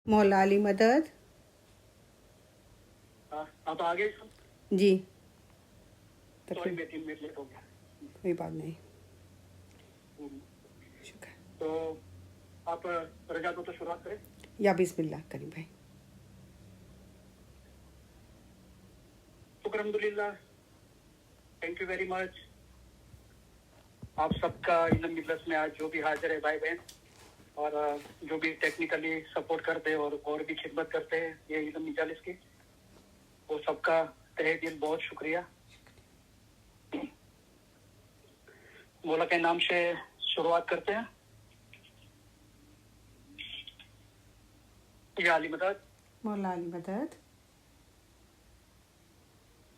मौला अली मदद। आप आ गए जी तो सॉरी मैं 3 मिनट लेट हो गया। कोई बात नहीं। शुक्र। तो आप रजा दो तो शुरुआत करें। या बिस्मिल्लाह करीम भाई। शुक्र अल्हम्दुलिल्लाह, थैंक यू वेरी मच। आप सबका इल्म मिजलिस में आज जो भी हाजिर है भाई बहन और जो भी टेक्निकली सपोर्ट करते हैं और भी खिदमत करते हैं ये इल्म मिजलिस की, वो सबका तहे दिल बहुत शुक्रिया। मौला के नाम से शुरुआत करते हैं। या अली मदद। मौला अली मदद।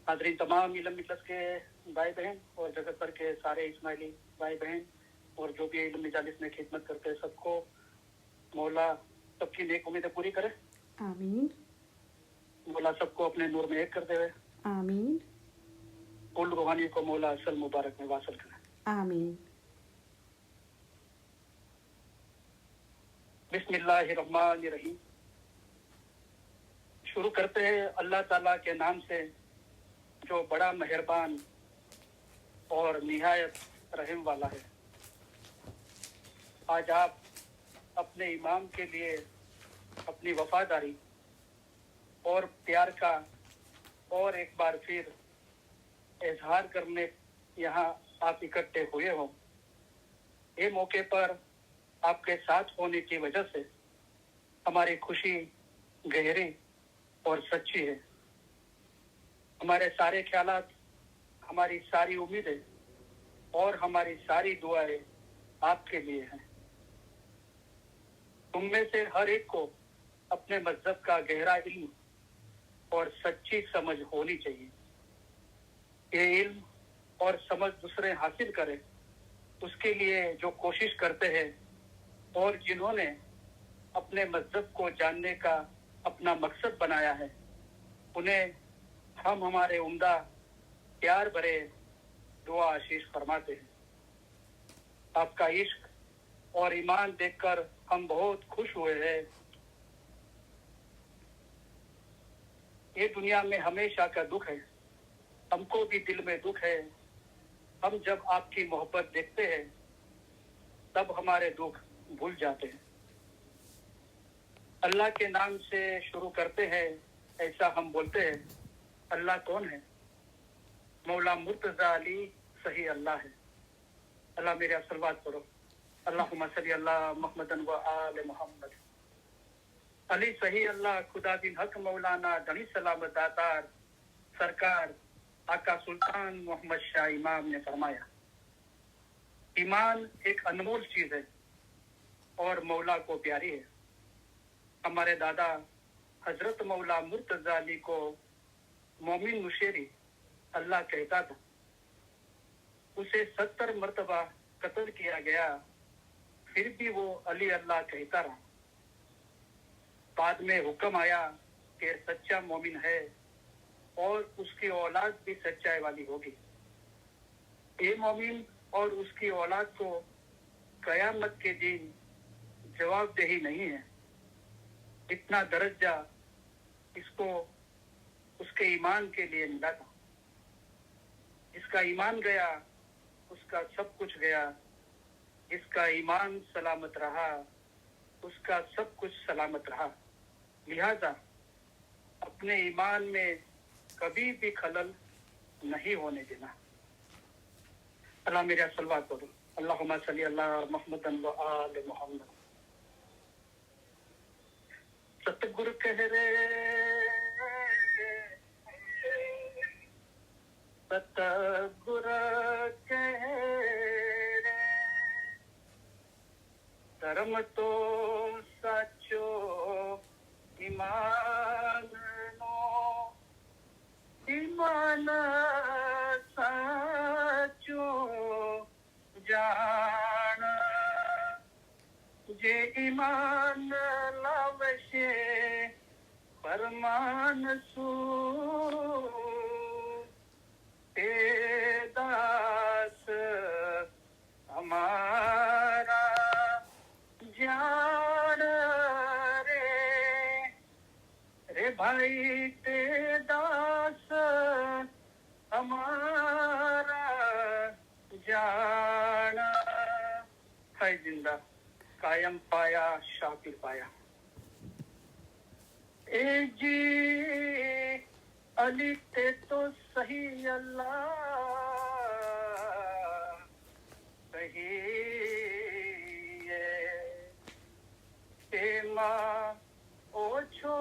हाज़रीन तमाम इल्म मिजलिस के भाई बहन और जगत भर के सारे इस्माइली भाई बहन और जो भी इल्म मिजालिस में खिदमत करते हैं सबको मौला सबकी नेक उम्मीदें पूरी करे। आमीन। मौला सबको अपने नूर में एक करते हुए आमीन। कुल रूहानी को मौला असल मुबारक में वासल करे। आमीन। बिस्मिल्लाहिर्रहमानिर्रहीम। शुरू करते हैं अल्लाह ताला के नाम से जो बड़ा मेहरबान और निहायत रहम वाला है। आज आप अपने इमाम के लिए अपनी वफादारी और प्यार का और एक बार फिर इजहार करने यहाँ आप इकट्ठे हुए हो। ये मौके पर आपके साथ होने की वजह से हमारी खुशी गहरी और सच्ची है। हमारे सारे ख्यालात, हमारी सारी उम्मीदें और हमारी सारी दुआएं आपके लिए हैं। तुम में से हर एक को अपने मजहब का गहरा इल्म और सच्ची समझ होनी चाहिए। ये इल्म और समझ दूसरे हासिल करें, उसके लिए जो कोशिश करते हैं और जिन्होंने अपने मजहब को जानने का अपना मकसद बनाया है, उन्हें हम हमारे उम्दा प्यार भरे दुआ आशीष फरमाते हैं। आपका इश्क और ईमान देखकर हम बहुत खुश हुए हैं। ये दुनिया में हमेशा का दुख है, हमको भी दिल में दुख है। हम जब आपकी मोहब्बत देखते हैं तब हमारे दुख भूल जाते हैं। अल्लाह के नाम से शुरू करते हैं, ऐसा हम बोलते हैं। अल्लाह कौन है? मौला मुर्तजा अली सही अल्लाह है। अल्लाह मेरे सलवात पढ़ो। अल्लाहुम्मा सल्ली अला मुहम्मदन व आले मुहम्मद। अली सही अल्लाह खुदा बिन हक मौलाना धनी सलामत दातार सरकार आका सुल्तान मोहम्मद शाह इमाम ने फरमाया, ईमान एक अनमोल चीज है और मौला को प्यारी है। हमारे दादा हजरत मौला मुर्तजा अली को मोमिन मुशेरी अल्लाह कहता था। उसे 70 मरतबा कत्ल किया गया, फिर भी वो अली अल्लाह कहता रहा। बाद में हुक्म आया कि सच्चा मोमिन है और उसकी औलाद भी सच्चाई वाली होगी। ये मोमिन और उसकी औलाद को कयामत के दिन जवाबदेही नहीं है। इतना दर्जा इसको उसके ईमान के लिए मिला था। इसका ईमान गया, उसका सब कुछ गया। इसका ईमान सलामत रहा, उसका सब कुछ सलामत रहा। लिहाजा अपने ईमान में कभी भी खलल नहीं होने देना। अल्लाह मेरा सलवात करो। अल्लाहुम्मा सल्ली अला मुहम्मदन व आले मुहम्मद। सतगुरु कह रे, सतगुरु कह रे, धर्म तो साचो ईमान नो, ईमान साचो जान। जे ईमान लावशे फरमान सू, ते दास हमारा जान रे। भाई ते दास हमारा जाना है जिंदा कायम पाया शाकिर पाया ए जी अली ते तो सही अल्लाह सही है माँ ओछो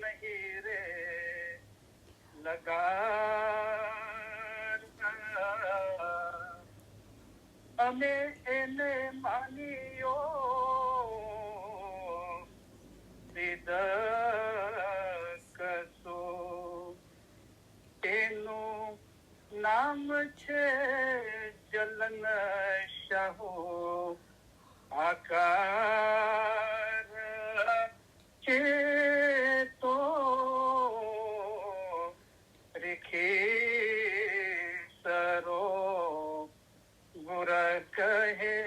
नहीं रे लगा हमें एने मानियो सिद कसो तेनु नाम छे जलन शाहो आकार चे तो रिखे सरो गुर कहे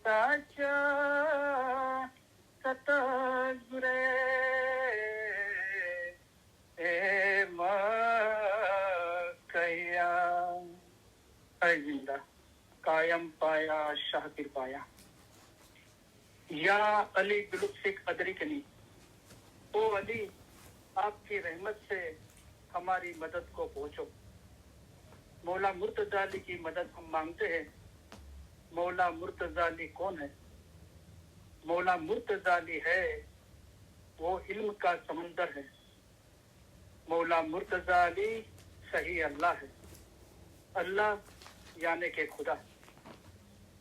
साचा सतगुरे ए कया है जिंदा कायम पाया शाकिर पाया या अली बिलुत्फिक अदरिकनी ओ अली आपकी रहमत से हमारी मदद को पहुंचो मौला मुर्तजा अली की मदद हम मांगते हैं मौला मुर्तजा अली कौन है मौला मुर्तजा अली है वो इल्म का समंदर है मौला मुर्तजा अली सही अल्लाह है अल्लाह यानी के खुदा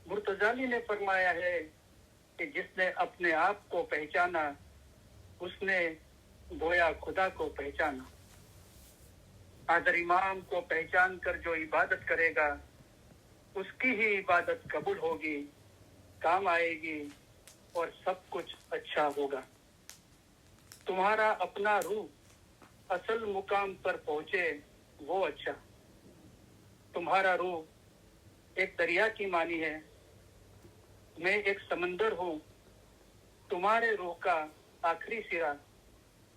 मुर्तजा अली ने फरमाया है कि जिसने अपने आप को पहचाना उसने गोया खुदा को पहचाना आदर इमाम को पहचान कर जो इबादत करेगा उसकी ही इबादत कबूल होगी काम आएगी और सब कुछ अच्छा होगा तुम्हारा अपना रूह असल मुकाम पर पहुंचे वो अच्छा तुम्हारा रूह एक दरिया की मानी है मैं एक समंदर हूँ तुम्हारे रूह का आखिरी सिरा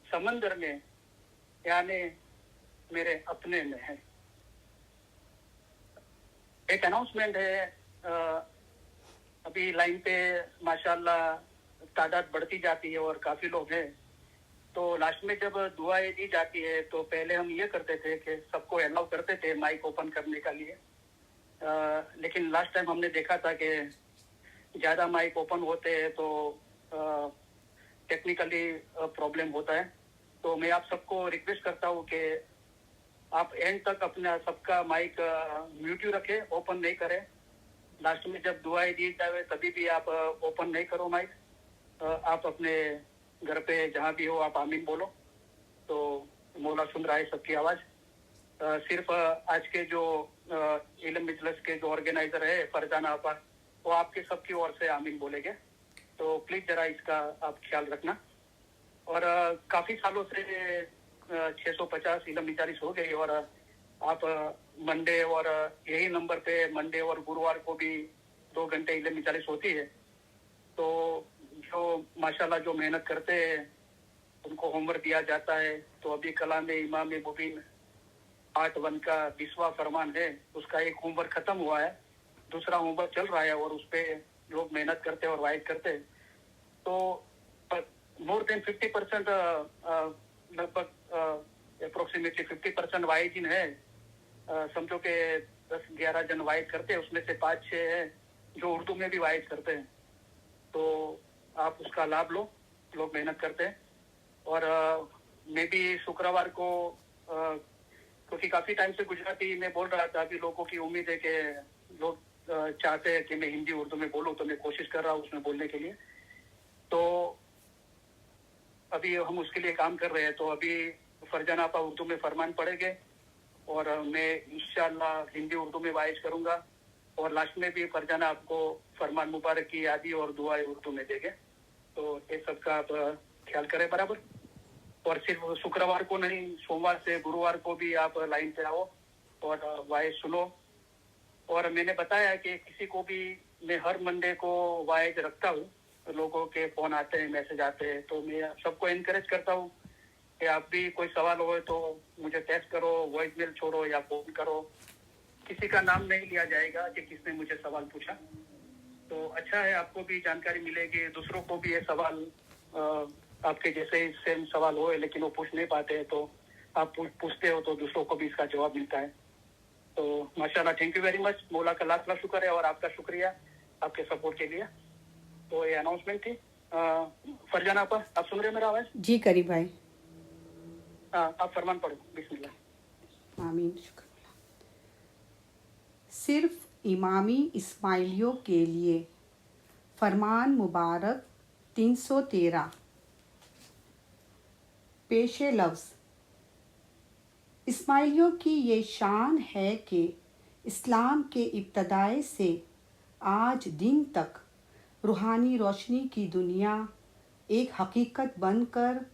समंदर में यानी मेरे अपने में है एक अनाउंसमेंट है अभी लाइन पे माशाल्लाह तादाद बढ़ती जाती है और काफी लोग हैं तो लास्ट में जब दुआएं दी जाती है तो पहले हम ये करते थे कि सबको अलाउ करते थे माइक ओपन करने का लिए लेकिन लास्ट टाइम हमने देखा था कि ज़्यादा माइक ओपन होते हैं तो टेक्निकली प्रॉब्लम होता है तो मैं आप सबको रिक्वेस्ट करता हूँ कि आप एंड तक अपना सबका माइक म्यूट ही रखें ओपन नहीं करें लास्ट में जब दुआएं दी जाए तभी भी आप ओपन नहीं करो माइक आप अपने घर पे जहाँ भी हो आप आमीन बोलो तो मौला सुन रहा है सबकी आवाज़ सिर्फ आज के जो इल्म मजलिस के जो ऑर्गेनाइजर है फरजाना आपा वो आपके सबकी ओर से आमीन बोलेंगे तो प्लीज जरा इसका आप ख्याल रखना और काफी सालों से 650 इल्म मजालिस हो गई और आप मंडे और यही नंबर पे मंडे और गुरुवार को भी 2 घंटे इल्म मजालिस होती है तो जो माशाल्लाह जो मेहनत करते हैं उनको होमवर्क दिया जाता है तो अभी कलाम इमाम मुबीन पार्ट 1 का 20वां फरमान है उसका एक होमवर्क खत्म हुआ है दूसरा होमवर्क चल रहा है और उस पे लोग मेहनत करते हैं और वाइड करते हैं तो मोर देन 50% लगभग अप्रोक्सीमेटली 50% वाइड जिन है समझो के 10-11 जन वाइड करते हैं उसमें से 5-6 है जो उर्दू में भी वाइड करते हैं तो आप उसका लाभ लो लोग मेहनत करते हैं और मैं भी शुक्रवार को क्योंकि काफी टाइम से गुजराती में बोल रहा था अभी लोगों की उम्मीद है कि लोग चाहते हैं कि मैं हिंदी उर्दू में बोलूं तो मैं कोशिश कर रहा हूँ उसमें बोलने के लिए तो अभी हम उसके लिए काम कर रहे हैं तो अभी फरजाना आपा उर्दू में फरमान पढ़ेंगे और मैं इंशाअल्लाह हिंदी उर्दू में वाइज करूंगा और लास्ट में भी फरजाना आपको फरमान मुबारक की यादी और दुआएं उर्दू में देंगे तो ये सब का आप ख्याल करें बराबर और सिर्फ शुक्रवार को नहीं सोमवार से गुरुवार को भी आप लाइन पे आओ और वाइज सुनो और मैंने बताया कि किसी को भी मैं हर मंडे को वाइज रखता हूँ लोगों के फ़ोन आते हैं, मैसेज आते हैं, तो मैं सबको इनकरेज करता हूँ कि आप भी कोई सवाल हो तो मुझे टेक्स्ट करो, वॉइस मेल छोड़ो या फ़ोन करो। किसी का नाम नहीं लिया जाएगा कि किसने मुझे सवाल पूछा। तो अच्छा है, आपको भी जानकारी मिलेगी, दूसरों को भी ये सवाल आपके जैसे ही सेम सवाल हो लेकिन वो पूछ नहीं पाते हैं, तो आप पूछते हो तो दूसरों को भी इसका जवाब मिलता है। तो माशाल्लाह, थैंक यू वेरी मच। मौला का लाख लाख शुक्र है और आपका शुक्रिया आपके सपोर्ट के लिए। तो ये अनाउंसमेंट थी। फरजाना आपा, आप सुन रहे हैं मेरा आवाज़? जी करी भाई। आप फरमान पढ़ो, बिस्मिल्लाह। आमीन। शुक्र। सिर्फ इमामी इस्माइलियों के लिए फरमान मुबारक 313। पेशे लफ्ज़। इस्माइलियों की ये शान है कि इस्लाम के इब्तदाई से आज दिन तक रूहानी रोशनी की दुनिया एक हकीकत बनकर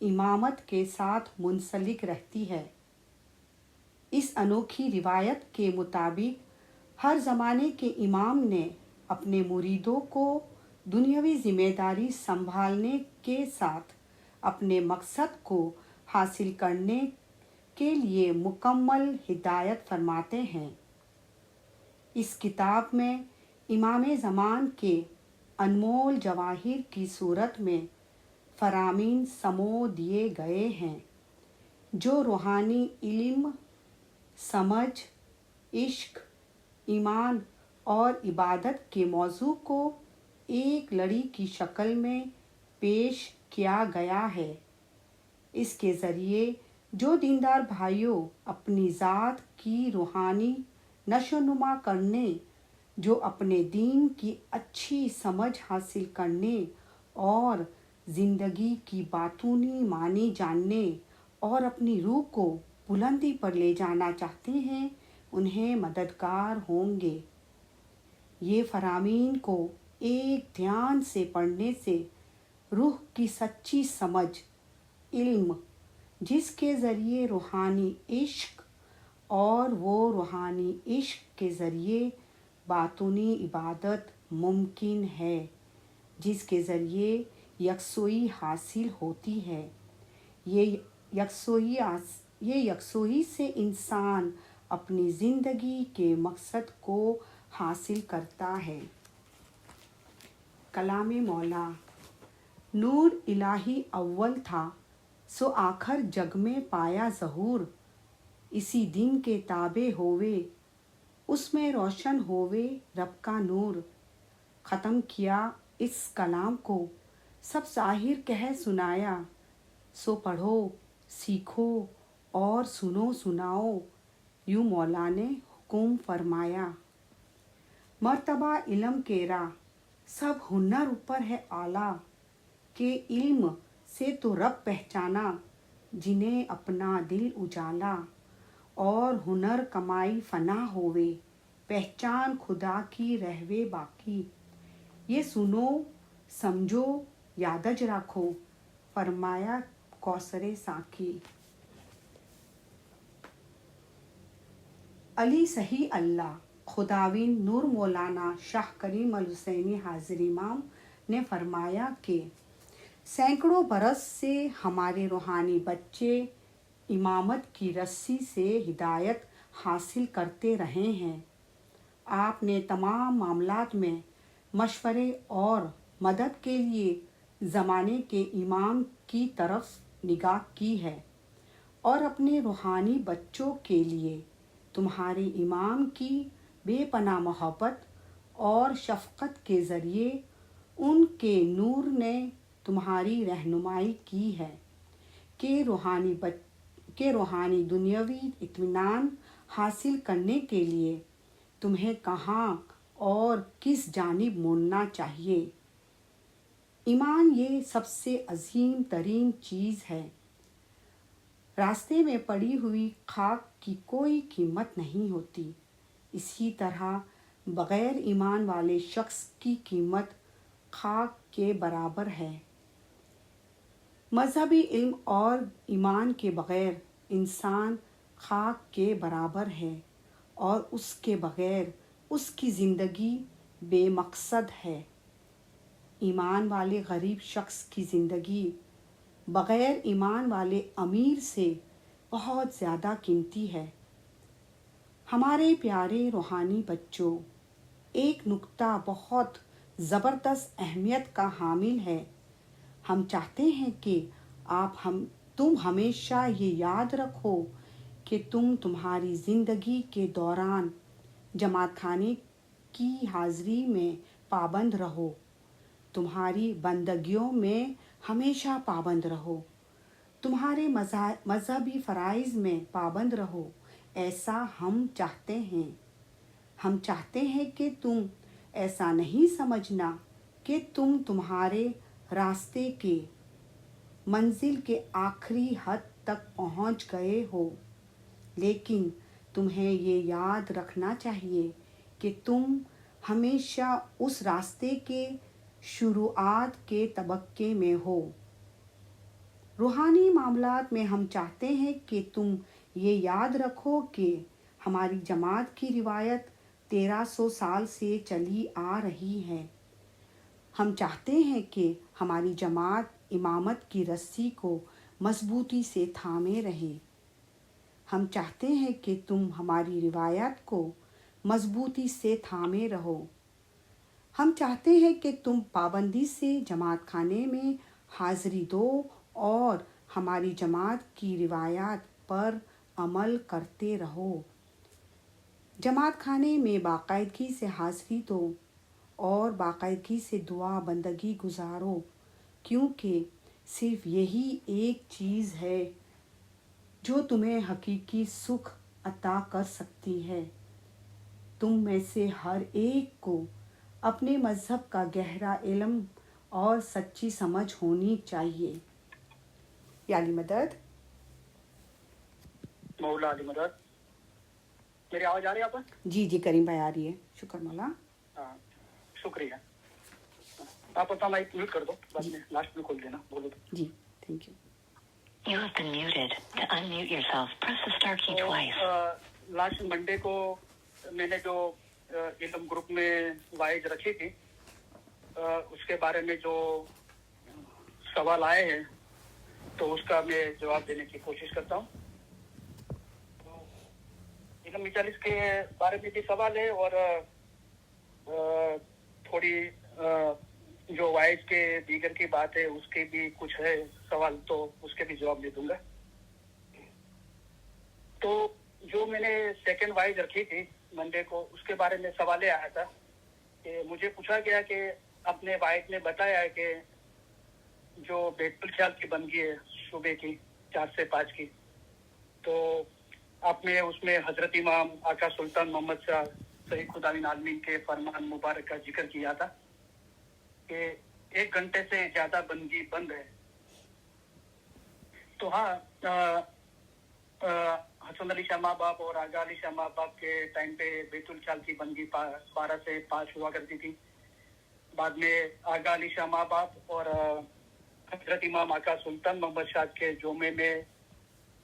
इमामत के साथ मुंसलिक रहती है। इस अनोखी रिवायत के मुताबिक हर ज़माने के इमाम ने अपने मुरीदों को दुनियावी ज़िम्मेदारी संभालने के साथ अपने मकसद को हासिल करने के लिए मुकम्मल हिदायत फरमाते हैं। इस किताब में इमाम ज़मान के अनमोल जवाहिर की सूरत में फरामीन समो दिए गए हैं, जो रूहानी इल्म, समझ, इश्क, ईमान और इबादत के मौजू को एक लड़ी की शक्ल में पेश किया गया है। इसके ज़रिए जो दीनदार भाइयों अपनी ज़ात की रूहानी नशोनुमा करने, जो अपने दीन की अच्छी समझ हासिल करने और ज़िंदगी की बातूनी मानी जानने और अपनी रूह को बुलंदी पर ले जाना चाहते हैं, उन्हें मददगार होंगे। ये फरामीन को एक ध्यान से पढ़ने से रूह की सच्ची समझ, इल्म, जिसके ज़रिए रूहानी इश्क और वो रूहानी इश्क के ज़रिए बातूनी इबादत मुमकिन है, जिसके ज़रिए यकसोई हासिल होती है। ये यकसोई से इंसान अपनी ज़िंदगी के मकसद को हासिल करता है। कलाम मौला। नूर इलाही अव्वल था, सो आखर जग में पाया ज़हूर। इसी दिन के ताबे होवे, उसमें रोशन होवे रब का नूर। ख़त्म किया इस कलाम को, सब ज़ाहिर कह सुनाया। सो पढ़ो, सीखो और सुनो सुनाओ, यूँ मौला ने हुक्म फरमाया। मर्तबा इल्म केरा, सब हुनर ऊपर है आला। के इल्म से तो रब पहचाना, जिन्हें अपना दिल उजाला। और हुनर कमाई फना होवे, पहचान खुदा की रहवे बाकी। ये सुनो समझो यादज रखो, फरमाया कौसरे साकी। अली सही अल्लाह खुदाविन नूर मौलाना शाह करीम अल हुसैनी हाजिर इमाम ने फरमाया कि सैकड़ों बरस से हमारे रूहानी बच्चे इमामत की रस्सी से हिदायत हासिल करते रहे हैं। आपने तमाम मामलात में मशवरे और मदद के लिए ज़माने के इमाम की तरफ निगाह की है और अपने रूहानी बच्चों के लिए तुम्हारे इमाम की बेपनाह मोहब्बत और शफ़क़त के ज़रिए उनके नूर ने तुम्हारी रहनुमाई की है कि रूहानी दुनियावी इत्मीनान हासिल करने के लिए तुम्हें कहाँ और किस जानिब मुड़ना चाहिए। ईमान ये सबसे अजीम तरीन चीज़ है। रास्ते में पड़ी हुई खाक की कोई कीमत नहीं होती। इसी तरह बग़ैर ईमान वाले शख्स की कीमत खाक के बराबर है। मजहबी इल्म और ईमान के बग़ैर इंसान खाक के बराबर है और उसके बग़ैर उसकी ज़िंदगी बेमकसद है। ایمان والے غریب شخص کی زندگی بغیر ایمان والے امیر سے بہت زیادہ قیمتی ہے۔ ہمارے پیارے روحانی بچوں، ایک نکتہ بہت زبردست اہمیت کا حامل ہے۔ ہم چاہتے ہیں کہ تم ہمیشہ یہ یاد رکھو کہ تمہاری زندگی کے دوران جماعت خانے کی حاضری میں پابند رہو، تمہاری بندگیوں میں ہمیشہ پابند رہو، تمہارے مذہبی فرائض میں پابند رہو۔ ایسا ہم چاہتے ہیں۔ ہم چاہتے ہیں کہ تم ایسا نہیں سمجھنا کہ تمہارے راستے کے منزل کے آخری حد تک پہنچ گئے ہو، لیکن تمہیں یہ یاد رکھنا چاہیے کہ تم ہمیشہ اس راستے کے شروعات کے طبقے میں ہو۔ روحانی معاملات میں ہم چاہتے ہیں کہ تم یہ یاد رکھو کہ ہماری جماعت کی روایت 1300 سال سے چلی آ رہی ہے۔ ہم چاہتے ہیں کہ ہماری جماعت امامت کی رسی کو مضبوطی سے تھامے رہے۔ ہم چاہتے ہیں کہ تم ہماری روایت کو مضبوطی سے تھامے رہو۔ ہم چاہتے ہیں کہ تم پابندی سے جماعت خانے میں حاضری دو اور ہماری جماعت کی روایات پر عمل کرتے رہو۔ جماعت خانے میں باقاعدگی سے حاضری دو اور باقاعدگی سے دعا بندگی گزارو، کیونکہ صرف یہی ایک چیز ہے جو تمہیں حقیقی سکھ عطا کر سکتی ہے۔ تم میں سے ہر ایک کو اپنے مذہب کا گہرا علم اور سچی سمجھ ہونی چاہیے۔ یا علی مدد، مولا علی مدد۔ میری آواز آ رہی ہے آپ کو؟ جی کریم بھائی آ رہی ہے، شکر مولا۔ ہاں، شکریہ۔ آپ اپنا مائک میوٹ کر دو، بعد میں لاسٹ میں کھول دینا، بولو تو۔ جی thank you. You have been muted. To unmute yourself, press the star key twice. Last Monday کو میں نے جو علم گروپ میں وائز رکھی تھی، اس کے بارے میں جو سوال آئے ہیں تو اس کا میں جواب دینے کی کوشش کرتا ہوں۔ علم 40 کے بارے میں بھی سوال ہے اور تھوڑی جو وائز کے دیگر کی بات ہے اس کے بھی کچھ ہے سوال، تو اس کے بھی جواب دے دوں گا۔ تو جو میں نے سیکنڈ وائز رکھی تھی منڈے کو، اس کے بارے میں سوال آیا تھا کہ مجھے پوچھا گیا کہ اپنے وائز نے بتایا کہ جو بیت الخیال کی بندگی ہے صبح کی 4 سے 5 کی، تو آپ نے اس میں حضرت امام آقا سلطان محمد شاہ سید خداوند عالمین کے فرمان مبارک کا ذکر کیا تھا کہ 1 گھنٹے سے زیادہ بندگی بند ہے۔ تو ہاں، حسن علی شاہ ماں باپ اور آغا علی شاہ ماں باپ کے ٹائم پہ بیت الخیال کی بندگی 12 سے 5 ہوا کرتی تھی۔ بعد میں آغا علی شاہ ماں باپ اور حضرت امام آقا سلطان محمد شاہ کے جومے میں،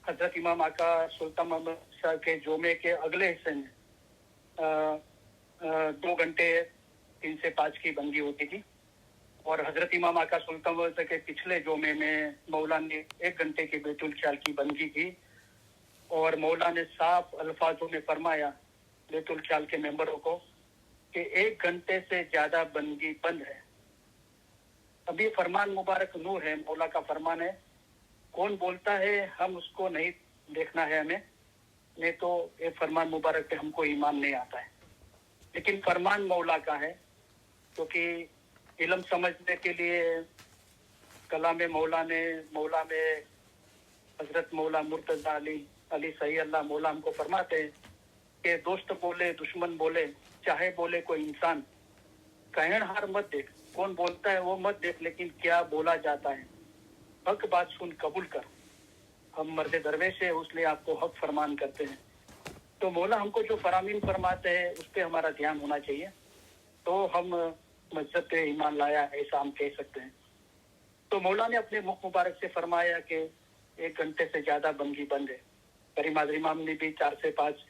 حضرت امام آقا سلطان محمد شاہ کے جومے کے اگلے حصے میں 2 گھنٹے 3 سے 5 کی بندگی ہوتی تھی، اور حضرت امام آقا سلطان محمد شاہ کے پچھلے جومے میں مولا نے 1 گھنٹے کی بیت الخیال کی بندگی کی، اور مولا نے صاف الفاظوں میں فرمایا بیت الخیال کے ممبروں کو کہ 1 گھنٹے سے زیادہ بندگی بند ہے۔ اب یہ فرمان مبارک نور ہے، مولا کا فرمان ہے، کون بولتا ہے ہم اس کو نہیں دیکھنا ہے ہمیں، نہیں تو یہ فرمان مبارک پہ ہم کو ایمان نہیں آتا ہے، لیکن فرمان مولا کا ہے، کیونکہ علم سمجھنے کے لیے کلام مولا میں حضرت مولا مرتضی علی صحیح اللہ مولا ہم کو فرماتے ہیں کہ دوست بولے دشمن بولے چاہے بولے کوئی انسان، کہن ہار مت دیکھ، کون بولتا ہے وہ مت دیکھ، لیکن کیا بولا جاتا ہے، حق بات سن قبول کر۔ ہم مرد درویش ہے، اس لیے آپ کو حق فرمان کرتے ہیں۔ تو مولا ہم کو جو فرامین فرماتے ہیں اس پہ ہمارا دھیان ہونا چاہیے، تو ہم مذہب پہ ایمان لایا ایسا ہم کہہ سکتے ہیں۔ تو مولا نے اپنے مخ مبارک سے فرمایا کہ 1 گھنٹے سے زیادہ بندگی بند ہے۔ کریم حاضر امام نے بھی 4 سے 5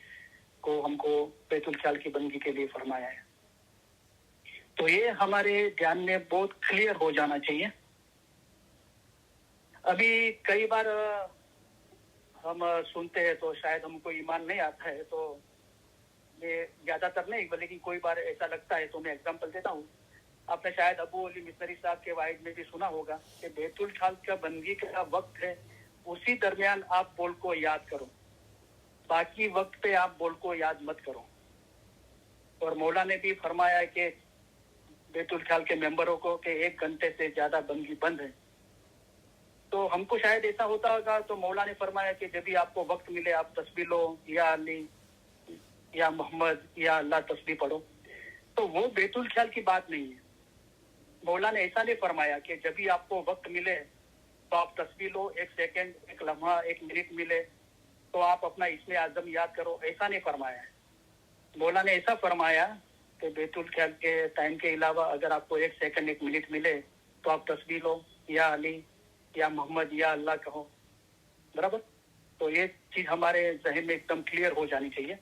کو ہم کو بیت الخیال کی بندگی کے لیے فرمایا ہے۔ تو یہ ہمارے دھیان میں بہت کلیئر ہو جانا چاہیے. ابھی کئی بار ہم سنتے ہیں تو شاید ہم کو ایمان نہیں آتا ہے, تو میں زیادہ تر نہیں لیکن کوئی بار ایسا لگتا ہے تو میں اگزامپل دیتا ہوں. آپ نے شاید ابو علی مصری صاحب کے واعظ میں بھی سنا ہوگا کہ بیت الخلا کا بندگی کا وقت ہے, اسی درمیان آپ بول کو یاد کرو, باقی وقت پہ آپ بول کو یاد مت کرو. اور مولا نے بھی فرمایا کہ بیت الخلا کے ممبروں کو کہ 1 گھنٹے سے زیادہ بندگی بند ہے. تو ہم کو شاید ایسا ہوتا ہوگا تو مولا نے فرمایا کہ جب بھی آپ کو وقت ملے آپ تسبیح لو, یا علی یا محمد یا اللہ تسبیح پڑھو. تو وہ بیت الخلا کی بات نہیں ہے. مولا نے ایسا نہیں فرمایا کہ جب بھی آپ کو وقت ملے تو آپ تسبیح لو, 1 سیکنڈ, 1 لمحہ, 1 منٹ ملے تو آپ اپنا اسم اعظم یاد کرو, ایسا نہیں فرمایا ہے. مولا نے ایسا فرمایا کہ بیت الخلا کے ٹائم کے علاوہ اگر آپ کو 1 سیکنڈ 1 منٹ ملے تو آپ تسبیح لو, یا علی یا محمد یا اللہ کہو. برابر. تو یہ چیز ہمارے ذہن میں ایک دم کلیئر ہو جانی چاہیے.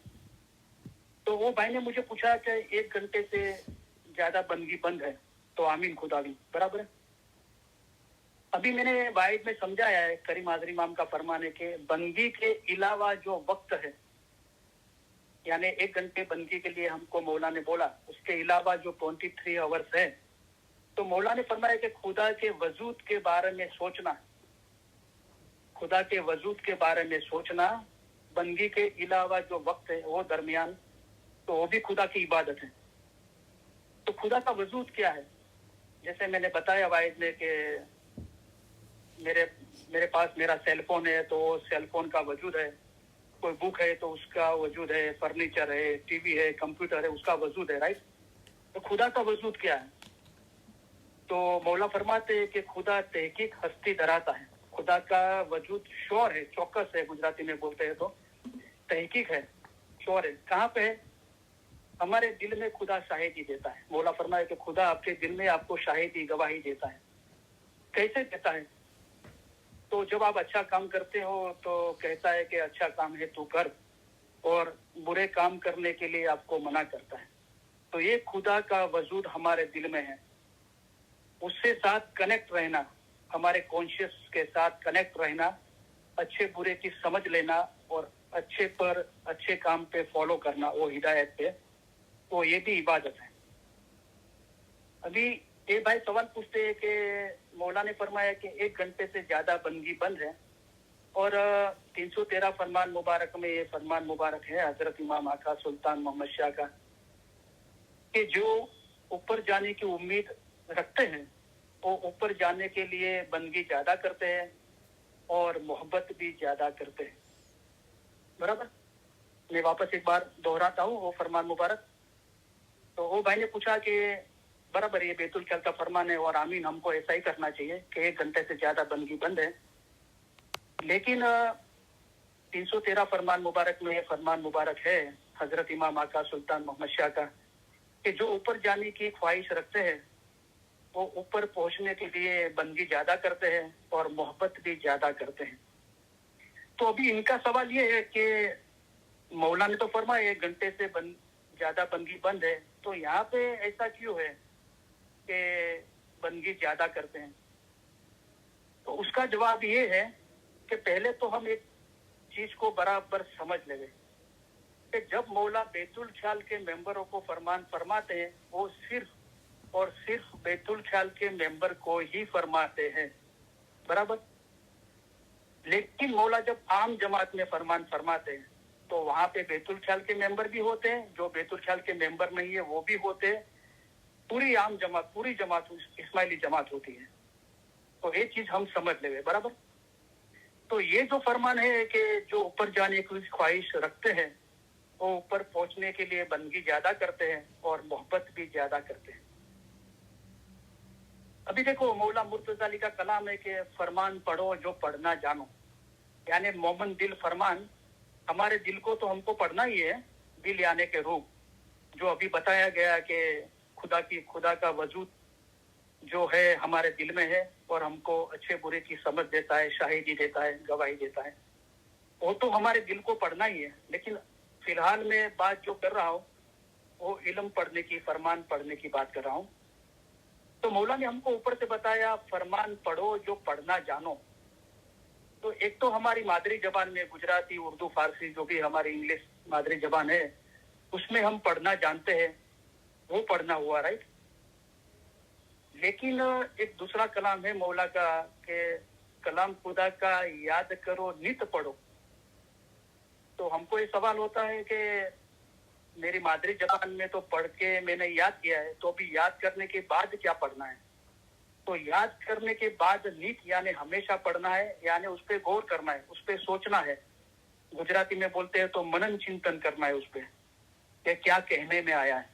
تو وہ بھائی نے مجھے پوچھا کہ 1 گھنٹے سے زیادہ بندگی بند ہے, تو آمین خدا بھی. برابر ہے. ابھی میں نے واحد میں سمجھایا ہے, کریم حاضر امام کا فرمان ہے کہ بندگی کے علاوہ جو وقت ہے, یعنی 1 گھنٹے بندگی کے لیے ہم کو مولا نے بولا, اس کے علاوہ جو 23 آورس ہے, تو مولا نے فرمایا کہ خدا کے وجود کے بارے میں سوچنا, خدا کے وجود کے بارے میں سوچنا, بندگی کے علاوہ جو وقت ہے وہ درمیان, تو وہ بھی خدا کی عبادت ہے. تو خدا کا وجود کیا ہے؟ جیسے میں نے بتایا واحد میں کہ میرے پاس میرا سیل فون ہے تو وہ سیل فون کا وجود ہے, کوئی بک ہے تو اس کا وجود ہے, فرنیچر ہے, ٹی وی ہے, کمپیوٹر ہے, اس کا وجود ہے. رائٹ. تو خدا کا وجود کیا ہے؟ تو مولا فرماتے ہیں کہ خدا تحقیق ہستی دراتا ہے. خدا کا وجود شور ہے, چوکس ہے, گجراتی میں بولتے ہیں تو تحقیق ہے, شور ہے. کہاں پہ ہے؟ ہمارے دل میں خدا شاہدی دیتا ہے. مولا فرمایا کہ خدا آپ کے دل میں آپ کو شاہدی گواہی دیتا ہے. کیسے دیتا ہے؟ تو جب آپ اچھا کام کرتے ہو تو کہتا ہے کہ اچھا کام ہے تو کر, اور برے کام کرنے کے لیے آپ کو منع کرتا ہے. تو یہ خدا کا وجود ہمارے دل میں ہے. اس سے ساتھ کنیکٹ رہنا, ہمارے کانشیس کے ساتھ کنیکٹ رہنا, اچھے برے کی سمجھ لینا اور اچھے پر اچھے کام پہ فالو کرنا, وہ ہدایت پہ, تو یہ بھی عبادت ہے. ابھی یہ بھائی سوال پوچھتے ہیں کہ مولا نے فرمایا کہ 1 گھنٹے سے زیادہ بندگی بند ہے, اور 313 فرمان مبارک میں یہ فرمان مبارک ہے حضرت امام آقا سلطان محمد شاہ کا کہ جو اوپر جانے کی امید رکھتے ہیں وہ اوپر جانے کے لیے بندگی زیادہ کرتے ہیں اور محبت بھی زیادہ کرتے ہیں. برابر. میں واپس ایک بار دہراتا ہوں وہ فرمان مبارک. تو وہ بھائی نے پوچھا کہ برابر یہ بیت الخلا کا فرمان ہے اور آمین ہم کو ایسا ہی کرنا چاہیے کہ 1 گھنٹے سے زیادہ بندگی بند ہے, لیکن 313 فرمان مبارک میں یہ فرمان مبارک ہے حضرت امام آقا سلطان محمد شاہ کا کہ جو اوپر جانے کی خواہش رکھتے ہیں وہ اوپر پہنچنے کے لیے بندگی زیادہ کرتے ہیں اور محبت بھی زیادہ کرتے ہیں. تو ابھی ان کا سوال یہ ہے کہ مولا نے تو فرمایا 1 گھنٹے سے زیادہ بندگی بند ہے, تو یہاں پہ ایسا کیوں ہے کہ بندگی زیادہ کرتے ہیں؟ تو اس کا جواب یہ ہے کہ پہلے تو ہم ایک چیز کو برابر سمجھ لیں کہ جب مولا بیت الخلا کے ممبروں کو فرمان فرماتے ہیں وہ صرف اور صرف بیت الخلا کے ممبر کو ہی فرماتے ہیں. برابر. لیکن مولا جب عام جماعت میں فرمان فرماتے ہیں تو وہاں پہ بیت الخلا کے ممبر بھی ہوتے ہیں, جو بیت الخلا کے ممبر نہیں ہے وہ بھی ہوتے ہیں, پوری عام جماعت, پوری جماعت اسماعیلی جماعت ہوتی ہے. تو یہ چیز ہم سمجھ لیں. برابر. تو یہ جو فرمان ہے کہ جو اوپر جانے کی خواہش رکھتے ہیں وہ اوپر پہنچنے کے لیے بندگی زیادہ کرتے ہیں اور محبت بھی زیادہ کرتے ہیں. ابھی دیکھو مولا مرتضی علی کا کلام ہے کہ فرمان پڑھو جو پڑھنا جانو, یعنی مومن دل فرمان. ہمارے دل کو تو ہم کو پڑھنا ہی ہے, دل یعنی کہ روح, جو ابھی بتایا گیا کہ خدا کا وجود جو ہے ہمارے دل میں ہے اور ہم کو اچھے برے کی سمجھ دیتا ہے, شاہدی دیتا ہے, گواہی دیتا ہے. وہ تو ہمارے دل کو پڑھنا ہی ہے. لیکن فی الحال میں بات جو کر رہا ہوں वो इल्म पढ़ने की, फरमान पढ़ने की बात कर रहा हूँ। तो मौला ने हमको ऊपर से बताया फरमान पढ़ो जो पढ़ना जानो। तो एक तो हमारी मादरी जबान में गुजराती, उर्दू, फारसी, जो भी हमारी इंग्लिश मादरी जबान है, उसमें हम पढ़ना जानते हैं, वो पढ़ना हुआ, राइट। लेकिन एक दूसरा कलाम है मौला का कि कलाम खुदा का याद करो नित पढ़ो। तो हमको ये सवाल होता है कि मेरी मादरी जबान में तो पढ़ के मैंने याद किया है, तो अभी याद करने के बाद क्या पढ़ना है? तो याद करने के बाद नित यानी हमेशा पढ़ना है, यानी उस पर गौर करना है, उस पर सोचना है। गुजराती में बोलते हैं तो मनन चिंतन करना है उस पर कि क्या कहने में आया है।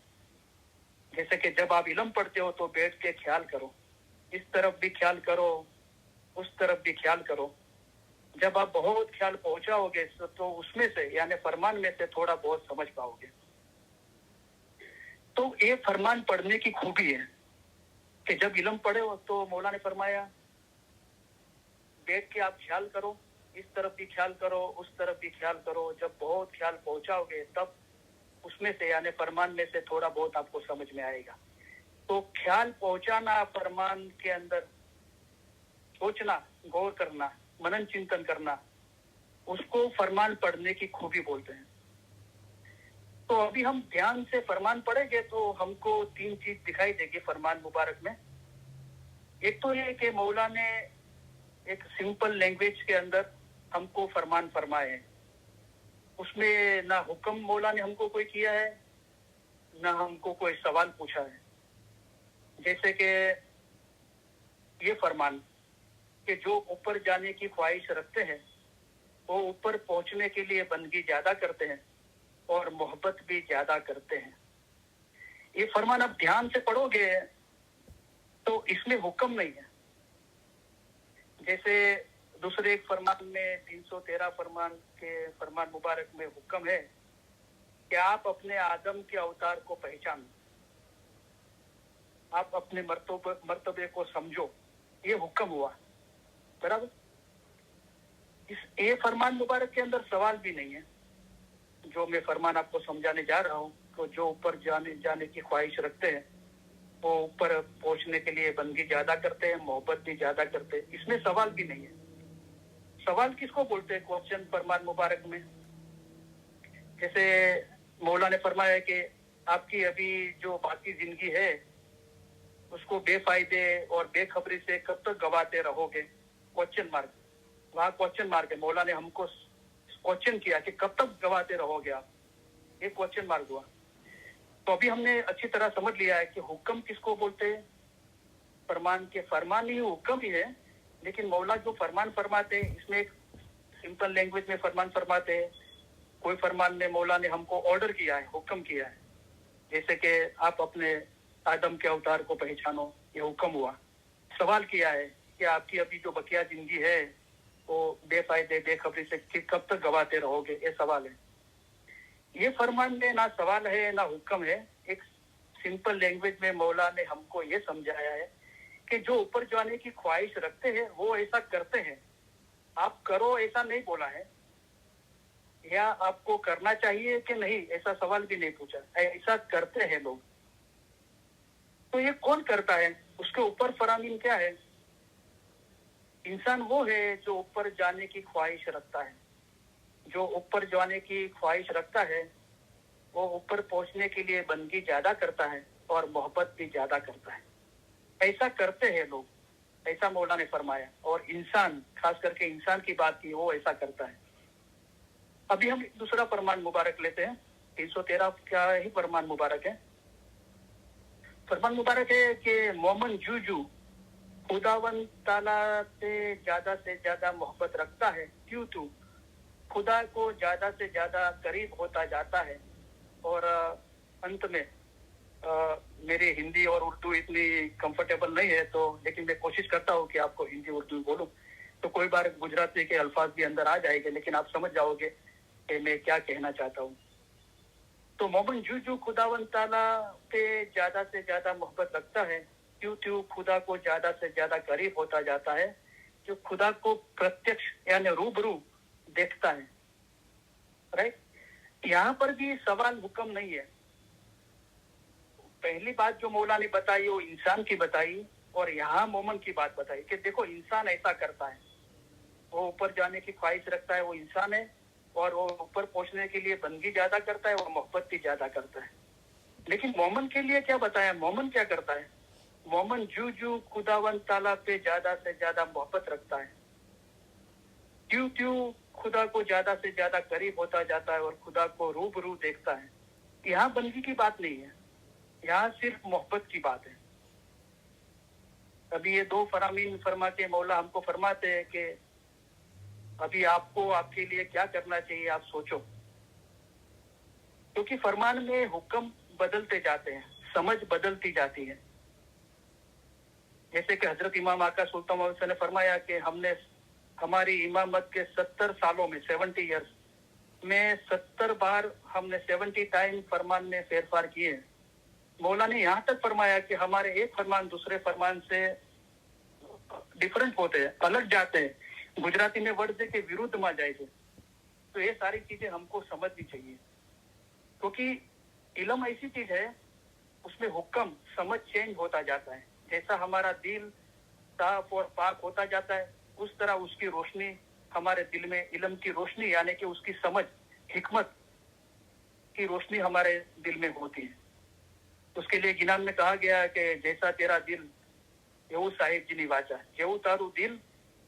जैसे कि जब आप इल्म पढ़ते हो तो बैठ के ख्याल करो, इस तरफ भी ख्याल करो, उस तरफ भी ख्याल करो। जब आप बहुत ख्याल पहुंचाओगे तो उसमें से यानी फरमान में से थोड़ा बहुत समझ पाओगे। तो ये फरमान पढ़ने की खूबी है कि जब इल्म पढ़े हो तो मौला ने फरमाया बैठ के आप ख्याल करो, इस तरफ भी ख्याल करो, उस तरफ भी ख्याल करो। जब बहुत ख्याल पहुंचाओगे तब उसमें से यानी फरमान में से थोड़ा बहुत आपको समझ में आएगा। तो ख्याल पहुंचाना, फरमान के अंदर सोचना, गौर करना, मनन चिंतन करना, उसको फरमान पढ़ने की खूबी बोलते हैं। तो अभी हम ध्यान से फरमान पढ़ेंगे तो हमको 3 चीज दिखाई देगी फरमान मुबारक में। एक तो ये कि मौला ने एक सिंपल लैंग्वेज के अंदर हमको फरमान फरमाए हैं। उसमें ना हुक्म मौला ने हमको कोई किया है, ना हमको कोई सवाल पूछा है। जैसे कि ये फरमान कि जो ऊपर जाने की ख्वाहिश रखते हैं वो ऊपर पहुंचने के लिए बंदगी ज्यादा करते हैं और मोहब्बत भी ज्यादा करते हैं। ये फरमान आप ध्यान से पढ़ोगे तो इसमें हुक्म नहीं है। जैसे दूसरे एक फरमान में 313 फरमान के फरमान मुबारक में हुक्म है कि आप अपने आदम के अवतार को पहचानो, आप अपने मर्तबे को समझो। ये हुक्म हुआ, बराबर। इस ये फरमान मुबारक के अंदर सवाल भी नहीं है। जो मैं फरमान आपको समझाने जा रहा हूँ, तो जो ऊपर जाने की ख्वाहिश रखते हैं वो ऊपर पहुंचने के लिए बंदगी ज्यादा करते हैं, मोहब्बत भी ज्यादा करते हैं। इसमें सवाल भी नहीं है। सवाल किसको बोलते हैं क्वेश्चन फरमान मुबारक में? जैसे मौला ने फरमाया कि आपकी अभी जो बाकी जिंदगी है उसको बेफायदे और बेखबरी से कब तक गवाते रहोगे? क्वेश्चन मार्क, वहां क्वेश्चन मार्क है। मौला ने हमको क्वेश्चन किया कि कब तक गवाते रहोगे आप, ये क्वेश्चन मार्क हुआ। तो अभी हमने अच्छी तरह समझ लिया है कि हुक्म किसको बोलते हैं। फरमान के फरमान ही हुक्म ही है, लेकिन मौला जो फरमान फरमाते हैं इसमें एक सिंपल लैंग्वेज में फरमान फरमाते हैं। कोई फरमान में मौला ने हमको ऑर्डर किया है, हुक्म किया है। जैसे कि आप अपने आदम के अवतार को पहचानो, ये हुक्म हुआ। सवाल किया है कि आपकी अभी जो बकिया जिंदगी है वो बेफायदे बेखबरी से कब तक गवाते रहोगे, ये सवाल है। ये फरमान में ना सवाल है ना हुक्म है। एक सिंपल लैंग्वेज में मौला ने हमको ये समझाया है कि जो ऊपर जाने की ख्वाहिश रखते हैं वो ऐसा करते हैं। आप करो ऐसा नहीं बोला है, या आपको करना चाहिए कि नहीं ऐसा सवाल भी नहीं पूछा, ऐसा करते हैं लोग। तो ये कौन करता है, उसके ऊपर फरामीन क्या है? इंसान वो है जो ऊपर जाने की ख्वाहिश रखता है। जो ऊपर जाने की ख्वाहिश रखता है वो ऊपर पहुंचने के लिए बंदगी ज्यादा करता है और मोहब्बत भी ज्यादा करता है। ऐसा करते हैं लोग, ऐसा मौला ने फरमाया। और इंसान, खास करके इंसान की बात की, वो ऐसा करता है। अभी हम दूसरा फरमान मुबारक लेते हैं। 313 क्या ही फरमान मुबारक है। फरमान मुबारक है कि मोमन जूजू खुदावन ताला से ज्यादा मोहब्बत रखता है, क्यों तू खुदा को ज्यादा से ज्यादा करीब होता जाता है। और अंत में मेरी हिंदी और उर्दू इतनी कंफर्टेबल नहीं है, तो लेकिन मैं कोशिश करता हूँ कि आपको हिंदी उर्दू बोलूं। तो कोई बार गुजराती के अल्फाज भी अंदर आ जाएंगे, लेकिन आप समझ जाओगे कि मैं क्या कहना चाहता हूँ। तो मोमन जूजू खुदावन ताला पे ज्यादा से ज्यादा मोहब्बत रखता है, क्यों क्यों खुदा को ज्यादा से ज्यादा करीब होता जाता है। जो खुदा को प्रत्यक्ष यानी रूबरू देखता है, राइट। यहाँ पर भी सवाल हुक्म नहीं है। पहली बात जो मौला ने बताई वो इंसान की बताई और यहाँ मोमन की बात बताई कि देखो इंसान ऐसा करता है, वो ऊपर जाने की ख्वाहिश रखता है, वो इंसान है, और वो ऊपर पहुंचने के लिए बंदगी ज्यादा करता है, वो मोहब्बत भी ज्यादा करता है। लेकिन मोमन के लिए क्या बताया? मोमन क्या करता है? मोमन जू जू खुदावन ताला पे ज्यादा से ज्यादा मोहब्बत रखता है, त्यों त्यों खुदा को ज्यादा से ज्यादा करीब होता जाता है और खुदा को रूबरू देखता है। यहाँ बंदगी की बात नहीं है, यहाँ सिर्फ मोहब्बत की बात है। अभी ये दो फरामीन फरमा के मौला हमको फरमाते हैं कि अभी आपको आपके लिए क्या करना चाहिए, आप सोचो, क्योंकि फरमान में हुक्म बदलते जाते हैं, समझ बदलती जाती है। जैसे कि हजरत इमाम आका सुल्तान मोहम्मद ने फरमाया कि हमने हमारी इमामत के 70 सालों में 70 ईयर्स में 70 बार हमने 70 टाइम फरमान में फेरफार किए। मौला ने यहाँ तक फरमाया कि हमारे एक फरमान दूसरे फरमान से डिफरेंट होते हैं, अलग जाते हैं। गुजराती में वर्ड के विरुद्ध में जाए थे। तो ये सारी चीजें हमको समझनी चाहिए, क्योंकि इल्म ऐसी चीज है उसमें हुक्म समझ चेंज होता जाता है। जैसा हमारा दिल साफ और पाक होता जाता है, उस तरह उसकी रोशनी हमारे दिल में, इल्म की रोशनी यानी कि उसकी समझ, हिकमत की रोशनी हमारे दिल में होती है। उसके लिए गिनान में कहा गया है कि जैसा तेरा दिल એવું સાહેબજીની વાચા, જેવું તારું દિલ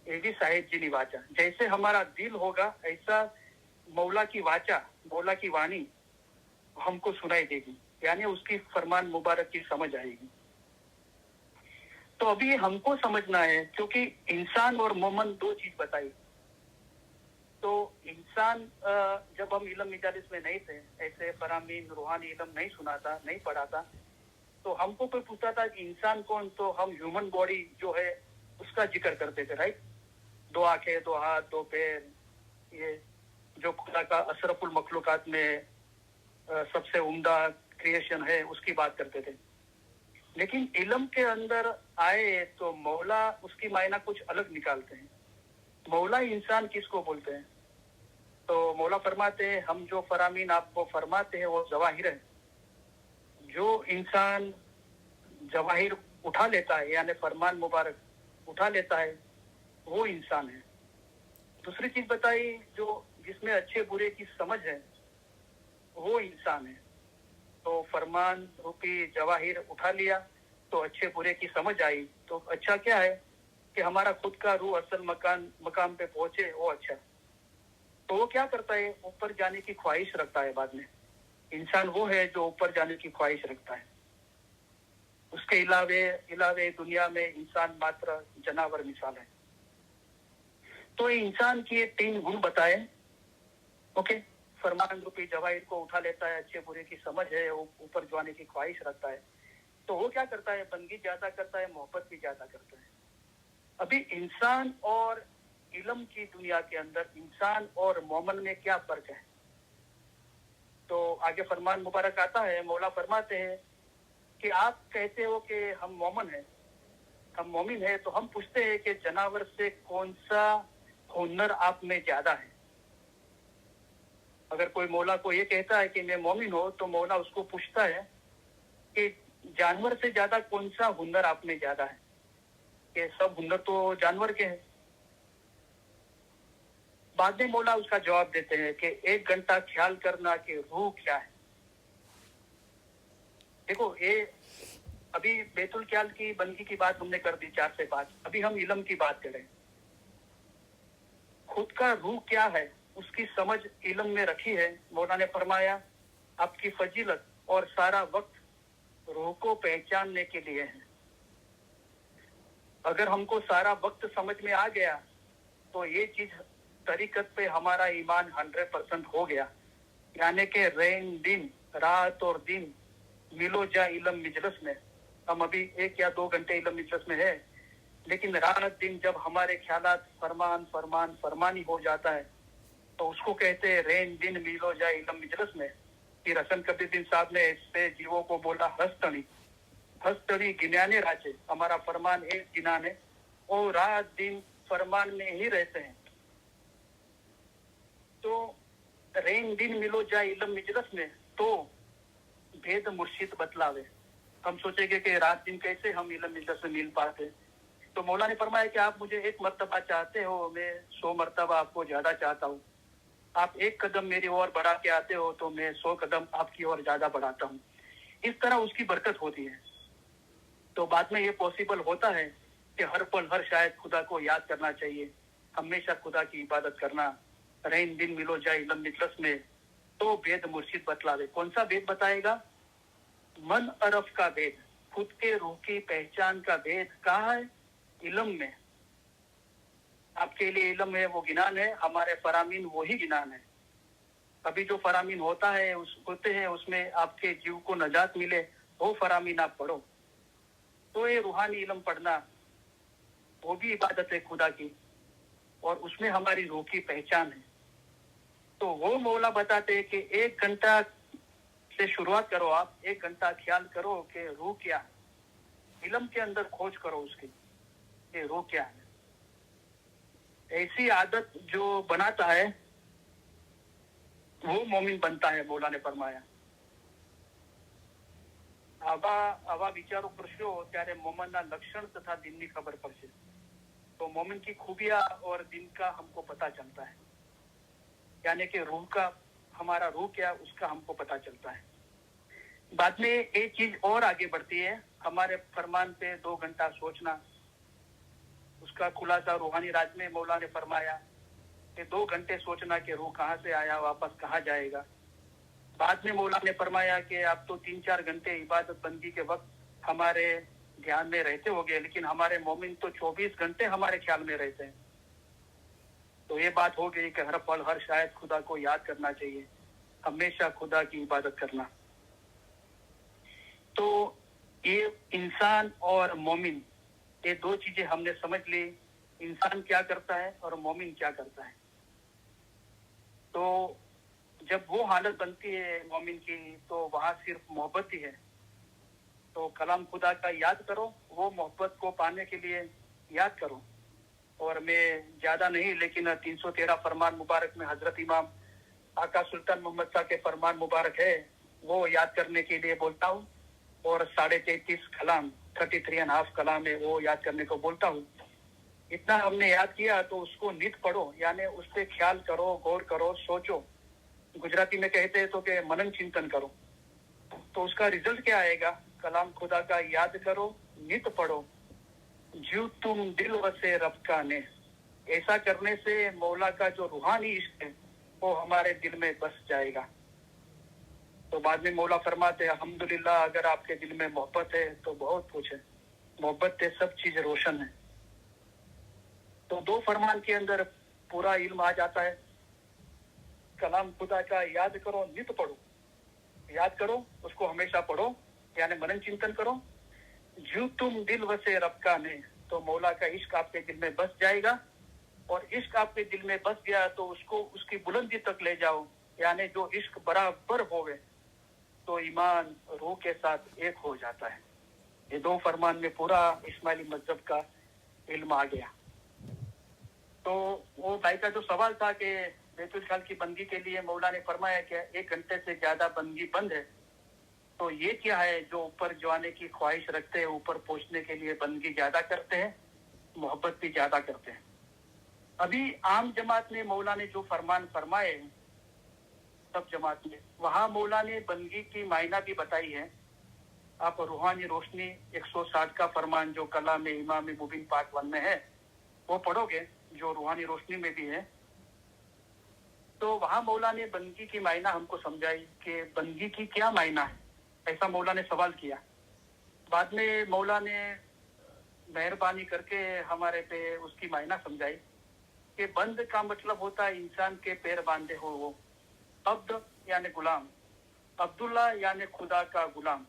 એવી સાહેબજીની વાચા। जैसे हमारा दिल होगा ऐसा मौला की वाचा, मौला की वाणी हमको सुनाई देगी, यानी उसकी फरमान मुबारक की समझ आएगी। तो अभी हमको समझना है, क्योंकि इंसान और मोमन दो चीज बताई। तो इंसान जब हम इल्म मजालिस में नहीं थे, ऐसे फरामीन रूहानी इल्म नहीं सुना था, नहीं पढ़ा था, तो हमको कोई पूछता था कि इंसान कौन, तो हम ह्यूमन बॉडी जो है उसका जिक्र करते थे, राइट। 2 आंखें, 2 हाथ, 2 पैर, ये जो खुदा का अशरफुल मखलूकात में सबसे उम्दा क्रिएशन है उसकी बात करते थे। लेकिन इल्म के अंदर आए तो मौला उसकी मायना कुछ अलग निकालते हैं। मौला इंसान किसको बोलते हैं? तो मौला फरमाते हैं हम जो फरामीन आपको फरमाते हैं वो जवाहिर है। जो इंसान जवाहिर उठा लेता है यानी फरमान मुबारक उठा लेता है वो इंसान है। दूसरी चीज बताई जो जिसमें अच्छे बुरे की समझ है वो इंसान है। तो फरमान रूपी जवाहिर उठा लिया तो अच्छे बुरे की समझ आई, तो अच्छा क्या है कि हमारा खुद का रूह असल मकाम पे पहुंचे, वो अच्छा। तो वो क्या करता है? ऊपर जाने की ख्वाहिश रखता है। बाद में इंसान वो है जो ऊपर जाने की ख्वाहिश रखता है। उसके इलावे दुनिया में इंसान मात्र जनावर मिसाल है। तो इंसान के 3 गुण बताए। ओके, फरमान रूपी जवाहिर को उठा लेता है, अच्छे बुरे की समझ है, ऊपर जाने की ख्वाहिश रखता है। तो वो क्या करता है? बंदगी ज्यादा करता है, मोहब्बत भी ज्यादा करता है। अभी इंसान और इल्म की दुनिया के अंदर इंसान और मोमन में क्या फर्क है? तो आगे फरमान मुबारक आता है, मौला फरमाते हैं कि आप कहते हो कि हम मोमिन हैं, हम मोमिन हैं, तो हम पूछते हैं कि जनावर से कौन सा हुनर आप में ज्यादा है? अगर कोई मौला को ये कहता है कि मैं मोमिन हूं, तो मौला उसको पूछता है कि जानवर से ज्यादा कौन सा हुनर आप में ज्यादा है? कि सब हुनर तो जानवर के हैं। बाद में मौला उसका जवाब देते हैं कि 1 घंटा ख्याल करना कि रूह क्या है। देखो, ये अभी बैतुल ख्याल की बंदगी की बात हमने कर दी 4 से 5। अभी हम इल्म की बात करें। खुद का रूह क्या है उसकी समझ इल्म में रखी है। मौला ने फरमाया आपकी फजीलत और सारा वक्त रूह को पहचानने के लिए है। अगर हमको सारा वक्त समझ में आ गया तो ये चीज तरीकत पे हमारा ईमान 100% हो गया। यानी कि रैन दिन, रात और दिन मिलो जा इल्म मिजलस में। हम अभी 1 या 2 घंटे इल्म मिजलस में है, लेकिन रात दिन जब हमारे ख्यालात फरमानी हो जाता है तो उसको कहते हैं रैन दिन मिलो जा इल्म मिजलस में। फिर हसन कबीरुद्दीन साहब ने इससे जीवों को बोला हस्तड़ी गिनाने राजे, हमारा फरमान एक गिनाने और रात दिन फरमान में ही रहते हैं। तो रेन दिन मिलो जा इल्म मिजलस में, तो भेद मुर्शिद बतलावे। हम सोचेंगे कि रात दिन कैसे हम इल्म इज्जत से मिल पाते। तो मौला ने फरमाया कि आप मुझे एक मर्तबा चाहते हो, मैं 100 मर्तबा आपको ज्यादा चाहता हूँ। आप एक कदम मेरी ओर बढ़ा के आते हो तो मैं 100 कदम आपकी ओर ज्यादा बढ़ाता हूँ। इस तरह उसकी बरकत होती है। तो बाद में ये पॉसिबल होता है कि हर पल हर शायद खुदा को याद करना चाहिए, हमेशा खुदा की इबादत करना। रहीन दिन मिलो जाए इल्म मिजलस में, तो वेद मुर्शिद बतलावे। कौन सा वेद बताएगा? मन अरफ का वेद, खुद के रूह की पहचान का वेद कहाँ है? इल्म में। आपके लिए इल्म है वो गिनान है, हमारे फरामीन वही गिनान है। अभी जो फरामीन होते हैं उसमें आपके जीव को नजात मिले, वो फरामीन आप पढ़ो। तो ये रूहानी इल्म पढ़ना वो भी इबादत है खुदा की, और उसमें हमारी रूह की पहचान है। तो वो मौला बताते हैं कि 1 घंटा से शुरुआत करो। आप 1 घंटा ख्याल करो कि रूह क्या है, इल्म के अंदर खोज करो उसकी कि रूह क्या है। ऐसी आदत जो बनाता है वो मोमिन बनता है, मौला ने फरमाया। આવા વિચારો કરશો ત્યારે મોમનના લક્ષણ તથા દિનની ખબર પડશે। तो मोमिन की खूबियां और दिन का हमको पता चलता है, यानी कि रूह का, हमारा रूह क्या उसका हमको पता चलता है। बाद में एक चीज और आगे बढ़ती है, हमारे फरमान पे 2 घंटा सोचना। उसका खुलासा रूहानी राज में मौला ने फरमाया कि 2 घंटे सोचना कि रूह कहाँ से आया, वापस कहाँ जाएगा। बाद में मौला ने फरमाया कि आप तो 3-4 घंटे इबादत बंदी के वक्त हमारे ध्यान में रहते होंगे, लेकिन हमारे मोमिन तो 24 घंटे हमारे ख्याल में रहते हैं। तो ये बात हो गई कि हर पल हर शायद खुदा को याद करना चाहिए, हमेशा खुदा की इबादत करना। तो ये इंसान और मोमिन, ये 2 चीजें हमने समझ ली। इंसान क्या करता है और मोमिन क्या करता है। तो जब वो हालत बनती है मोमिन की, तो वहां सिर्फ मोहब्बत ही है। तो कलाम खुदा का याद करो, वो मोहब्बत को पाने के लिए याद करो। और मैं ज्यादा नहीं, लेकिन 313 फरमान मुबारक में हजरत इमाम आका सुल्तान मोहम्मद शाह के फरमान मुबारक है, वो याद करने के लिए बोलता हूँ। और 33.5 कलाम, 33.5 कलाम है, वो याद करने को बोलता हूँ। इतना हमने याद किया तो उसको नित पढ़ो, यानी उस पर ख्याल करो, गौर करो, सोचो। गुजराती में कहते हैं तो कि मनन चिंतन करो। तो उसका रिजल्ट क्या आएगा? कलाम खुदा का याद करो, नित पढ़ो, जीव तुम दिल वसे रब का ने। ऐसा करने से मौला का जो रूहानी इश्क है वो हमारे दिल में बस जाएगा। तो बाद में मौला फरमाते हैं, अल्हम्दुलिल्लाह, अगर आपके दिल में मोहब्बत है तो बहुत कुछ है, मोहब्बत से सब चीज रोशन है। तो 2 फरमान के अंदर पूरा इल्म आ जाता है। कलाम खुदा का याद करो, नित पढ़ो, याद करो, उसको हमेशा पढ़ो, यानी मनन चिंतन करो। जीव तुम दिल वसे रब का ने, तो मौला का इश्क आपके दिल में बस जाएगा। और इश्क आपके दिल में बस गया तो उसको उसकी बुलंदी तक ले जाओ, यानी जो इश्क बराबर होवे तो ईमान रूह के साथ एक हो जाता है। ये 2 फरमान में पूरा इस्माइली मजहब का इल्म आ गया। तो वो भाई का जो सवाल था कि बैतुल खाल की बंदी के लिए मौला ने फरमाया कि 1 घंटे से ज्यादा बंदी बंद है, तो ये क्या है? जो ऊपर जाने की ख्वाहिश रखते हैं, ऊपर पहुंचने के लिए बंदगी ज्यादा करते हैं, मोहब्बत भी ज्यादा करते हैं। अभी आम जमात में मौला ने जो फरमान फरमाए, सब जमात में, वहां मौला ने बंदगी की मायना भी बताई है। आप रूहानी रोशनी 160 का फरमान जो कलाम इमाम मुबीन पार्ट 1 में है वो पढ़ोगे, जो रूहानी रोशनी में भी है। तो वहां मौला ने बंदगी की मायना हमको समझाई कि बंदगी की क्या मायना है, ऐसा मौला ने सवाल किया। बाद में मौला ने मेहरबानी करके हमारे पे उसकी मायना समझाई कि बंद का मतलब होता है इंसान के पैर बांधे हो वो। अब्द यानी गुलाम, अब्दुल्ला यानी खुदा का गुलाम।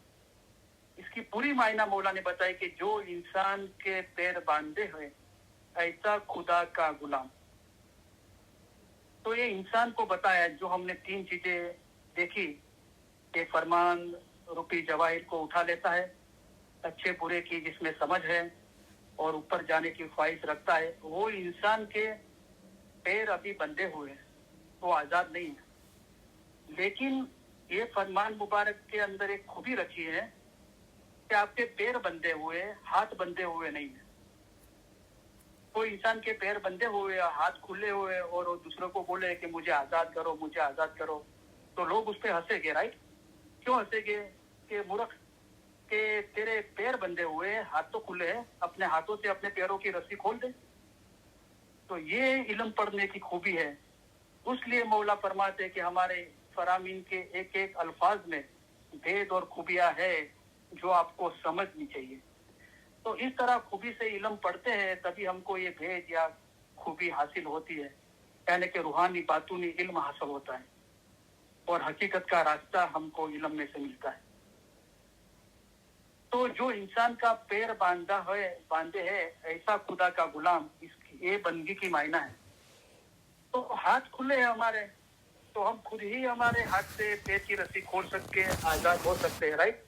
इसकी पूरी मायना मौला ने बताई कि जो इंसान के पैर बांधे हुए ऐसा खुदा का गुलाम। तो ये इंसान को बताया, जो हमने 3 चीजें देखी कि फरमान रूपी जवाहिर को उठा लेता है, अच्छे बुरे की जिसमें समझ है और ऊपर जाने की ख्वाहिश रखता है, वो इंसान के पैर अभी बंधे हुए हैं, वो आजाद नहीं है। लेकिन ये फरमान मुबारक के अंदर एक खूबी रखी है कि कि आपके पैर बंधे हुए, हाथ बंधे हुए नहीं है। कोई इंसान के पैर बंधे हुए, हाथ खुले हुए और वो दूसरों को बोले कि मुझे आजाद करो, मुझे आजाद करो, तो लोग उस पर हंसेंगे, राइट? क्यों हंसेंगे? कि मूर्ख, के तेरे पैर बंधे हुए, हाथ तो खुले हैं, अपने हाथों से अपने पैरों की रस्सी खोल दे। तो ये इल्म पढ़ने की खूबी है। उसलिए मौला फरमाते कि हमारे फरामीन के एक एक अल्फाज में भेद और खूबियां है जो आपको समझनी चाहिए। तो इस तरह खूबी से इल्म पढ़ते हैं, तभी हमको ये भेद या खूबी हासिल होती है, यानी कि रूहानी बातूनी इल्म हासिल होता है और हकीकत का रास्ता हमको इल्म में से मिलता है। तो जो इंसान का पैर बांधे है ऐसा खुदा का गुलाम, इसकी ये बंदगी की मायना है। तो हाथ खुले हैं हमारे, तो हम खुद ही हमारे हाथ से पैर की रस्सी खोल सकते हैं, आजाद हो सकते हैं, राइट?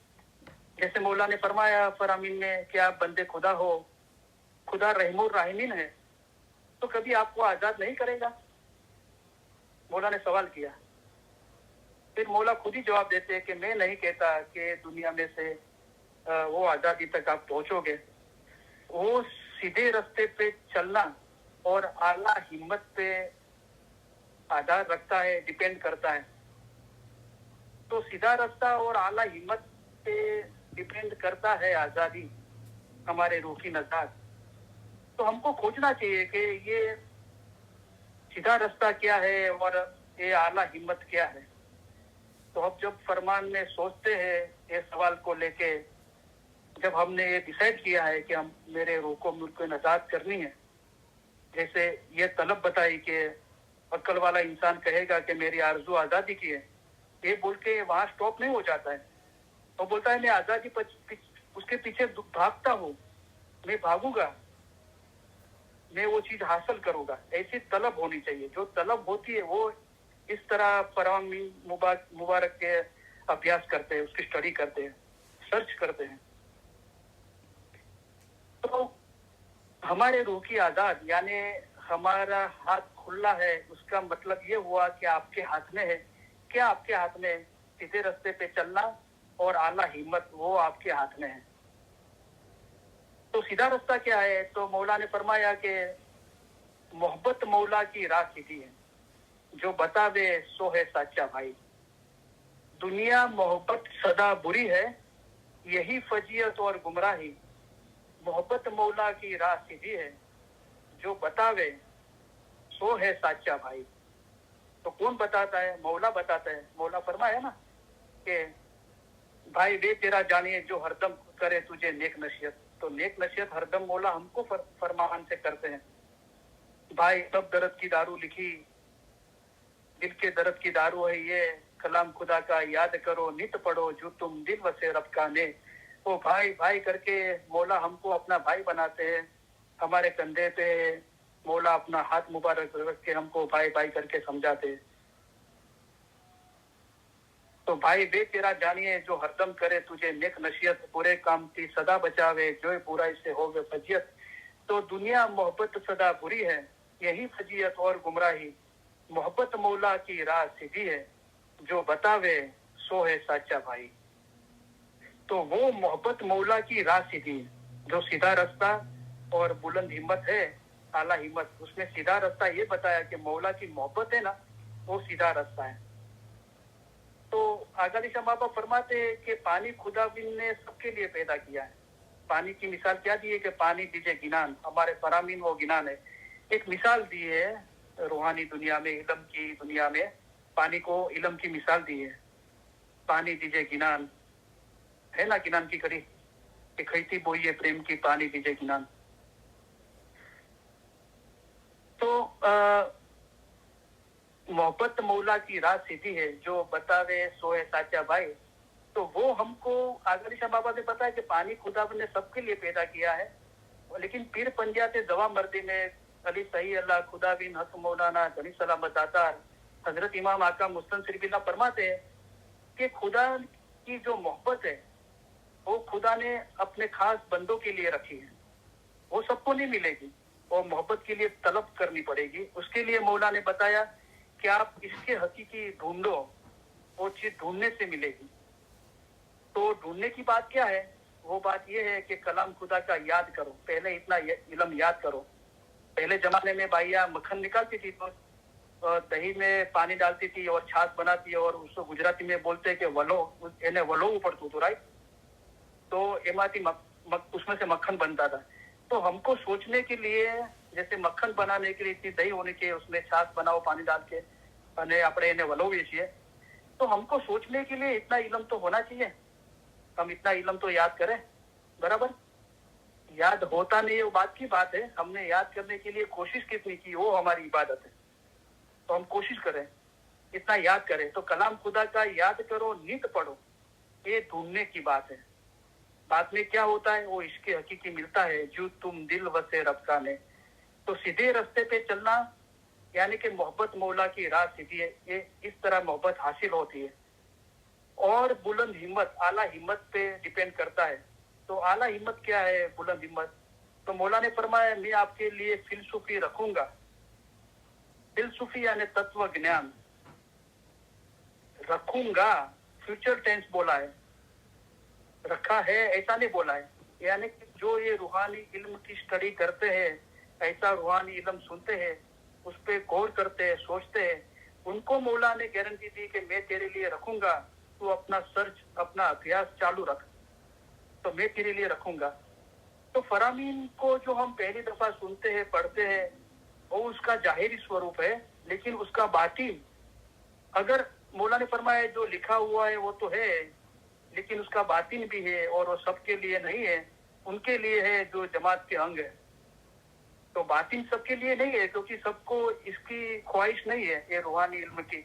जैसे मौला ने फरमाया फरामीन में कि आप बंदे खुदा हो, खुदा रहमुर राहिमीन है, तो कभी आपको आजाद नहीं करेगा? मौला ने सवाल किया। फिर मौला खुद ही जवाब देते हैं कि मैं नहीं कहता कि दुनिया में से वो आजादी तक आप पहुंचोगे। वो सीधे रास्ते पे चलना और आला हिम्मत पे आधार रखता है, डिपेंड करता है। तो सीधा रास्ता और आला हिम्मत पे डिपेंड करता है आजादी, हमारे रूह की नजात। तो हमको खोजना चाहिए कि ये सीधा रास्ता क्या है और ये आला हिम्मत क्या है। तो अब जब फरमान में सोचते हैं ये सवाल को लेके, जब हमने ये डिसाइड किया है कि हम मेरे रूह को मुल्क को नजात करनी है, जैसे ये तलब बताई कि अक्ल वाला इंसान कहेगा कि मेरी आरजू आजादी की है, ये बोल के वहां स्टॉप नहीं हो जाता है। वो बोलता है मैं आजादी उसके पीछे भागता हूँ, मैं भागूंगा, मैं वो चीज हासिल करूंगा। ऐसी तलब होनी चाहिए। जो तलब होती है वो इस तरह फरामीन मुबारक के अभ्यास करते हैं, उसकी स्टडी करते हैं, सर्च करते हैं। तो हमारे रूह की आजाद यानी हमारा हाथ खुला है, उसका मतलब ये हुआ कि आपके हाथ में है। क्या आपके हाथ में? सीधे रास्ते पे चलना और आला हिम्मत, वो आपके हाथ में है। तो सीधा रास्ता क्या है? तो मौला ने फरमाया कि मोहब्बत मौला की राह सीधी है, जो बतावे सो है सच्चा भाई। दुनिया मोहब्बत सदा बुरी है, यही फजीयत और गुमराही। मोहब्बत मौला की राह सीधी है, जो बतावे सो है सच्चा भाई। तो कौन बताता है? मौला बताता है। मौला फरमाया ना कि भाई वे तेरा जानिए जो हरदम करे तुझे नेक नसीहत। तो नेक नसीहत हरदम मौला हमको फरमान से करते हैं। भाई सब दर्द की दारू लिखी, दिल के दर्द की दारू है ये, कलाम खुदा का याद करो नित पढ़ो, जो तुम दिल वसे रब का ने। वो भाई भाई करके मौला हमको अपना भाई बनाते हैं। हमारे कंधे पे मौला अपना हाथ मुबारक रख के हमको भाई भाई करके समझाते हैं। तो भाई वे तेरा जानिए जो हरदम करे तुझे नेक नसीहत, बुरे काम की सदा बचावे, जो बुराई से होवे फजीयत। तो दुनिया मोहब्बत सदा बुरी है, यही फजीयत और गुमराही। मोहब्बत मौला की राह सीधी है, जो बतावे सो है सच्चा भाई। तो वो मोहब्बत मौला की राह सीधी, जो सीधा रास्ता और बुलंद हिम्मत है, आला हिम्मत, उसमें सीधा रास्ता ये बताया कि मौला की मोहब्बत है ना, वो सीधा रास्ता है। तो आगादी शाह बाबा फरमाते हैं कि पानी खुदाविन ने सबके लिए पैदा किया है। पानी की मिसाल क्या दी है कि पानी दीजिए गिनान, हमारे फरामीन वो गिनान है। एक मिसाल दी है रूहानी दुनिया में, इल्म की दुनिया में पानी को इल्म की मिसाल दी है। पानी दीजिए गिनान, है ना गिनान की कड़ी कि खैती बोइए प्रेम की, पानी दीजिए गिनान। तो मोहब्बत मौला की राह सीधी है, जो बतावे सोए साचा भाई। तो वो हमको आगरी शाह बाबा ने बताया कि पानी खुदा ने सबके लिए पैदा किया है। लेकिन पीर पंजाते दवा मर्दी में अली सही अल्लाह खुदा बिन हक मौलाना गनी सलामत आतार हजरत इमाम आका मुस्तन सिरबिल्ला फरमाते हैं कि खुदा की जो मोहब्बत है वो खुदा ने अपने खास बंदों के लिए रखी है। वो सबको नहीं मिलेगी, वो मोहब्बत के लिए तलब करनी पड़ेगी। उसके लिए मौला ने बताया कि आप इसके हकीकी ढूंढो, वो चीज ढूंढने से मिलेगी। तो ढूंढने की बात क्या है? وہ بات یہ ہے کہ کلام خدا کا یاد کرو. پہلے اتنا علم یاد کرو. پہلے زمانے میں بھائیاں مکھن نکالتی تھی تو دہی میں پانی ڈالتی تھی اور چھاچ بناتی اور اس کو گجراتی میں بولتے کہ ولو એને વલોવું પડતું હતું, رائٹ. تو એમાંથી اس میں سے مکھن بنتا تھا. تو ہم کو سوچنے کے لیے جیسے مکھن بنانے کے لیے اتنی دہی ہونی چاہیے, اس میں چھاچ بناؤ پانی ڈال کے અને આપણે એને વલોવીએ છીએ. تو ہم کو سوچنے کے لیے اتنا علم تو ہونا چاہیے. ہم اتنا علم تو یاد کریں. برابر یاد ہوتا نہیں ہے وہ بات کی بات ہے. ہم نے یاد کرنے کے لیے کوشش کتنی کی وہ ہماری عبادت ہے. تو ہم کوشش کریں اتنا یاد کریں. تو کلام خدا کا یاد کرو, نیت پڑھو, یہ ڈھونڈنے کی بات ہے. بعد میں کیا ہوتا ہے وہ عشق حقیقی ملتا ہے. جو تم دل وسے رب کا نے. تو سیدھے رستے پہ چلنا یعنی کہ محبت مولا کی راہ سیدھی ہے. یہ اس طرح محبت حاصل ہوتی ہے. اور بلند ہمت اعلیٰ ہمت پہ ڈیپینڈ کرتا ہے. تو اعلیٰ ہمت کیا ہے, بلند ہمت. تو مولا نے فرمایا میں آپ کے لیے فلسفی رکھوں گا. فلسفی یعنی تتو گنان رکھوں گا. فیوچر ٹینس بولا ہے, رکھا ہے ایسا نہیں بولا ہے. یعنی کہ جو یہ روحانی علم کی اسٹڈی کرتے ہیں, ایسا روحانی علم سنتے ہیں, اس پہ غور کرتے ہیں, سوچتے ہیں, ان کو مولا نے گارنٹی دی کہ میں تیرے لیے رکھوں گا. تو اپنا سرچ اپنا ابھیاس چالو رکھ, تو میں تیرے لیے رکھوں گا. تو فرامین کو جو ہم پہلی دفعہ سنتے ہیں پڑھتے ہیں وہ اس کا ظاہری سوروپ ہے, لیکن اس کا باطن اگر مولا نے فرمایا جو لکھا ہوا ہے وہ تو ہے, لیکن اس کا باطن بھی ہے اور وہ سب کے لیے نہیں ہے. ان کے لیے ہے جو جماعت کے انگ ہے. تو باطن سب کے لیے نہیں ہے کیونکہ سب کو اس کی خواہش نہیں ہے یہ روحانی علم کی,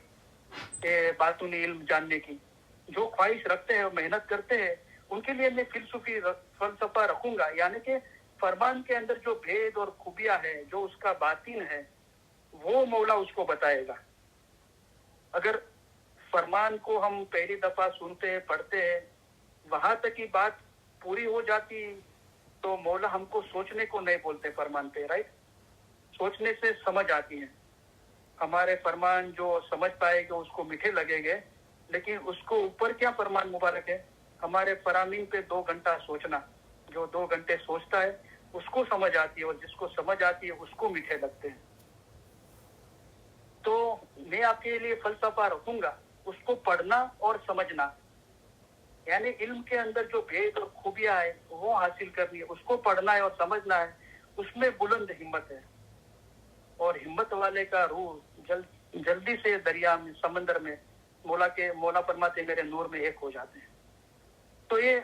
باطنی علم جاننے کی. جو خواہش رکھتے ہیں محنت کرتے ہیں ان کے لیے میں فلسفہ رکھوں گا. یعنی کہ فرمان کے اندر جو بھید اور خوبیاں ہے, جو اس کا باطن ہے, وہ مولا اس کو بتائے گا. اگر فرمان کو ہم پہلی دفعہ سنتے ہیں پڑھتے ہیں وہاں تک کی بات پوری ہو جاتی تو مولا ہم کو سوچنے کو نہیں بولتے فرمان پہ, رائٹ. سوچنے سے سمجھ آتی ہیں. ہمارے فرمان جو سمجھ پائے گا اس کو میٹھے لگیں گے, لیکن اس کو اوپر کیا فرمان مبارک ہے. ہمارے فرامین پہ 2 گھنٹہ سوچنا, جو 2 گھنٹے سوچتا ہے اس کو سمجھ آتی ہے, اور جس کو سمجھ آتی ہے اس کو میٹھے لگتے ہیں. تو میں آپ کے لیے فلسفہ رکھوں گا, اس کو پڑھنا اور سمجھنا. یعنی علم کے اندر جو بھید اور خوبیاں ہے وہ حاصل کرنی ہے, اس کو پڑھنا ہے اور سمجھنا ہے. اس میں بلند ہمت ہے, اور ہمت والے کا روح جلدی سے دریا میں سمندر میں مولا فرماتے میرے نور میں ایک ہو جاتے ہیں. تو یہ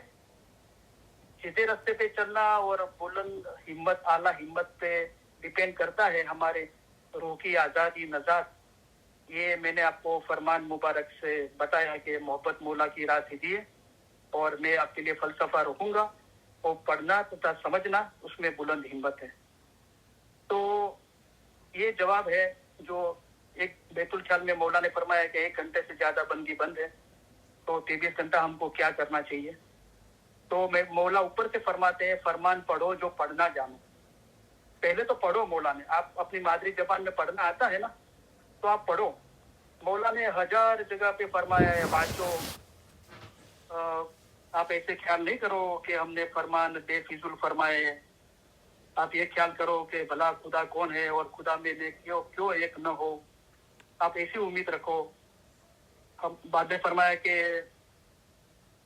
سیدھے راستے پہ چلنا اور بلند ہمت اعلیٰ ہمت پہ ڈیپینڈ کرتا ہے ہمارے روح کی آزادی نجات. یہ میں نے آپ کو فرمان مبارک سے بتایا کہ محبت مولا کی راہ سیدھی ہے, اور میں آپ کے لیے فلسفہ رکھوں گا, اور پڑھنا تथा سمجھنا اس میں بلند ہمت ہے. تو یہ جواب ہے جو ایک بیت الخیال میں مولا نے فرمایا کہ 1 گھنٹے سے زیادہ بندی بند ہے, تو 23 گھنٹہ ہم کو کیا کرنا چاہیے. تو میں مولا اوپر سے فرماتے ہیں فرمان پڑھو جو پڑھنا جانو. پہلے تو پڑھو. مولا نے آپ اپنی مادری زبان میں پڑھنا آتا ہے نا, تو آپ پڑھو. مولا نے 1000 جگہ پہ فرمایا ہے بچوں آپ ایسے خیال نہیں کرو کہ ہم نے فرمان بے فضول فرمائے ہیں. آپ یہ خیال کرو کہ بھلا خدا کون ہے اور خدا میں کیوں ایک نہ ہو. آپ ایسی امید رکھو. ہم بعد میں فرمایا کہ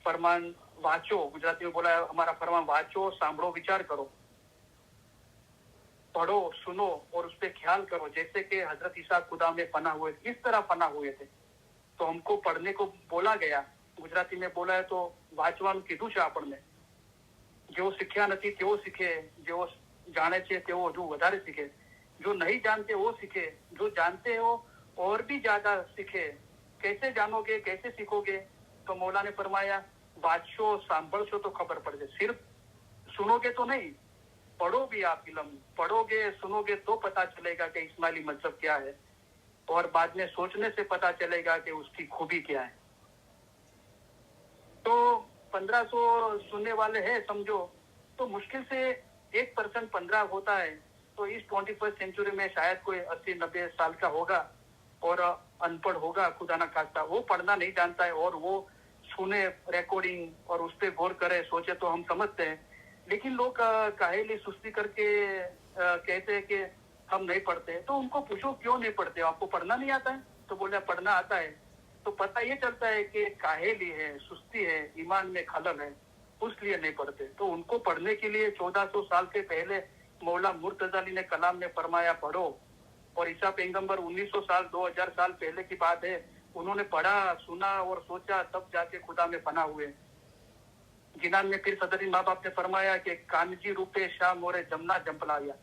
فرمان واچو, گجراتی میں بولا ہے ہمارا فرمان واچو, سامبھڑو, وچار کرو, پڑھو, سنو اور اس پہ خیال کرو. جیسے کہ حضرت عیسیٰ خدا میں پناہ ہوئے تھے, اس طرح پناہ ہوئے تھے. تو ہم کو پڑھنے کو بولا گیا. گجراتی میں بولا ہے تو વાંચવાનું કીધું છે આપણને. જેઓ શીખ્યા નથી તેઓ શીખે, જેઓ જાણે છે તેઓ હજુ વધારે શીખે, जो नहीं जानते वो सीखे, जो जानते हो और भी ज्यादा सीखे. कैसे जानोगे, कैसे सीखोगे? तो मौला ने फरमाया वाचो, सांभळशो तो खबर पड़ जाए. सिर्फ सुनोगे तो नहीं, पढ़ो भी. आप इल्म पढ़ोगे, सुनोगे तो पता चलेगा कि इस्माइली मजहब क्या है, और बाद में सोचने से पता चलेगा कि उसकी खूबी क्या है. तो 1500 सुनने वाले हैं समझो, तो मुश्किल से 1% 15 होता है. तो इस 21st सेंचुरी में शायद कोई 80-90 साल का होगा और अनपढ़ होगा, खुदा ना खास्ता. वो पढ़ना नहीं जानता है और वो सुने रिकॉर्डिंग और उस पर गौर करे, सोचे तो हम समझते हैं, लेकिन लोग काहेली सुस्ती करके कहते हैं कि हम नहीं पढ़ते। तो उनको पूछो क्यों नहीं पढ़ते, आपको पढ़ना नहीं आता है? तो बोले पढ़ना आता है। तो पता ये चलता है कि काहेली है, सुस्ती है, ईमान में खलल है, उसलिए नहीं पढ़ते। तो उनको पढ़ने के लिए 1400 साल के पहले मौला मुर्तजा अली ने कलाम में फरमाया पढ़ो, और ईसा पैगंबर 1900 साल 2000 साल पहले की बात है, उन्होंने पढ़ा, सुना और सोचा, तब जाके खुदा में पना हुए। जिनान में फिर सदरी माँ बाप ने फरमाया कि कानजी रूपे शाह मोरे जमुना जंपलाया,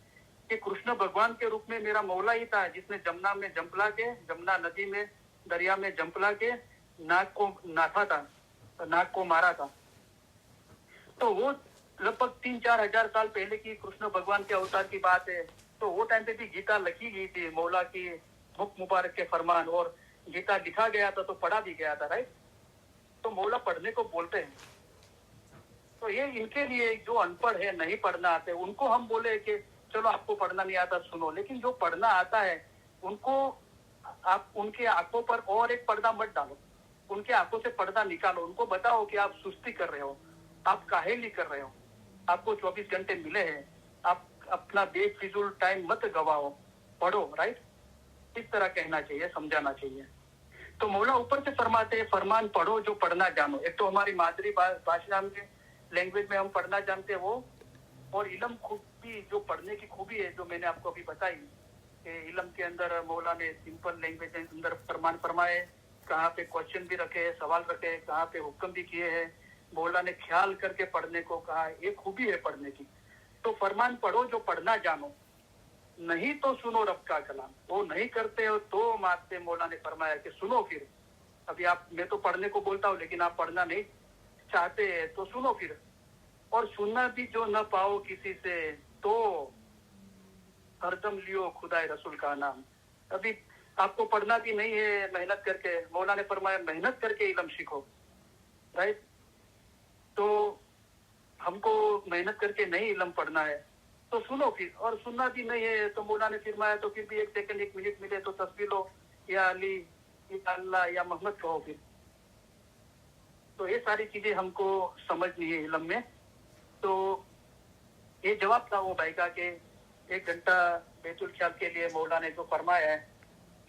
कि कृष्ण भगवान के रूप में मेरा मौला ही था जिसने जमुना में जंपला के, जमुना नदी में, दरिया में जंपला के नाग को नाथा था, नाग को मारा था। तो वो लगभग 3-4 हजार साल पहले की कृष्ण भगवान के अवतार की बात है। तो वो टाइम पे भी गीता लिखी गई थी, मौला की मुख मुबारक के फरमान, और गीता लिखा गया था तो पढ़ा भी गया था, राइट। तो मौला पढ़ने को बोलते हैं। तो ये इनके लिए जो अनपढ़ है, नहीं पढ़ना आते, उनको हम बोले कि चलो आपको पढ़ना नहीं आता सुनो, लेकिन जो पढ़ना आता है उनको आप उनके आंखों पर और एक पर्दा मत डालो, उनके आंखों से पर्दा निकालो, उनको बताओ कि आप सुस्ती कर रहे हो, आप काहेली कर रहे हो, आपको 24 घंटे मिले हैं, आप अपना बेफिजूल टाइम मत गवाओ, पढ़ो, राइट। इस तरह कहना चाहिए, समझाना चाहिए। तो मौला ऊपर से फरमाते हैं फरमान पढ़ो जो पढ़ना जानो। एक तो हमारी मादरी भाषा में, लैंग्वेज में हम पढ़ना जानते हैं वो, और इल्म खूबी जो पढ़ने की खूबी है, जो मैंने आपको अभी बताई कि इल्म के अंदर मौला ने सिंपल लैंग्वेज के अंदर फरमान फरमाए, कहाँ पे क्वेश्चन भी रखे, सवाल रखे, कहाँ पे हुक्म भी किए हैं, मौला ने ख्याल करके पढ़ने को कहा, ये खूबी है पढ़ने की। तो फरमान पढ़ो जो पढ़ना जानो, नहीं तो सुनो रब का कलाम। वो नहीं करते हो तो मारते, मौला ने फरमाया कि सुनो फिर। अभी आप, मैं तो पढ़ने को बोलता हूँ लेकिन आप पढ़ना नहीं चाहते हैं, तो सुनो फिर। और सुनना भी जो न पाओ किसी से, तो हरदम लियो खुदाए रसूल का नाम। अभी आपको पढ़ना भी नहीं है मेहनत करके, मौला ने फरमाया मेहनत करके इल्म सीखो, राइट। तो हमको मेहनत करके नहीं इल्म पढ़ना है, तो सुनो फिर। और सुनना भी नहीं है तो मौला ने फरमाया तो फिर भी 1 सेकंड 1 मिनट मिले तो तस्बीह लो, या अली, या अल्लाह, या मोहम्मद कहो फिर। तो ये सारी चीजें हमको समझनी है इल्म में। तो ये जवाब था वो भाई का कि 1 घंटा बैतुल ख्याल के लिए मौला ने जो फरमाया है,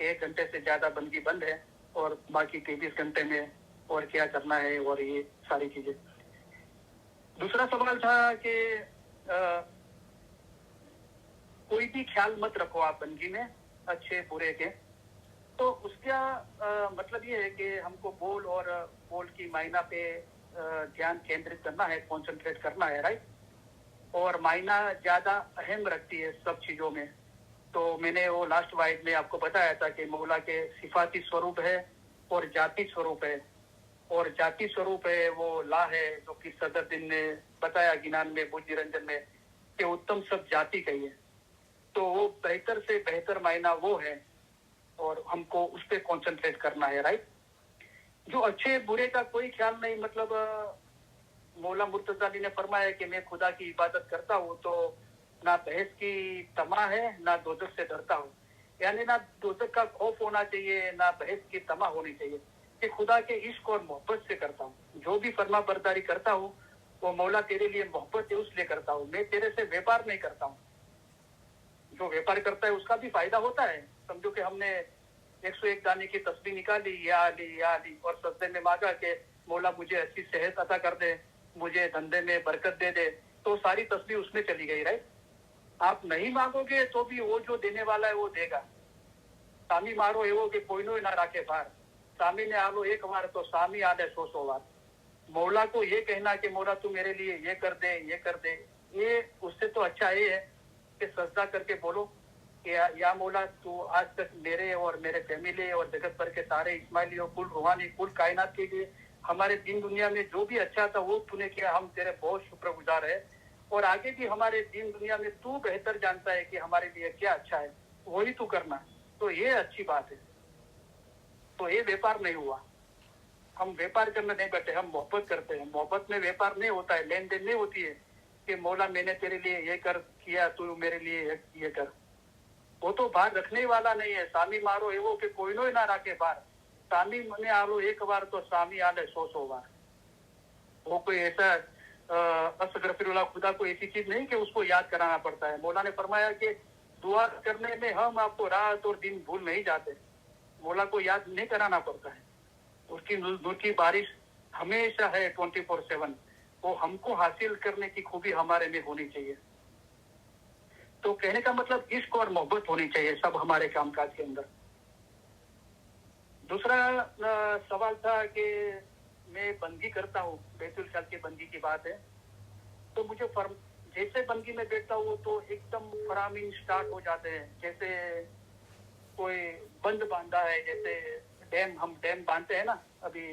1 घंटे से ज्यादा बंदगी बंद है, और बाकी 23 घंटे में और क्या करना है, और ये सारी चीजें। दूसरा सवाल था कि कोई भी ख्याल मत रखो आप बंदगी में, अच्छे बुरे के। तो उसका मतलब ये है कि हमको बोल और बोल की मायना पे ध्यान केंद्रित करना है, कॉन्सेंट्रेट करना है, राइट। और मायना ज्यादा अहम रखती है सब चीजों में। तो मैंने वो लास्ट वाइड में आपको बताया था कि मौला के सिफाती स्वरूप है और जाति स्वरूप है। और जाति स्वरूप है वो ला है, जो कि सदरुद्दीन ने बताया गिनान में, बुद्ध निरंजन में, कि उत्तम सब जाति का ही है। तो वो बेहतर से बेहतर मायना वो है, और हमको उस पर कॉन्सेंट्रेट करना है, राइट। जो अच्छे बुरे का कोई ख्याल नहीं, मतलब मौला मुर्तजा अली ने फरमाया कि मैं खुदा की इबादत करता हूँ तो ना बहस की तमा है, ना दोजख से डरता हूँ। यानी ना दोजख का खौफ होना चाहिए, ना बहस की तमा होनी चाहिए, कि खुदा के इश्क और मोहब्बत से करता हूँ। जो भी फरमा बरदारी करता हूँ वो मौला तेरे लिए मोहब्बत है उसलिए करता हूँ, मैं तेरे से व्यापार नहीं करता हूँ। जो व्यापार करता है उसका भी फायदा होता है। समझो कि हमने 101 दाने की तस्बीह निकाली, या अली, और सजदे में मांगा कि मौला मुझे अच्छी सेहत अता कर दे, मुझे धंधे में बरकत दे दे, तो सारी तस्बीह उसमें चली गई, राइट। आप नहीं मांगोगे तो भी वो जो देने वाला है वो देगा। सामी मारो एवो कि कोई नो ना राखे बार, सामी ने आलो 1 बार तो सामी आले 100 बार। मौला को ये कहना कि मौला तू मेरे लिए ये कर दे, ये कर दे, ये उससे तो अच्छा ये है कि सजदा करके बोलो कि या मौला तू आज तक मेरे और मेरे फैमिली और जगत भर के सारे इस्माइलियों, कुल रूहानी, कुल कायनात के लिए, हमारे दिन दुनिया में जो भी अच्छा था वो तूने किया, हम तेरे बहुत शुक्रगुजार है। और आगे भी हमारे दिन दुनिया में तू बेहतर जानता है कि हमारे लिए क्या अच्छा है, वही तू करना। तो ये अच्छी बात है। तो ये व्यापार नहीं हुआ, हम व्यापार करने नहीं बैठे, हम मोहब्बत करते हैं। मोहब्बत में व्यापार नहीं होता है, लेन देन नहीं होती है कि मौला मैंने तेरे लिए ये कर किया, तू मेरे लिए ये कर। वो तो बाहर रखने वाला नहीं है। सामी मारो एवो कि कोई नो ना राखे बाहर, स्वामी मने आलो एक बार तो स्वामी आले 100 बार। वो कोई ऐसा असगरफिरुल्लाह खुदा को ऐसी चीज नहीं कि उसको याद कराना पड़ता है। मौला ने फरमाया कि दुआ करने में हम आपको रात और दिन भूल नहीं जाते, मौला को याद नहीं कराना पड़ता है। उसकी नूर की बारिश हमेशा है 24/7। वो हमको हासिल करने की खूबी हमारे में होनी चाहिए। तो कहने का मतलब इश्क और मोहब्बत होनी चाहिए सब हमारे कामकाज के अंदर। दूसरा सवाल था कि मैं बंदगी करता हूँ, बैतुल ख्याल की बंदगी की बात है। तो मुझे जैसे बंदगी में बैठता हूँ तो एकदम फरामीन स्टार्ट हो जाते हैं। जैसे कोई बंद बांधा है, जैसे हम डैम बांधते हैं ना अभी,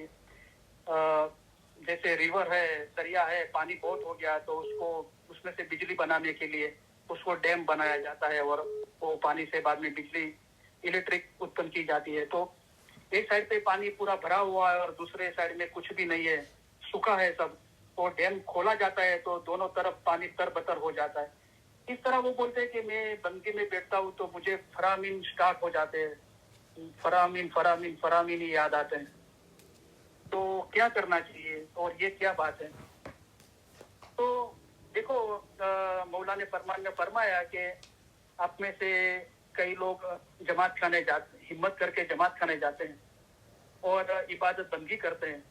जैसे रिवर है, दरिया है, पानी बहुत हो गया तो उसको उसमें से बिजली बनाने के लिए उसको डैम बनाया जाता है और वो पानी से बाद में बिजली इलेक्ट्रिक उत्पन्न की जाती है। तो एक साइड पे पानी पूरा भरा हुआ है और दूसरे साइड में कुछ भी नहीं है, सूखा है सब। और डैम खोला जाता है तो दोनों तरफ पानी तरबतर हो जाता है। इस तरह वो बोलते हैं कि मैं बंदगी में बैठता हूँ तो मुझे फरामीन स्टार्ट हो जाते हैं, फरामीन फरामीन फरामीन ही याद आते हैं। तो क्या करना चाहिए और ये क्या बात है? तो देखो, मौला ने फरमान में फरमाया कि आप में से कई लोग जमात खाने जाते, हिम्मत करके जमात खाने जाते हैं और इबादत बंदगी करते हैं।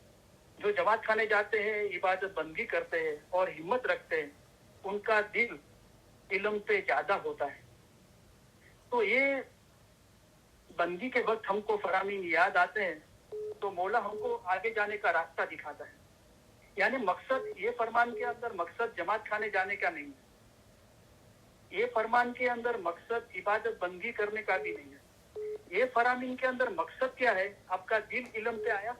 जो जमात खाने जाते हैं, इबादत बंदगी करते हैं और हिम्मत रखते हैं, उनका दिल इल्म पे ज्यादा होता है। तो ये बंदगी के वक्त हमको फरामीन याद आते हैं तो मौला हमको आगे जाने का रास्ता दिखाता है। यानी मकसद, ये फरमान के अंदर मकसद जमात खाने जाने का नहीं है। ये फरमान के अंदर मकसद इबादत बंदगी करने का भी नहीं है। ये फरामीन के अंदर मकसद क्या है? आपका दिल इल्म पे आया।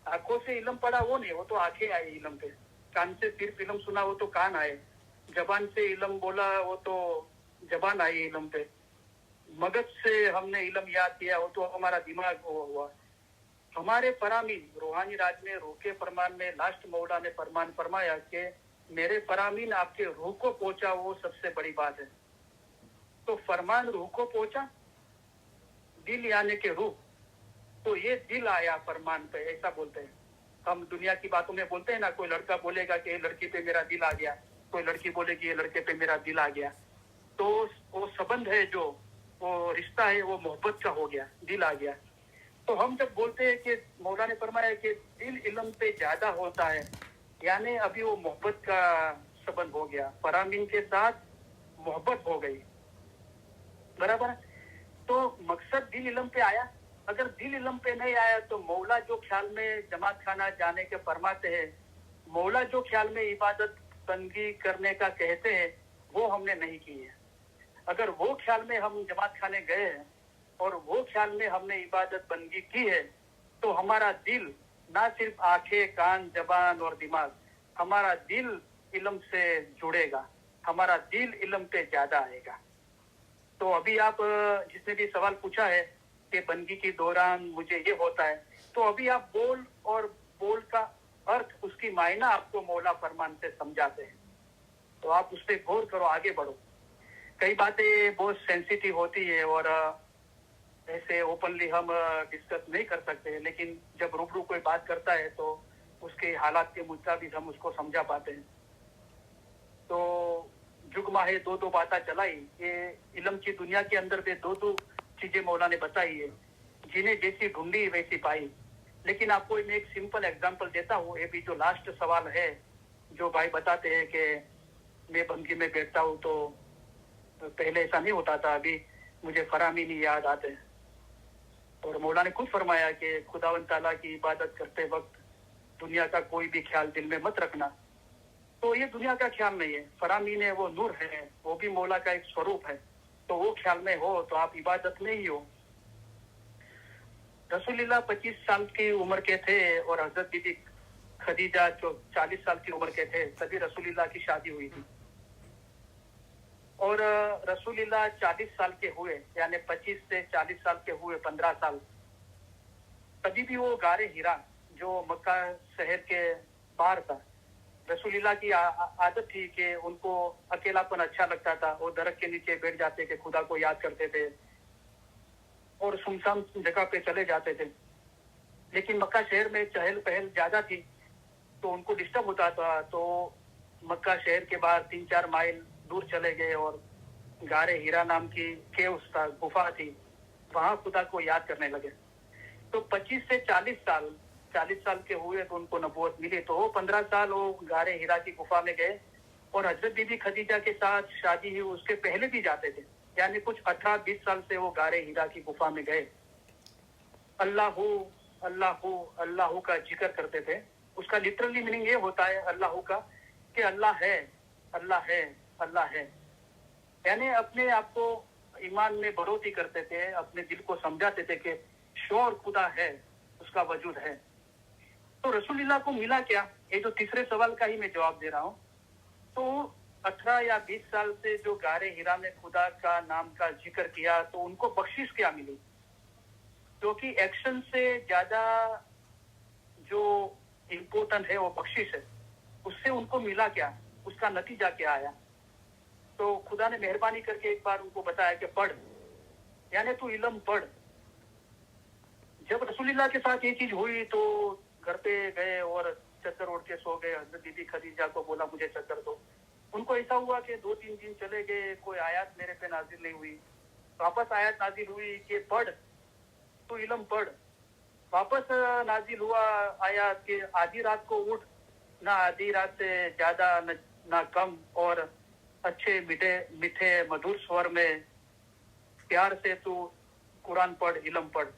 आंखों से इल्म पड़ा वो नहीं, वो तो आंखें आई इल्म पे। कान से सिर्फ इल्म सुना वो तो कान आए। जबान से इल्म बोला वो तो जबान आई इल्म पे। मगज से हमने इल्म याद किया वो तो हमारा दिमाग हुआ। हमारे फरामीन रूहानी राज में रूह के फरमान में लास्ट मौला ने फरमान फरमाया कि मेरे फरामीन आपके रूह को पहुंचा, वो सबसे बड़ी बात है। तो फरमान रूह को पहुंचा, दिल यानी के रूह, तो ये दिल आया फरमान पे, ऐसा बोलते हैं। हम दुनिया की बातों में बोलते हैं ना, कोई लड़का बोलेगा कि लड़की पे मेरा दिल आ गया, कोई लड़की बोलेगी ये लड़के पे मेरा दिल आ गया। तो वो संबंध है, जो वो रिश्ता है वो मोहब्बत का हो गया, दिल आ गया। तो हम जब बोलते हैं कि मौला ने फरमाया कि दिल इल्म पे ज्यादा होता है, यानी अभी वो मोहब्बत का संबंध हो गया, फरामीन के साथ मोहब्बत हो गई, बराबर। तो मकसद दिल इल्म पे आया। अगर दिल इल्म पे नहीं आया तो मौला जो ख्याल में जमात खाना जाने के फरमाते हैं, मौला जो ख्याल में इबादत बंदगी करने का कहते हैं, वो हमने नहीं की है। अगर वो ख्याल में हम जमात खाने गए हैं और वो ख्याल में हमने इबादत बंदगी की है, तो हमारा दिल, ना सिर्फ आंखें, कान, जबान और दिमाग, हमारा दिल इल्म से जुड़ेगा, हमारा दिल इल्म पे ज्यादा आएगा। तो अभी आप जिसने भी सवाल पूछा है कि बंदगी के दौरान मुझे ये होता है, तो अभी आप बोल और बोल का अर्थ, उसकी मायना आपको मौला फरमान से समझाते हैं, तो आप उस पर गौर करो, आगे बढ़ो। कई बातें बहुत सेंसिटिव होती है और ऐसे ओपनली हम डिस्कस नहीं कर सकते, लेकिन जब रूबरू कोई बात करता है तो उसके हालात के मुताबिक हम उसको समझा पाते हैं। तो जुगमा है दो बातें चलाई, ये इल्म की दुनिया के अंदर भी दो चीजें मौला ने बताई है, जिन्हें जैसी ढूंढी वैसी पाई। लेकिन आपको मैं एक सिंपल एग्जांपल देता हूँ। ये भी जो लास्ट सवाल है, जो भाई बताते हैं कि मैं बंदगी में बैठता हूँ तो पहले ऐसा नहीं होता था, अभी मुझे फरामीन ही याद आते हैं। और मौला ने खुद फरमाया कि खुदावंद ताला की इबादत करते वक्त दुनिया का कोई भी ख्याल दिल में मत रखना। तो ये दुनिया का ख्याल नहीं है, फरामीन है, वो नूर है, वो भी मौला का एक स्वरूप है। तो वो ख्याल में हो तो आप इबादत में ही हो। रसूलुल्लाह 25 साल की उम्र के थे और हजरत बीबी खदीजा जो 40 साल की उम्र के थे, तभी रसूलुल्लाह की शादी हुई थी। और रसूलुल्लाह 40 साल के हुए, यानी 25 से 40 साल के हुए 15 साल, तभी भी वो गारे हिरा जो मक्का शहर के बाहर था, रसूलुल्लाह की आदत थी कि उनको अकेलापन अच्छा लगता था। वो दरख्त के नीचे बैठ जाते, कि खुदा को याद करते थे और सुनसान जगह पे चले जाते थे। لیکن مکہ شہر میں چہل پہل زیادہ تھی تو ان کو ڈسٹرب ہوتا تھا, تو مکہ شہر کے بعد 3-4 مائل دور چلے گئے اور غار ہیرا نام کی کیوس تھا, گفا تھی, وہاں خدا کو یاد کرنے لگے. تو 25 سے 40 سال کے ہوئے تو ان کو نبوت ملی. تو وہ 15 سال وہ غار ہیرا کی گفا میں گئے اور حضرت بی بی خدیجہ کے ساتھ شادی ہوئی اس کے پہلے بھی جاتے تھے, یعنی کچھ 18-20 سال سے وہ غار ہیرا کی گفا میں گئے. اللہ اللہ اللہ کا ذکر کرتے تھے. اس کا لٹرلی میننگ یہ ہوتا ہے اللہ کا کہ اللہ ہے, اللہ ہے, اللہ ہے. یعنی اپنے آپ کو ایمان میں بڑھوتری کرتے تھے, اپنے دل کو سمجھاتے تھے کہ شور خدا ہے, اس کا وجود ہے. تو رسول اللہ کو ملا کیا, یہ جو تیسرے سوال کا ہی میں جواب دے رہا ہوں. تو 18 یا 20 سال سے جو غار ہیرا میں خدا کا نام کا ذکر کیا تو ان کو بخشش کیا ملی, کیونکہ ایکشن سے زیادہ جو امپورٹنٹ ہے وہ بخشش ہے. اس سے ان کو ملا کیا, اس کا نتیجہ کیا آیا. تو خدا نے مہربانی کر کے ایک بار ان کو بتایا کہ پڑھ, یعنی تو علم پڑھ. جب رسول اللہ کے ساتھ یہ چیز ہوئی تو گھر پہ گئے اور چادر اوڑھ کے سو گئے. حضرت بی بی خدیجہ کو بولا مجھے چادر دو. ان کو ایسا ہوا کہ 2-3 دن چلے گئے, کوئی آیات میرے پہ نازل نہیں ہوئی. واپس آیات نازل ہوئی کہ پڑھ, تو علم پڑھ. واپس نازل ہوا آیات کہ آدھی رات کو اٹھ, نہ آدھی رات سے زیادہ نہ کم, اور اچھے میٹھے مدھر سور میں پیار سے تو قرآن پڑھ, علم پڑھ.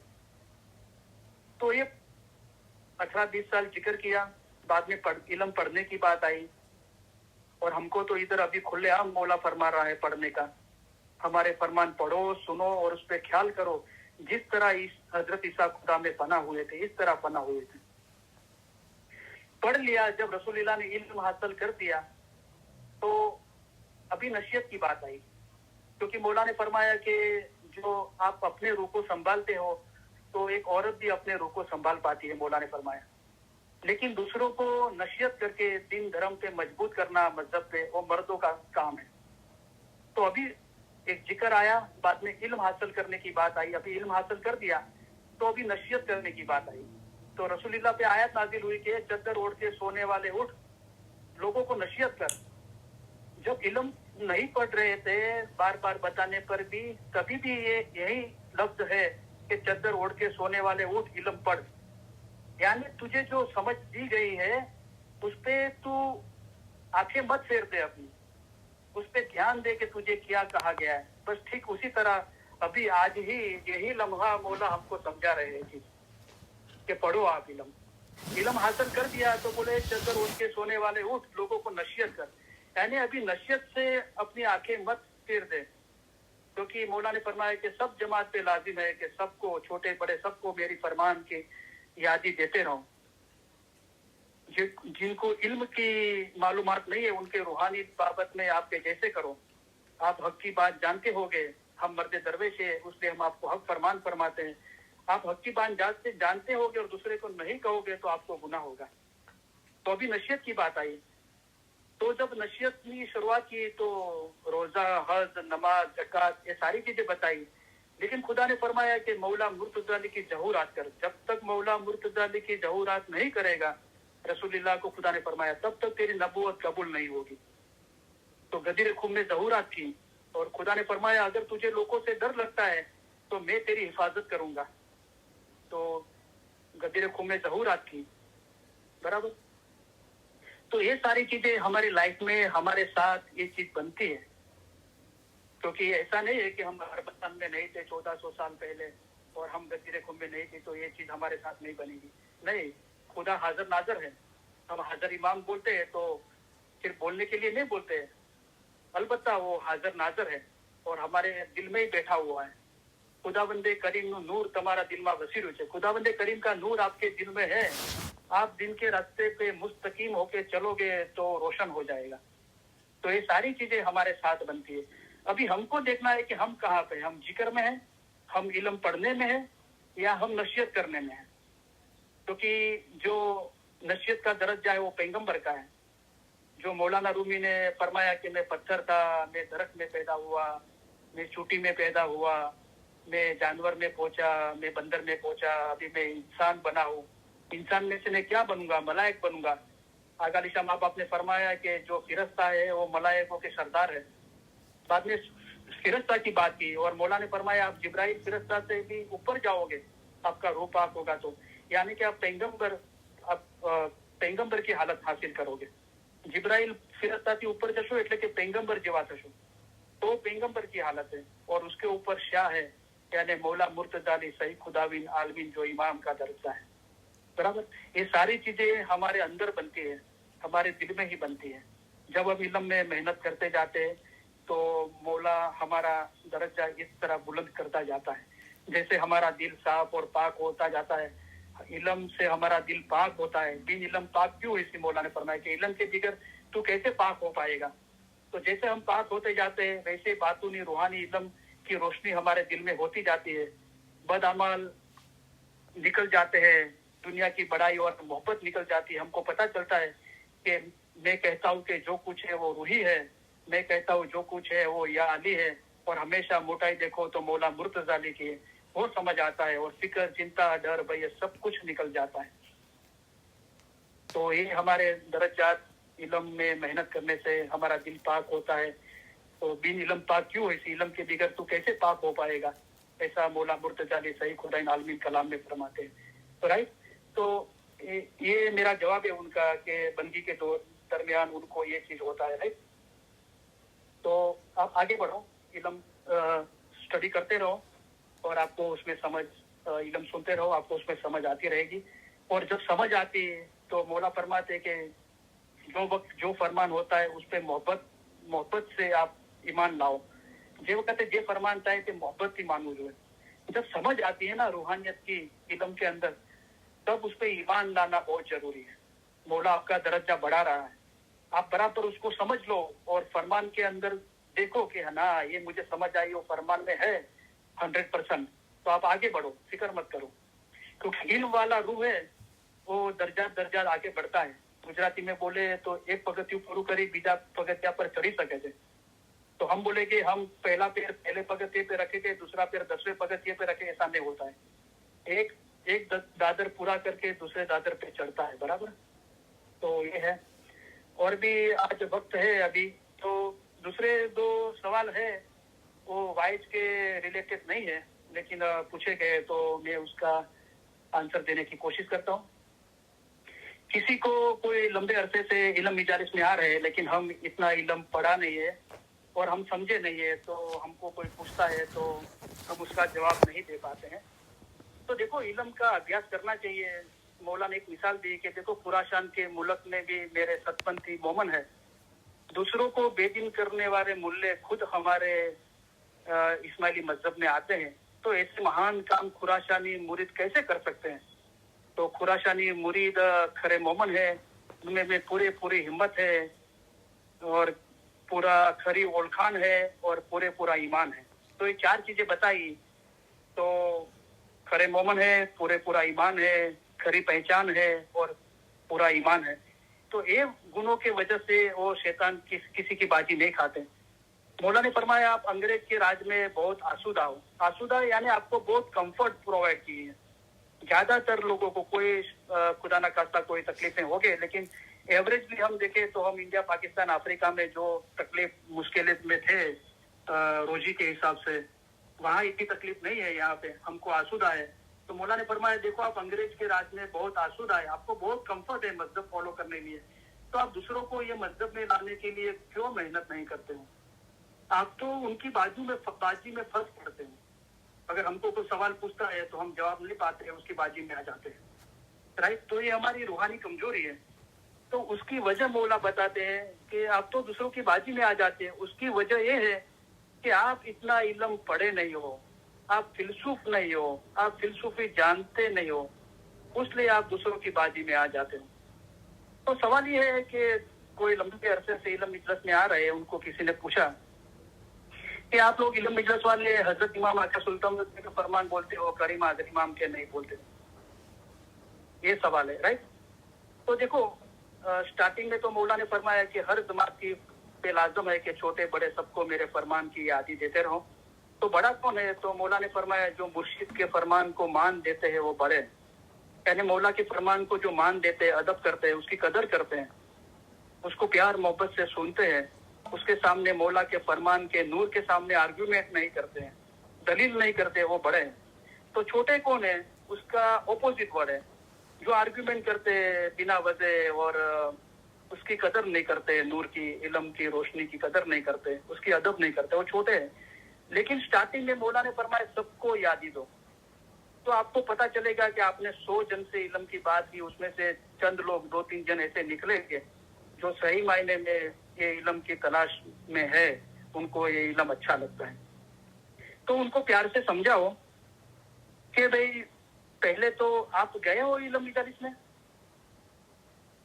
تو یہ 18-20 سال ذکر کیا, بعد میں علم پڑھنے کی بات آئی. اور ہم کو تو ادھر ابھی کھلے عام مولا فرما رہا ہے پڑھنے کا. ہمارے فرمان پڑھو, سنو اور اس پہ خیال کرو. جس طرح حضرت عیسیٰ خدا میں پناہ ہوئے تھے اس طرح پناہ ہوئے تھے. پڑھ لیا. جب رسول اللہ نے علم حاصل کر دیا تو ابھی نصیحت کی بات آئی, کیونکہ مولا نے فرمایا کہ جو آپ اپنے روح کو سنبھالتے ہو تو ایک عورت بھی اپنے روح کو سنبھال پاتی ہے, مولا نے فرمایا. لیکن دوسروں کو نصیحت کر کے دین دھرم پہ مضبوط کرنا, مذہب پہ, وہ مردوں کا کام ہے. تو ابھی ایک ذکر آیا, بعد میں علم حاصل کرنے کی بات آئی. ابھی علم حاصل کر دیا تو ابھی نصیحت کرنے کی بات آئی. تو رسول اللہ پہ آیت نازل ہوئی کہ چادر اوڑھ کے سونے والے اٹھ, لوگوں کو نصیحت کر. جب علم نہیں پڑھ رہے تھے بار بار بتانے پر بھی, کبھی بھی یہی لفظ ہے کہ چادر اوڑھ کے سونے والے اٹھ, علم پڑھ. یعنی تجھے جو سمجھ دی گئی ہے اس پہ تو آنکھیں مت پھیر دے اپنی, اس پہ دھیان دے کہ تجھے کیا کہا گیا ہے. بس ٹھیک اسی طرح ابھی آج ہی یہی لمحہ مولا ہم کو سمجھا رہے ہیں کہ پڑھو آپ علم. علم حاصل کر دیا تو بولے چادر اوڑھ کے سونے والے اٹھ, لوگوں کو نصیحت کر. یعنی ابھی نصیحت سے اپنی آنکھیں مت پھیر دے, کیونکہ مولا نے فرمایا کہ سب جماعت پہ لازم ہے کہ سب کو, چھوٹے بڑے سب کو میری فرمان کی یادی دیتے رہو. جن کو علم کی معلومات نہیں ہے ان کے روحانی بابت میں آپ کے جیسے کرو. آپ حق کی بات جانتے ہوگے, ہم مرد درویش ہے اس لیے ہم آپ کو حق فرمان فرماتے ہیں. آپ حق کی بات جانتے ہوگے اور دوسرے کو نہیں کہو گے تو آپ کو گناہ ہوگا. تو ابھی نصیحت کی بات آئی. تو جب نصیحت کی شروعات کی تو روزہ, حج, نماز, زکات, یہ ساری چیزیں بتائی. لیکن خدا نے فرمایا کہ مولا مرتضی علی کی ظہورات کر. جب تک مولا مرتضی علی کی ظہورات نہیں کرے گا رسول اللہ کو خدا نے فرمایا تب تک تیری نبوت قبول نہیں ہوگی. تو غدیر خم میں ظہورات کی اور خدا نے فرمایا اگر تجھے لوگوں سے ڈر لگتا ہے تو میں تیری حفاظت کروں گا. تو غدیر خم میں ظہورات کی, برابر. تو یہ ساری چیزیں ہماری لائف میں ہمارے ساتھ یہ چیز بنتی ہے, کیونکہ ایسا نہیں ہے کہ ہم عربستان میں نہیں تھے 1400 سال پہلے اور ہم غدیر خم میں نہیں تھے تو یہ چیز ہمارے ساتھ نہیں بنے گی. نہیں, خدا حاضر ناظر ہے. ہم حاضر امام بولتے ہیں تو صرف بولنے کے لیے نہیں بولتے ہیں, البتہ وہ حاضر ناظر ہے اور ہمارے دل میں ہی بیٹھا ہوا ہے. خدا بندے کریم نور تمہارا دل میں وسیع ہوئے. خدا بندے کریم کا نور آپ کے دل میں ہے. آپ دن کے راستے پہ مستقیم ہو کے چلو گے تو روشن ہو جائے گا. تو یہ ساری چیزیں ہمارے ساتھ بنتی ہے. ابھی ہم کو دیکھنا ہے کہ ہم کہاں پہ, ہم ذکر میں ہیں, ہم علم پڑھنے میں ہیں, یا ہم نصیحت کرنے میں ہیں. کیونکہ جو نصیحت کا درجہ ہے وہ پیغمبر کا ہے. جو مولانا رومی نے فرمایا کہ میں پتھر تھا, میں درخت میں پیدا ہوا, میں چوٹی میں پیدا ہوا, मैं जानवर में पहुंचा, मैं बंदर में पहुंचा, अभी मैं इंसान बना हूँ, इंसान में से मैं क्या बनूंगा, मलाइक बनूंगा। आगा अली शाह माँ बाप ने फरमाया कि जो फिरस्ता है वो मलाइकों के सरदार है। बाद में फिरस्ता की बात की और मौला ने फरमाया आप जिब्राइल फिरस्ता से भी ऊपर जाओगे, आपका रूह पाक होगा तो, यानी कि आप पैगंबर की हालत हासिल करोगे। जिब्राइल फिरस्ताથી ऊपर जशो એટલે કે पैगंबर જેવા થશો, तो पैगंबर की हालत है। और उसके ऊपर शाह है, यानी मौला मुर्तजा अली सही खुदाविन आलमीन, जो इमाम का दर्जा है। बराबर, ये सारी चीजें हमारे अंदर बनती है, हमारे दिल में ही बनती है। जब हम इल्म में मेहनत करते जाते हैं तो मौला हमारा दर्जा इस तरह बुलंद करता जाता है। जैसे हमारा दिल साफ और पाक होता जाता है, इल्म से हमारा दिल पाक होता है। बिन इल्म पाक क्यों, इसी मौला ने फरमाया कि इल्म के बगैर तू कैसे पाक हो पाएगा। तो जैसे हम पाक होते जाते हैं वैसे बातूनी रूहानी इल्म की रोशनी हमारे दिल में होती जाती है। बदअमल निकल जाते हैं, दुनिया की बड़ाई और मोहब्बत निकल जाती है। हमको पता चलता है कि मैं कहता हूँ कि जो कुछ है वो रूही है, मैं कहता हूँ जो कुछ है वो या अली है, और हमेशा मोटाई देखो तो मौला मुर्तजा अली की है, वो समझ आता है। और फिक्र, चिंता, डर, भय सब कुछ निकल जाता है। तो ये हमारे दर्जात इल्म में मेहनत करने से हमारा दिल पाक होता है। तो बिन इल्म पाक क्यों, इस इल्म के बगैर तू कैसे पाक हो पाएगा, ऐसा मौला मुर्तजा अली सही खुदाइन आलमीन कलाम में फरमाते हैं। तो राइट, तो ये मेरा जवाब है उनका कि बंदगी के दरमियान उनको ये चीज होता है। राइट, तो आप आगे बढ़ो, इल्म स्टडी करते रहो और आपको उसमें समझ, इल्म सुनते रहो, आपको उसमें समझ आती रहेगी। और जब समझ आती है तो मौला फरमाते कि जो वक्त जो फरमान होता है उस पर मोहब्बत से आप ईमान लाओ। जे वक्त जे फरमान था कि मोहब्बत ही मानू जो है। जब समझ आती है ना रूहानियत की इल्म के अंदर, तब उस पर ईमान लाना बहुत जरूरी है। मौला आपका दर्जा बढ़ा रहा है, आप बराबर उसको समझ लो और फरमान के अंदर देखो कि ना ये मुझे समझ आई, वो फरमान में है 100%, तो आप आगे बढ़ो, फिक्र मत करो। क्योंकि इल्म वाला रूह है वो दर्जा आगे बढ़ता है। गुजराती में बोले तो एक पगथिયું પૂરું કરી બીજા પગથિયા પર ચડી શકે છે। तो हम बोले कि हम पहला पैर पहले पगथिये पे रखेंगे, दूसरा पैर 10वें पगथिये पे रखे, ऐसा नहीं होता है। एक दादर पूरा करके दूसरे दादर पे चढ़ता है। बराबर, तो ये है। और भी आज वक्त है अभी, तो दूसरे दो सवाल है वो वाइज के रिलेटेड नहीं है, लेकिन पूछे गए तो मैं उसका आंसर देने की कोशिश करता हूँ। किसी को कोई लंबे अरसे से इल्म मजालिस में आ रहे हैं, लेकिन हम इतना इल्म पढ़ा नहीं है और हम समझे नहीं है, तो हमको कोई पूछता है तो हम उसका जवाब नहीं दे पाते हैं। तो देखो, इल्म का अभ्यास करना चाहिए। मौला ने एक मिसाल दी कि देखो खुरासान के मुल्क में भी मेरे सतपंथी मोमन है, दूसरों को बेदीन करने वाले मुल्ले खुद हमारे इस्माइली मजहब में आते हैं, तो ऐसे महान काम खुरासानी मुरीद कैसे कर सकते हैं। तो खुरासानी मुरीद खरे मोमन है, उनमें पूरी हिम्मत है और पूरा खरी ओलखान है और पूरा ईमान है। तो ये चार चीजें बताई, तो खरे मोमन है, पूरा ईमान है, खरी पहचान है और पूरा ईमान है। तो ये गुणों के वजह से वो शैतान किसी की बाजी नहीं खाते। मौला ने फरमाया आप अंग्रेज के राज में बहुत आसूदा हो। आसूदा यानी आपको बहुत कंफर्ट प्रोवाइड की है। ज्यादातर लोगों को कोई खुदा ना खास्ता कोई तकलीफें हो गए, लेकिन एवरेजली हम देखें तो हम इंडिया, पाकिस्तान, अफ्रीका में जो तकलीफ मुश्किल में थे रोजी के हिसाब से, वहाँ इतनी तकलीफ नहीं है। यहाँ पे हमको आसूदा है। तो मौला ने फरमाया देखो आप अंग्रेज के राज में बहुत आसूदा है, आपको बहुत कंफर्ट है मजहब फॉलो करने के लिए, तो आप दूसरों को ये मजहब में लाने के लिए क्यों मेहनत नहीं करते हो। आप तो उनकी बाजी में फंस पड़ते हैं। अगर हमको कोई सवाल पूछता है तो हम जवाब नहीं पाते हैं, उसकी बाजी में आ जाते हैं। राइट, तो ये हमारी रूहानी कमजोरी है। तो उसकी वजह मौला बताते हैं कि आप तो दूसरों की बाजी में आ जाते हैं। उसकी वजह ये है कि आप इतना इल्म पढ़े नहीं हो, आप फिलसूफ नहीं हो, आप फिलसूफी जानते नहीं हो, उसलिए आप दूसरों की बाजी में आ जाते हो। तो सवाल ये है कि कोई लंबे अरसे से इल्म मजलिस में आ रहे हैं, उनको किसी ने पूछा कि आप लोग इल्म मजलिस वाले हजरत इमाम आका सुल्तान का फरमान बोलते हो, करीम आजम इमाम के नहीं बोलते, ये सवाल है। राइट, तो देखो स्टार्टिंग में तो मौला ने फरमाया कि हर जमात की पे लाजम है कि छोटे बड़े सबको मेरे फरमान की यादी देते रहो। تو بڑا کون ہے؟ تو مولا نے فرمایا جو مرشد کے فرمان کو مان دیتے ہیں وہ بڑے ہیں. یعنی مولا کے فرمان کو جو مان دیتے ہیں، ادب کرتے ہیں، اس کی قدر کرتے ہیں، اس کو پیار محبت سے سنتے ہیں، اس کے سامنے مولا کے فرمان کے نور کے سامنے آرگیومنٹ نہیں کرتے ہیں، دلیل نہیں کرتے، وہ بڑے ہیں. تو چھوٹے کون ہیں؟ اس کا اپوزٹ ورڈ ہے. جو آرگیومنٹ کرتے ہیں بنا وجہ اور اس کی قدر نہیں کرتے، نور کی علم کی روشنی کی قدر نہیں کرتے، اس کی ادب نہیں کرتے، وہ چھوٹے ہیں. لیکن سٹارٹنگ میں مولا نے فرمایا سب کو یاد ہی دو. تو آپ کو پتا چلے گا کہ آپ نے 100 جن سے علم کی بات کی، اس میں سے چند لوگ 2-3 جن ایسے نکلے گے جو صحیح معنی میں یہ علم کی تلاش میں ہے، ان کو یہ علم اچھا لگتا ہے. تو ان کو پیار سے سمجھاؤ کہ بھئی پہلے تو آپ گئے ہو علم مجالس میں،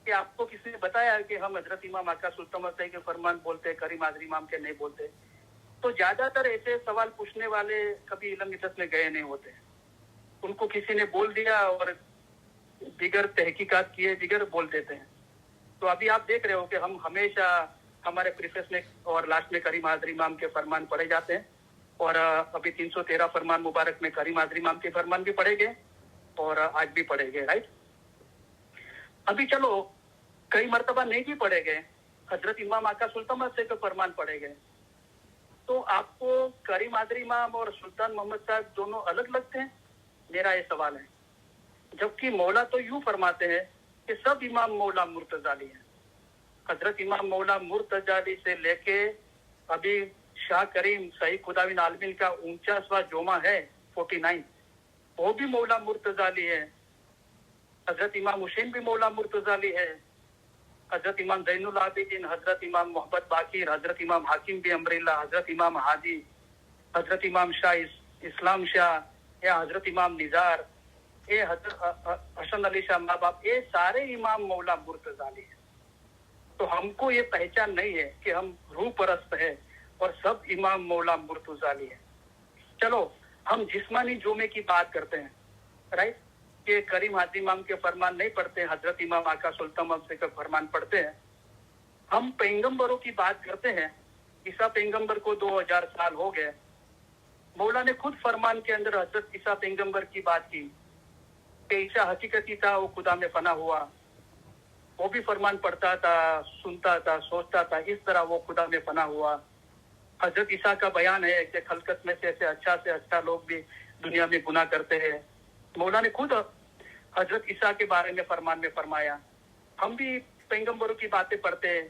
کہ آپ کو کسی نے بتایا کہ ہم حضرت امام آقا سلطان مسیح کے فرمان بولتے، کریم حاضری امام کے نہیں بولتے. تو زیادہ تر ایسے سوال پوچھنے والے کبھی علم مجلس میں گئے نہیں ہوتے. ان کو کسی نے بول دیا اور بغیر تحقیقات کیے بغیر بول دیتے ہیں. تو ابھی آپ دیکھ رہے ہو کہ ہم ہمیشہ ہمارے پریفیس میں اور لاسٹ میں کریم حاضری امام کے فرمان پڑھے جاتے ہیں. اور ابھی 313 فرمان مبارک میں کریم حاضری امام کے فرمان بھی پڑھے گئے اور آج بھی پڑھے گئے. رائٹ. ابھی چلو کئی مرتبہ نہیں بھی پڑھے گئے، حضرت امام آقا سلطان مسیح کے فرمان پڑھے گئے. تو آپ کو کریم حاضری امام اور سلطان محمد صاحب دونوں الگ لگتے ہیں؟ میرا یہ سوال ہے. جبکہ مولا تو یوں فرماتے ہیں کہ سب امام مولا مرتضی علی ہیں. حضرت امام مولا مرتضی علی سے لے کے ابھی شاہ کریم سعید خداوند عالمین کا 49واں جومہ ہے 49، وہ بھی مولا مرتضی علی ہے. حضرت امام حسین بھی مولا مرتضی علی ہے. حضرت امام زین العابدین، حضرت امام محمد باقر، حضرت امام حاکم بھی امراللہ، حضرت امام حاجی، حضرت امام شاہ اسلام شاہ، یا حضرت امام نزار، یہ حضرت حسن علی شاہ ماں باپ، یہ سارے امام مولا مرتضی علی ہیں. تو ہم کو یہ پہچان نہیں ہے کہ ہم روح پرست ہیں اور سب امام مولا مرتضی علی ہیں. چلو ہم جسمانی جمعے کی بات کرتے ہیں، رائٹ، کہ کریم حاضری امام کے فرمان نہیں پڑھتے، حضرت امام آقا سلطان مسیح کے فرمان پڑھتے ہیں. ہم پیغمبروں کی بات کرتے ہیں. عیسیٰ پیغمبر کو 2000 سال ہو گئے. مولا نے خود فرمان کے اندر حضرت عیسیٰ پیغمبر کی بات کی کہ عیسیٰ حقیقتی تھا، وہ خدا میں فنا ہوا. وہ بھی فرمان پڑھتا تھا، سنتا تھا، سوچتا تھا، اس طرح وہ خدا میں فنا ہوا. حضرت عیسیٰ کا بیان ہے کہ خلقت میں سے اچھا لوگ بھی دنیا میں گناہ کرتے ہیں. مولا نے خود حضرت عیسیٰ کے بارے میں فرمان میں فرمایا. ہم بھی پیغمبروں کی باتیں پڑھتے ہیں.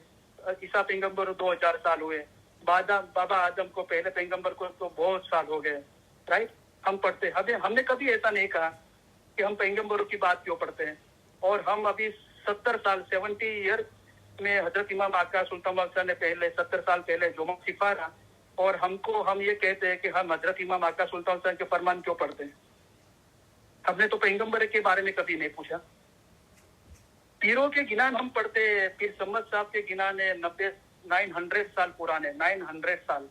عیسیٰ پیغمبر 2000 سال ہوئے، بابا آدم کو پہلے پیغمبر کو تو بہت سال ہو گئے. رائٹ. ہم پڑھتے، ہم نے کبھی ایسا نہیں کہا کہ ہم پیغمبروں کی بات کیوں پڑھتے ہیں. اور ہم ابھی 70 ایئر میں حضرت امام آقا سلطان مسیح نے پہلے 70 سال پہلے جمعہ سپارا، اور ہم یہ کہتے ہیں کہ ہم حضرت امام آقا سلطان مسیح کے فرمان کیوں پڑھتے ہیں. ہم نے تو پیغمبر کے بارے میں کبھی نہیں پوچھا. پیروں کے گنان ہم پڑھتے ہیں. پیر سمد صاحب کے گنان ہے 900 سال پرانے، 900 سال.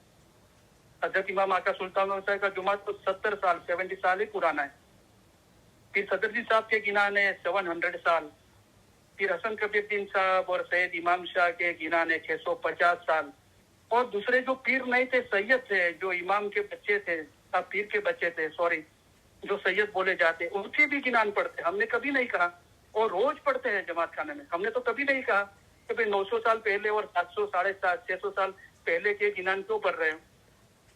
حضرت امام آقا سلطان مسیح کا جمعہ تو 70 سال ہی پرانا ہے. پیر صدر جی صاحب کے گنان ہے 700 سال. پیر حسن کبیر الدین صاحب اور سید امام شاہ کے گنان ہے 650 سال. اور دوسرے جو پیر نہیں تھے، سید تھے، جو امام کے بچے تھے، پیر کے بچے تھے، جو سید بولے جاتے، ان کے بھی گنان پڑھتے. ہم نے کبھی نہیں کہا، اور روز پڑھتے ہیں جماعت خانے میں. ہم نے تو کبھی نہیں کہا کہ بھئی 900 سال پہلے اور 700 600 سال پہلے کے گنان کیوں پڑھ رہے ہیں.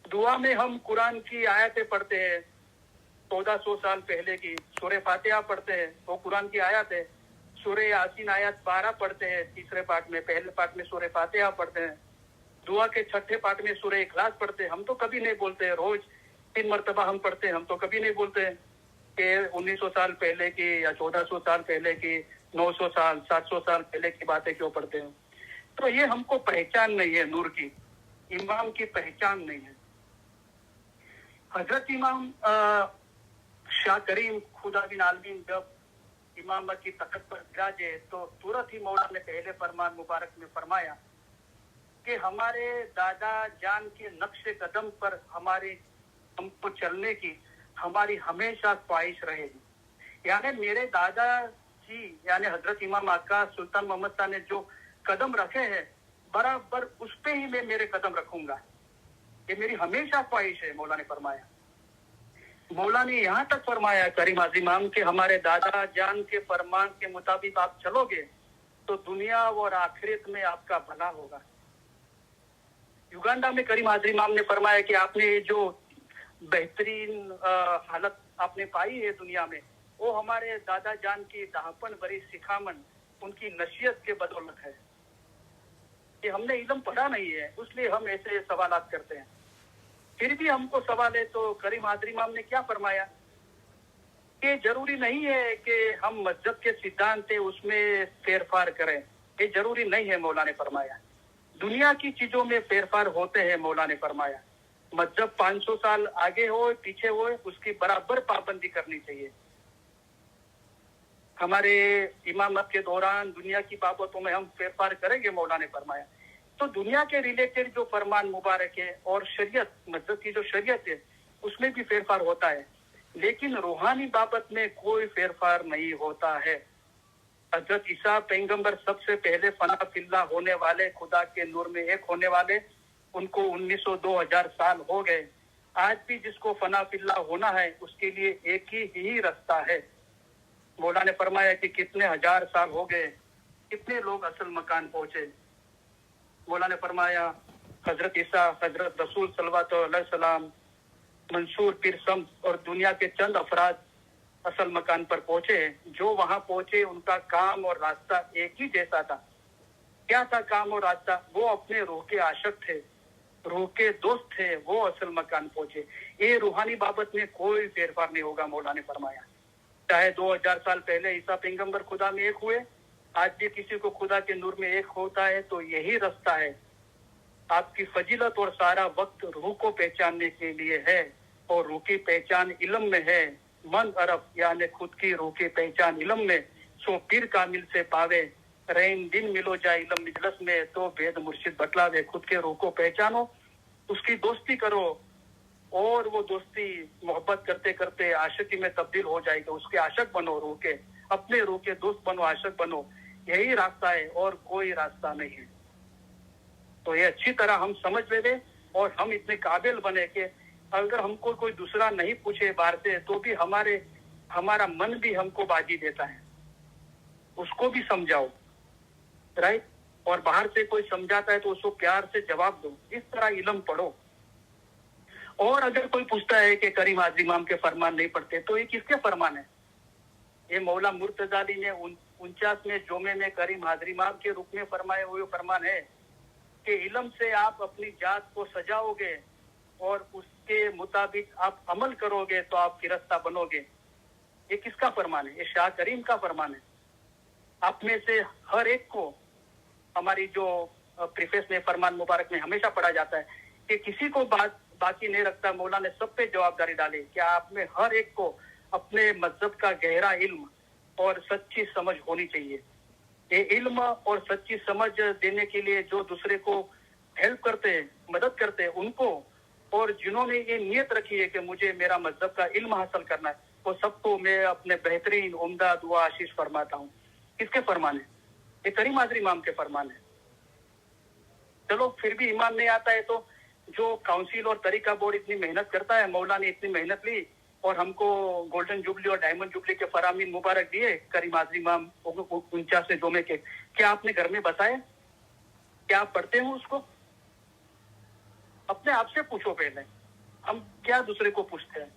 دعا میں ہم قرآن کی آیتیں پڑھتے ہیں. 1400 سال پہلے کی سورہ فاتحہ پڑھتے ہیں، وہ قرآن کی آیت ہے. سورہ یاسین آیت 12 پڑھتے ہیں تیسرے پارٹ میں. پہلے پارٹ میں سورہ فاتحہ پڑھتے ہیں. دعا کے چھٹے پارٹ میں سورہ اخلاص پڑھتے ہیں. ہم تو کبھی نہیں بولتے، روز 3 مرتبہ ہم پڑھتے ہیں. ہم تو کبھی نہیں بولتے کہ 1900 سال پہلے کی یا 1400 سال پہلے کی، 900 سال 700 سال پہلے کی باتیں کیوں پڑھتے ہیں. تو یہ ہم کو پہچان نہیں ہے، نور کی، امام کی پہچان نہیں ہے. حضرت امام شاہ کریم خداوند عالمین جب امامت کی تخت پر براجے تو تورت ہی مولا نے پہلے فرمان مبارک میں فرمایا کہ ہمارے دادا جان کے نقش قدم پر ہم کو چلنے کی ہماری ہمیشہ خواہش رہے گی. یعنی میرے دادا جی یعنی حضرت امام آقا سلطان محمد صاحب نے جو قدم رکھے ہیں، برابر اس پہ ہی میں میرے قدم رکھوں گا. یہ میری ہمیشہ خواہش ہے، مولا نے فرمایا. مولا نے یہاں تک فرمایا کریم حاضر امام کہ ہمارے دادا جان کے فرمان کے مطابق آپ چلو گے تو دنیا اور آخرت میں آپ کا بھلا ہوگا. یوگانڈا میں کریم حاضر امام نے فرمایا کہ آپ نے جو بہترین حالت آپ نے پائی ہے دنیا میں، وہ ہمارے دادا جان کی دہپن بری سکھامن، ان کی نصیحت کے بدولت ہے. کہ ہم نے علم پڑھا نہیں ہے، اس لیے ہم ایسے سوالات کرتے ہیں. پھر بھی ہم کو سوال ہے تو کریم حاضر امام نے کیا فرمایا کہ ضروری نہیں ہے کہ ہم مذہب کے سدھانت ہے اس میں پھیر پھار کریں. یہ ضروری نہیں ہے، مولا نے فرمایا. دنیا کی چیزوں میں پھیر پھار ہوتے ہیں، مولا نے فرمایا. مذہب 500 سال آگے ہو پیچھے ہو، اس کی برابر پابندی کرنی چاہیے. ہمارے امامت کے دوران دنیا کی بابتوں میں ہم پھیر پھار کریں گے، مولا نے فرمایا. تو دنیا کے ریلیٹڈ جو فرمان مبارک ہے اور شریعت، مذہب کی جو شریعت ہے، اس میں بھی پھیر پھار ہوتا ہے، لیکن روحانی بابت میں کوئی پھیر پھار نہیں ہوتا ہے. حضرت عیسیٰ پیغمبر سب سے پہلے فنا فی اللہ ہونے والے، خدا کے نور میں ایک ہونے والے، ان کو 1900 سال ہو گئے. آج بھی جس کو فنا فی اللہ ہونا ہے اس کے لیے ایک ہی رستہ ہے. مولا نے فرمایا کہ کتنے ہزار سال ہو گئے، کتنے لوگ اصل مکان پہنچے. مولا نے فرمایا حضرت عیسیٰ، حضرت رسول صلی اللہ علیہ وسلم، منصور پیر سمت اور دنیا کے چند افراد اصل مکان پر پہنچے. جو وہاں پہنچے ان کا کام اور راستہ ایک ہی جیسا تھا. کیا تھا کام اور راستہ؟ وہ اپنے روح کے عاشق تھے، روح کے دوست تھے، وہ اصل مکان پہنچے. یہ روحانی بابت میں کوئی پھیر پھار نہیں ہوگا، مولا نے فرمایا. چاہے 2000 سال پہلے عیسیٰ پیغمبر خدا میں ایک ہوئے، آج بھی کسی کو خدا کے نور میں ایک ہوتا ہے تو یہی رستہ ہے. آپ کی فضیلت اور سارا وقت روح کو پہچاننے کے لیے ہے، اور روح کی پہچان علم میں ہے. من عرف یعنی خود کی روح کی پہچان علم میں، سو پیر کامل سے پاوے. رین دن ملو جائے علم مجلس میں، تو بید مرشد بتلاوے. خود کے روح کو پہچانو، اس کی دوستی کرو، اور وہ دوستی محبت کرتے کرتے عاشقی میں تبدیل ہو جائے گی. اس کے عاشق بنو، روح کے اپنے روح کے دوست بنو، عاشق بنو. یہی راستہ ہے اور کوئی راستہ نہیں ہے. تو یہ اچھی طرح ہم سمجھ لے دیں اور ہم اتنے قابل بنے کہ اگر ہم کو کوئی دوسرا نہیں پوچھے باہر سے تو بھی ہمارا من بھی ہم کو بازی دیتا ہے. اس کو بھی سمجھاؤ، رائٹ. اور باہر سے کوئی سمجھاتا ہے تو اس کو پیار سے جواب دو. اس طرح علم پڑھو. اور اگر کوئی پوچھتا ہے کہ کریم حاضر امام کے فرمان نہیں پڑھتے تو یہ کس کے فرمان ہے؟ یہ مولا مرتضی علی نے 49ویں جمعے میں کریم حاضر امام کے رخ میں فرمائے ہوئے فرمان ہے کہ علم سے آپ اپنی ذات کو سجاؤ گے اور اس کے مطابق آپ عمل کرو گے تو آپ فرشتہ بنو گے. یہ کس کا فرمان ہے؟ یہ شاہ کریم کا فرمان ہے. آپ میں سے ہر ایک کو، ہماری جو پریفیس میں فرمان مبارک میں ہمیشہ پڑھا جاتا ہے کہ کسی کو باقی نہیں رکھتا. مولا نے سب پہ جوابداری ڈالی کہ آپ میں ہر ایک کو اپنے مذہب کا گہرا علم اور سچی سمجھ ہونی چاہیے. یہ علم اور سچی سمجھ دینے کے لیے جو دوسرے کو ہیلپ کرتے ہیں، مدد کرتے ہیں، ان کو، اور جنہوں نے یہ نیت رکھی ہے کہ مجھے میرا مذہب کا علم حاصل کرنا ہے، وہ سب کو میں اپنے بہترین عمدہ دعا آشیش فرماتا ہوں. کس کے فرمان ہے؟ یہ کریم حاضر امام کے فرمان ہے. چلو پھر بھی ایمان نہیں آتا ہے تو جو کاؤنسل اور طریقہ بورڈ اتنی محنت کرتا ہے، مولا نے اتنی محنت لی اور ہم کو گولڈن جوبلی اور ڈائمنڈ جوبلی کے فرامین مبارک دیے کریم حاضر امام 49 جمعے کے. کیا آپ نے گھر میں بتائے؟ کیا آپ پڑھتے ہو اس کو؟ اپنے آپ سے پوچھو. پہلے ہم کیا دوسرے کو پوچھتے ہیں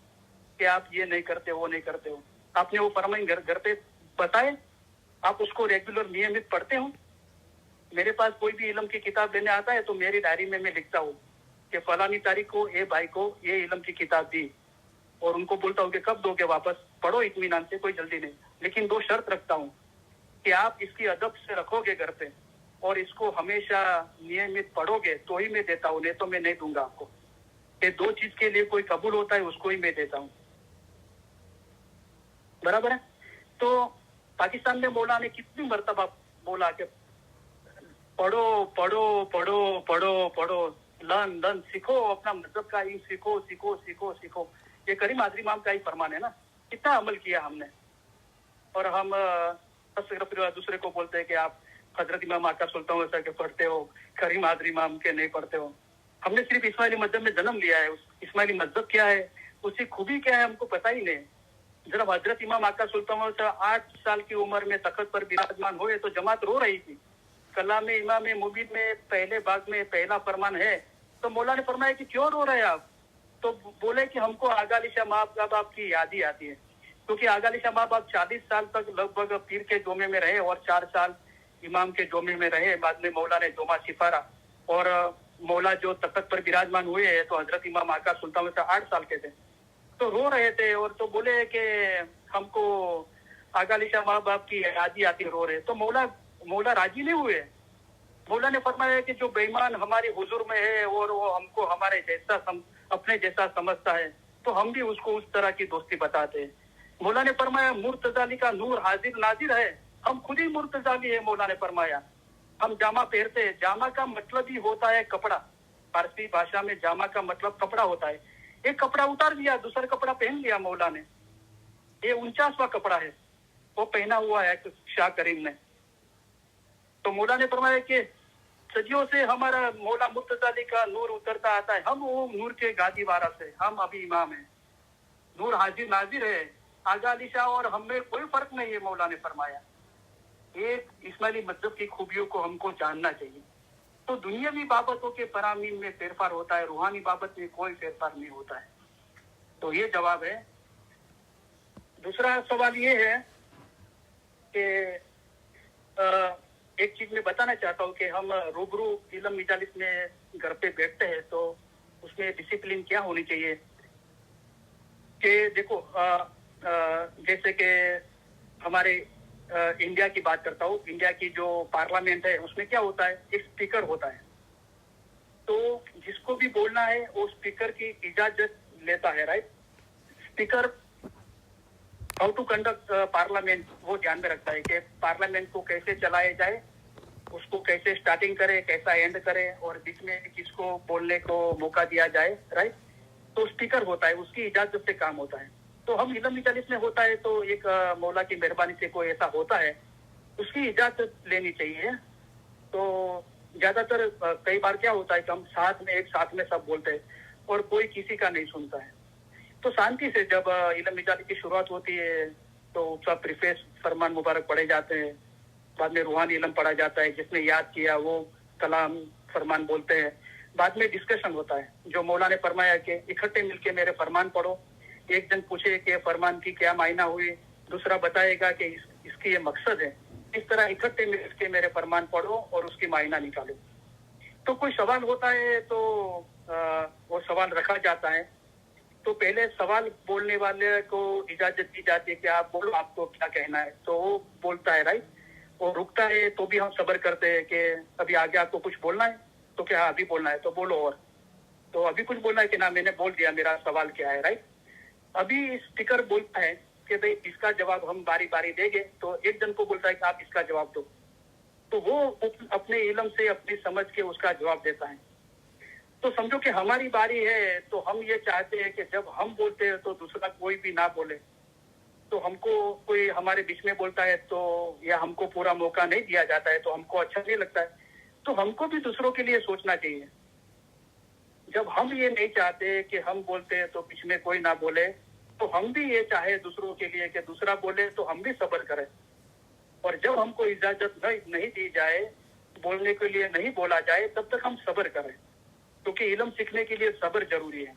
کہ آپ یہ نہیں کرتے، وہ نہیں کرتے ہو؟ آپ نے وہ فرمائن گھر پہ بتائے؟ آپ اس کو ریگولر نیمت پڑھتے ہو؟ میرے پاس کوئی بھی علم کی کتاب لینے آتا ہے تو میری ڈائری میں لکھتا ہوں کہ فلانی تاریخ کو اے بھائی کو یہ علم کی کتاب دی، اور ان کو بولتا ہوں کہ کب دو گے واپس، پڑھو اطمینان سے، کوئی جلدی نہیں. لیکن 2 شرط رکھتا ہوں کہ آپ اس کی ادب سے رکھو گے گھر پہ، اور اس کو ہمیشہ نیمت پڑھو گے تو ہی میں دیتا ہوں، نہیں تو میں نہیں دوں گا آپ کو. کہ 2 چیز کے لیے کوئی قبول ہوتا ہے اس کو ہی میں دیتا ہوں. برابر ہے؟ تو پاکستان میں مولا نے کتنی مرتبہ بولا کہ پڑھو پڑھو پڑھو پڑھو پڑھو، لن سیکھو، اپنا مذہب کا علم سیکھو سیکھو سیکھو سیکھو. یہ کریم حاضر امام کا ہی فرمان ہے نا. کتنا عمل کیا ہم نے. اور ہم دوسرے کو بولتے ہیں کہ آپ حضرت امام آقا سلطان ویسا کے پڑھتے ہو، کریم حاضر امام کے نہیں پڑھتے ہو. हमने सिर्फ इस्माइली मजहब में जन्म लिया है, इस्माइली मजहब क्या है, उसकी खूबी क्या है, हमको पता ही नहीं। जब हजरत इमाम आका सुल्तान 8 साल की उम्र में तख्त पर विराजमान हुए तो जमात रो रही थी। कलाम इमाम मुबीन में पहले भाग में पहला फरमान है, तो मौला ने फरमाया कि क्यों रो रहे हैं आप? तो बोले कि हमको आगा अली शाह माँ बाप की याद ही आती है, क्योंकि आगा अली शाह माँ बाप 40 साल तक लगभग पीर के जोमे में रहे और 4 साल इमाम के जोमे में रहे। बाद में मौला ने जोमा सिफारा और मौला जो तख्त पर विराजमान हुए हैं तो हजरत इमाम आका सुल्तान 8 साल के थे, तो रो रहे थे और तो बोले कि हमको आगा अली शाह माँ बाप की याद ही आती, रो रहे। तो मौला राजी नहीं हुए। मौला ने फरमाया कि जो बेईमान हमारी हुजूर में है और वो हमको हमारे जैसा अपने जैसा समझता है तो हम भी उसको उस तरह की दोस्ती बताते हैं। मौला ने फरमाया मुर्तजाली का नूर हाजिर नाजिर है, हम खुद ही मुर्तजाली है। मौला ने फरमाया हम जामा पहनते हैं, जामा का मतलब ही होता है कपड़ा। फारसी भाषा में जामा का मतलब कपड़ा होता है। एक कपड़ा उतार दिया, दूसरा कपड़ा पहन लिया मौला ने। ये 49वां कपड़ा है, वो पहना हुआ है शाह करीम ने। तो मौला ने फरमाया कि सदियों से हमारा मौला मुर्तजाली का नूर उतरता आता है, हम वो नूर के गादी वारस है, हम अभी इमाम है। नूर हाजिर नाजिर है, आगा अली शाह और हम में कोई फर्क नहीं है। मौला ने फरमाया एक इस्माइली मजहब की खूबियों को हमको जानना चाहिए। तो दुनियावी बाबतों के फरामीन में फेरफार होता है, रूहानी बाबत में कोई फेरफार नहीं होता है। तो ये जवाब है। दूसरा सवाल ये है कि एक चीज मैं बताना चाहता हूँ कि हम रूबरू इल्म मजालिस में घर पे बैठते हैं तो उसमें डिसिप्लिन क्या होनी चाहिए कि देखो जैसे कि हमारे इंडिया की बात करता हूँ। इंडिया की जो पार्लियामेंट है उसमें क्या होता है, एक स्पीकर होता है। तो जिसको भी बोलना है वो स्पीकर की इजाजत लेता है, right. Speaker how to conduct parliament वो ध्यान में रखता है कि पार्लियामेंट को कैसे चलाया जाए, उसको कैसे स्टार्टिंग करे, कैसा एंड करे और बीच में किसको बोलने को मौका दिया जाए, राइट। तो स्पीकर होता है, उसकी इजाजत से काम होता है। तो हम इल्म मजालिस में होता है तो एक मौला की मेहरबानी से कोई ऐसा होता है, उसकी इजाजत लेनी चाहिए। तो ज्यादातर कई बार क्या होता है कि हम एक साथ में सब बोलते हैं और कोई किसी का नहीं सुनता है। तो शांति से जब इल्म मजालिस की शुरुआत होती है तो उसका प्रीफेस फरमान मुबारक पढ़े जाते हैं, बाद में रूहानी इल्म पढ़ा जाता है, जिसने याद किया वो कलाम फरमान बोलते हैं। बाद में डिस्कशन होता है, जो मौला ने फरमाया कि इकट्ठे मिलके मेरे फरमान पढ़ो। एक जन पूछे कि फरमान की क्या मायना हुई, दूसरा बताएगा कि इसकी ये मकसद है। इस तरह इकट्ठे मिलके मेरे फरमान पढ़ो और उसकी मायना निकालो। तो कोई सवाल होता है तो वो सवाल रखा जाता है। तो पहले सवाल बोलने वाले को इजाजत दी जाती है कि आप बोलो, आपको क्या कहना है। तो वो बोलता है, राइट। वो रुकता है तो भी हम सब्र करते हैं कि अभी आगे आपको कुछ बोलना है, तो क्या अभी बोलना है तो बोलो, और तो अभी कुछ बोलना है कि ना मैंने बोल दिया, मेरा सवाल क्या है, राइट। अभी स्पीकर बोलता है कि भाई इसका जवाब हम बारी बारी देंगे। तो एक जन को बोलता है कि आप इसका जवाब दो, तो वो अपने इल्म से अपनी समझ के उसका जवाब देता है। तो समझो कि हमारी बारी है तो हम ये चाहते हैं कि जब हम बोलते हैं तो दूसरा कोई भी ना बोले। तो हमको कोई हमारे बीच में बोलता है तो या हमको पूरा मौका नहीं दिया जाता है तो हमको अच्छा नहीं लगता है। तो हमको भी दूसरों के लिए सोचना चाहिए। जब हम ये नहीं चाहते कि हम बोलते हैं तो बीच में कोई ना बोले, तो हम भी ये चाहे दूसरों के लिए कि दूसरा बोले तो हम भी सब्र करें। और जब हमको इजाजत नहीं दी जाए, बोलने के लिए नहीं बोला जाए, तब तक हम सब्र करें, क्योंकि इल्म सीखने के लिए सब्र जरूरी है।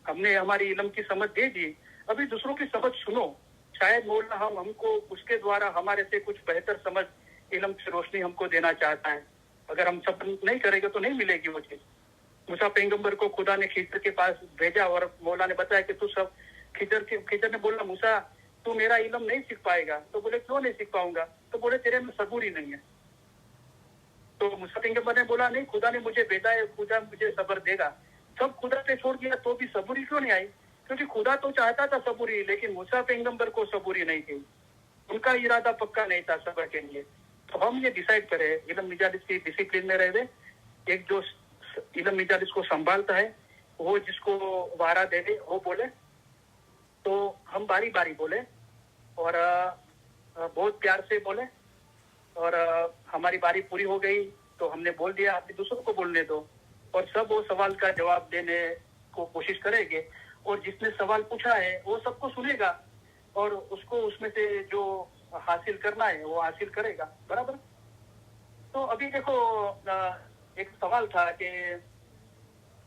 हमने हमारी इल्म की समझ दे दी, अभी दूसरों की समझ सुनो। शायद मौला हमको उसके द्वारा हमारे से कुछ बेहतर समझ, इल्म की रोशनी हमको देना चाहता है। अगर हम सब्र नहीं करेंगे तो नहीं मिलेगी वो चीज। मूसा पैगंबर को खुदा ने खिजर के पास भेजा और मौला ने बताया कि तू सब खिजर ने बोला मूसा तू मेरा इल्म नहीं सीख पाएगा। तो बोले क्यों नहीं सीख पाऊंगा? तो बोले तेरे में सबूर ही नहीं है। तो मूसा पैगंबर ने बोला नहीं, खुदा ने मुझे भेजा है, खुदा मुझे सब्र देगा। सब खुदा पे छोड़ दिया तो भी सबूरी क्यों नहीं आई? क्योंकि खुदा तो चाहता था सबूरी, लेकिन मूसा पैगंबर को सबूरी नहीं थी। उनका इरादा पक्का नहीं था सब्र के लिए। तो हम ये डिसाइड करें इल्म मजालिस की डिसिप्लिन में रहे। एक जो इल्म मजालिस को संभालता है वो जिसको वारा दे दे वो बोले, तो हम बारी बारी बोले और बहुत प्यार से बोले। और हमारी बारी पूरी हो गई तो हमने बोल दिया, आप दूसरों को बोलने दो। اور سب وہ سوال کا جواب دینے کو کوشش کریں گے اور جس نے سوال پوچھا ہے وہ سب کو سنے گا اور اس کو اس میں سے جو حاصل کرنا ہے وہ حاصل کرے گا. برابر. تو ابھی دیکھو ایک سوال تھا کہ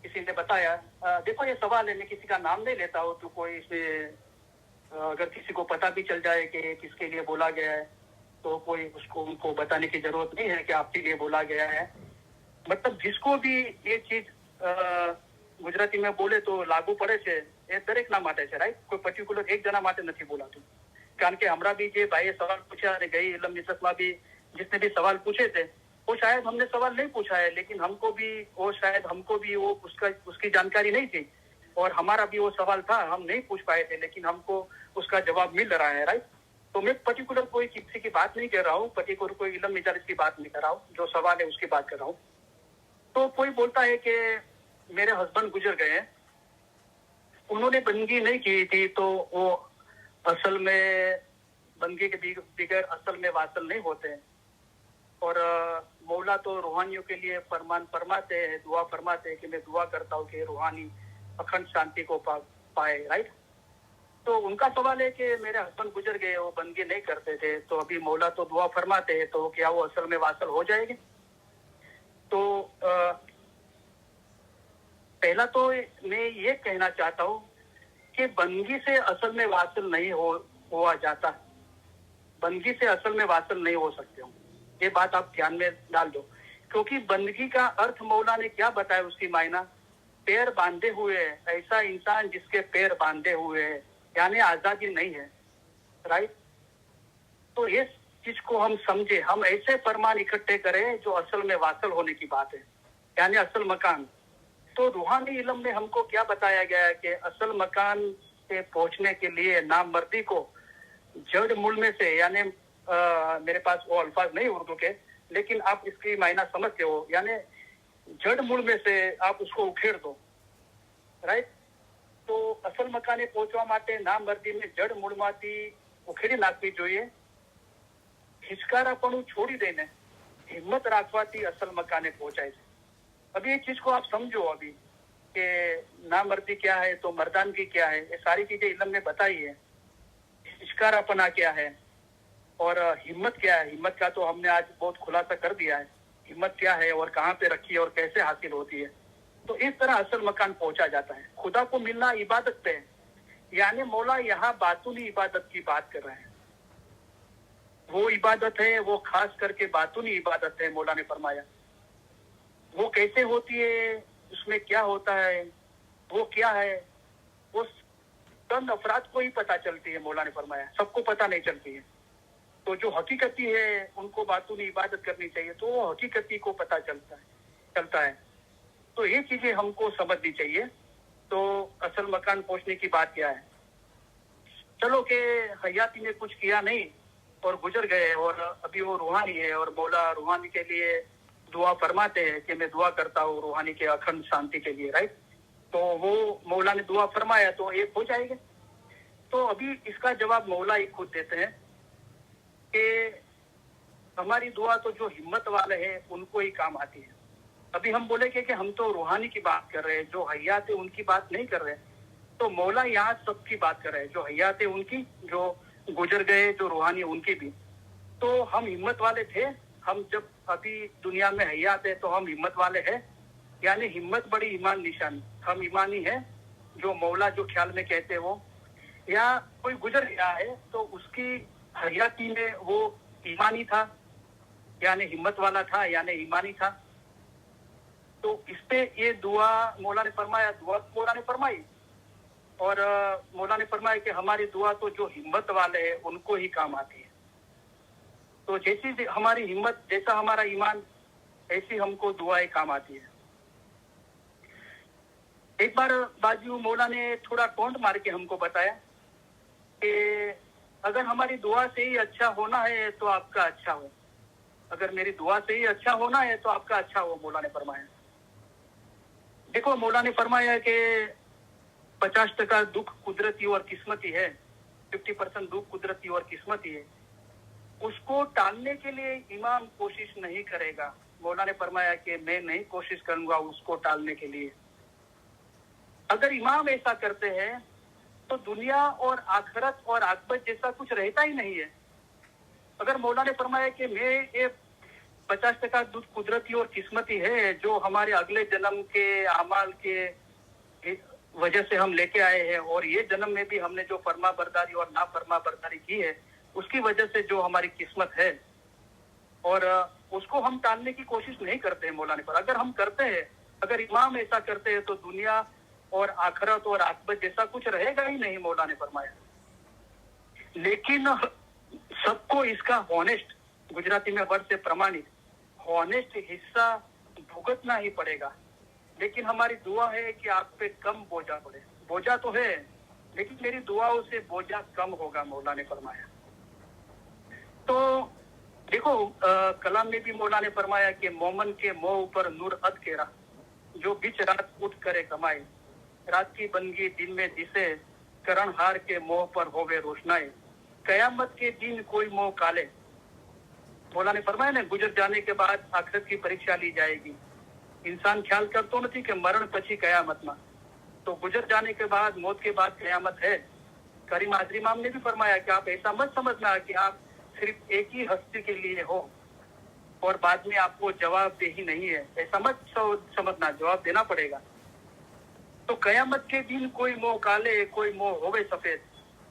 کسی نے بتایا, دیکھو یہ سوال ہے, میں کسی کا نام نہیں لیتا ہوں, تو کوئی اس میں اگر کسی کو پتہ بھی چل جائے کہ کس کے لیے بولا گیا ہے تو کوئی اس کو ان کو بتانے کی ضرورت نہیں ہے کہ آپ کے لیے بولا گیا ہے. مطلب جس کو بھی یہ چیز ગુજરાતી में બોલે તો લાગુ પડે છે એ દરેકના માટે છે, રાઈટ. કોઈ પર્ટિક્યુલર એક જણા માટે નથી બોલાતું. કારણ કે હમણાં भी જે ભાઈએ સવાલ પૂછ્યા અને ગઈ ઇલમ નિસતમાં भी जिसने भी सवाल पूछे थे वो शायद हमने सवाल नहीं पूछा है, लेकिन हमको भी वो शायद हमको भी वो उसकी जानकारी नहीं थी और हमारा भी वो सवाल था, हम नहीं पूछ पाए थे, लेकिन हमको उसका जवाब मिल रहा है, राइट. तो मैं पर्टिकुलर कोई किसी की बात नहीं कर रहा हूँ, पर्टिकुलर कोई इलम मजालिस की बात नहीं कर रहा हूँ, जो सवाल है उसकी बात कर रहा हूँ. तो कोई बोलता है कि मेरे हस्बैंड गुजर गए हैं, उन्होंने बंदगी नहीं की थी, तो वो असल में बंदगी के बगैर असल में वासल नहीं होते हैं. और मौला तो रूहानियों के लिए फरमान फरमाते हैं, दुआ फरमाते हैं कि मैं दुआ करता हूँ कि रूहानी अखंड शांति को पाए, राइट. तो उनका सवाल है कि मेरे हस्बैंड गुजर गए, वो बंदगी नहीं करते थे, तो अभी मौला तो दुआ फरमाते हैं, तो क्या वो असल में वासल हो जाएंगे? तो पहला तो मैं ये कहना चाहता हूँ कि बंदगी से असल में वासल नहीं हुआ जाता, बंदगी से असल में वासल नहीं हो सकते हो. ये बात आप ध्यान में डाल दो, क्योंकि बंदगी का अर्थ मौला ने क्या बताया, उसकी मायना पैर बांधे हुए है, ऐसा इंसान जिसके पैर बांधे हुए है, यानी आजादी नहीं है, राइट. तो इस चीज को हम समझे, हम ऐसे फरमान इकट्ठे करें जो असल में वासल होने की बात है, यानी असल मकान. तो रूहानी इल्म में हमको क्या बताया गया है कि असल मकान पे पहुंचने के लिए नामर्दी को जड़ मूल में से, यानी मेरे पास वो अल्फाज नहीं उर्दू के, लेकिन आप इसकी मायना समझते हो, यानी जड़ मूल में से आप उसको उखेड़ दो, राइट. तो असल मकाने પહોંચવા માટે નામર્દી में જડ મૂળમાંથી ઉખેડી નાખવી જોઈએ. હિચકારાપણું છોડી દઈને હિંમત રાખવાથી અસલ મકાને પહોંચાય છે. अभी ये चीज को आप समझो अभी कि नामर्दी क्या है तो मर्दानगी क्या है, ये सारी चीजें इल्म में बताई है. हिचकारापना क्या है और हिम्मत क्या है, हिम्मत का तो हमने आज बहुत खुलासा कर दिया है, हिम्मत क्या है और कहाँ पे रखी है और कैसे हासिल होती है. तो इस तरह असल मकान पहुंचा जाता है. खुदा को मिलना इबादत पे है, यानी मौला यहाँ बातूनी इबादत की बात कर रहे हैं. वो इबादत है, वो खास करके बातूनी इबादत है, मौला ने फरमाया. वो कैसे होती है, उसमें क्या होता है, वो क्या है, वो चंद अफराद को ही पता चलती है, मौला ने फरमाया, सबको पता नहीं चलती है. तो जो हकीकती है उनको बातूनी इबादत करनी चाहिए, तो वो हकीकती को पता चलता है. तो ये चीजें हमको समझनी चाहिए. तो असल मकान पहुंचने की बात क्या है, चलो कि हयाती ने कुछ किया नहीं और गुजर गए और अभी वो रूहानी है और मौला रूहानी के लिए दुआ फरमाते हैं कि मैं दुआ करता हूँ रूहानी के अखंड शांति के लिए, राइट. तो वो मौला ने दुआ फरमाया तो एक हो जाएगा. तो अभी इसका जवाब मौला ही खुद देते हैं कि हमारी दुआ तो जो हिम्मत वाले हैं उनको ही काम आती है. अभी हम बोलेंगे कि हम तो रूहानी की बात कर रहे हैं, जो हयात है उनकी बात नहीं कर रहे. तो मौला यहाँ सबकी बात कर रहे हैं, जो हयात है उनकी, जो गुजर गए, जो रूहानी उनकी भी. तो हम हिम्मत वाले थे, हम जब अभी दुनिया में हयात है तो हम हिम्मत वाले हैं, यानी हिम्मत बड़ी ईमान निशानी. हम ईमानी है, जो मौला जो ख्याल में कहते हैं वो, या कोई गुजर गया है तो उसकी हयाती में वो ईमानी था, यानी हिम्मत वाला था, यानी ईमानी था. तो इस पे ये दुआ मौला ने फरमाया, दुआ मौला ने फरमाई और मौला ने फरमाया कि हमारी दुआ तो जो हिम्मत वाले हैं उनको ही काम आती है. तो जैसी हमारी हिम्मत, जैसा हमारा ईमान, ऐसी हमको दुआएं काम आती है. एक बार बाजू मौला ने थोड़ा टोंट मार के हमको बताया कि अगर हमारी दुआ से ही अच्छा होना है तो आपका अच्छा हो, अगर मेरी दुआ से ही अच्छा होना है तो आपका अच्छा हो, मौला ने फरमाया. देखो मौला ने फरमाया कि 50% दुख कुदरती और किस्मती है, 50% दुख कुदरती और किस्मती है. उसको टालने के लिए इमाम कोशिश नहीं करेगा, مولا نے فرمایا کہ میں نہیں کوشش کروں گا اس کو ٹالنے کے لیے. اگر امام ایسا کرتے ہیں تو دنیا اور آخرت اور عاقبت جیسا کچھ رہتا ہی نہیں ہے. اگر مولا نے فرمایا کہ میں یہ 50% قدرتی اور قسمتی ہے جو ہمارے اگلے جنم کے اعمال کے وجہ سے ہم لے کے آئے ہیں, اور یہ جنم میں بھی ہم نے جو فرما برداری اور نافرما برداری کی ہے اس کی وجہ سے جو ہماری قسمت ہے, اور اس کو ہم ٹالنے کی کوشش نہیں کرتے ہیں مولا نے پر. اگر ہم کرتے ہیں, اگر امام ایسا کرتے ہیں تو دنیا اور آخرت اور عاقبت جیسا کچھ رہے گا ہی نہیں مولا نے فرمایا. لیکن سب کو اس کا ہونیسٹ, گجراتی میں ورڈ سے پرمانت, ہونیسٹ حصہ بھگتنا ہی پڑے گا. لیکن ہماری دعا ہے کہ آپ پہ کم بوجھا پڑے. بوجھا تو ہے لیکن میری دعاؤں سے بوجھا کم ہوگا مولا نے فرمایا. تو دیکھو کلام میں بھی مولا نے فرمایا کہ مومن کے منہ پر نور اد کیرا, جو بیچ رات اٹھ کرے کمائے, رات کی بندگی دن میں دسے, کرن ہار کے منہ پر ہوے روشنائے, قیامت کے دن کوئی منہ کالے. مولا نے فرمایا نا, گزر جانے کے بعد آخرت کی پریکشا لی جائے گی. انسان خیال کرتا نہیں کہ مرن پچھی قیامت میں, تو گزر جانے کے بعد, موت کے بعد قیامت ہے. کریم حضرت امام نے بھی فرمایا کہ آپ ایسا مت سمجھنا کہ آپ صرف ایک ہی ہستی کے لیے ہو اور بعد میں آپ کو جواب دے ہی نہیں ہے. ایسا مت سمجھنا, جواب دینا پڑے گا. تو قیامت کے دن کوئی منہ کالے کوئی منہ ہوئے سفید,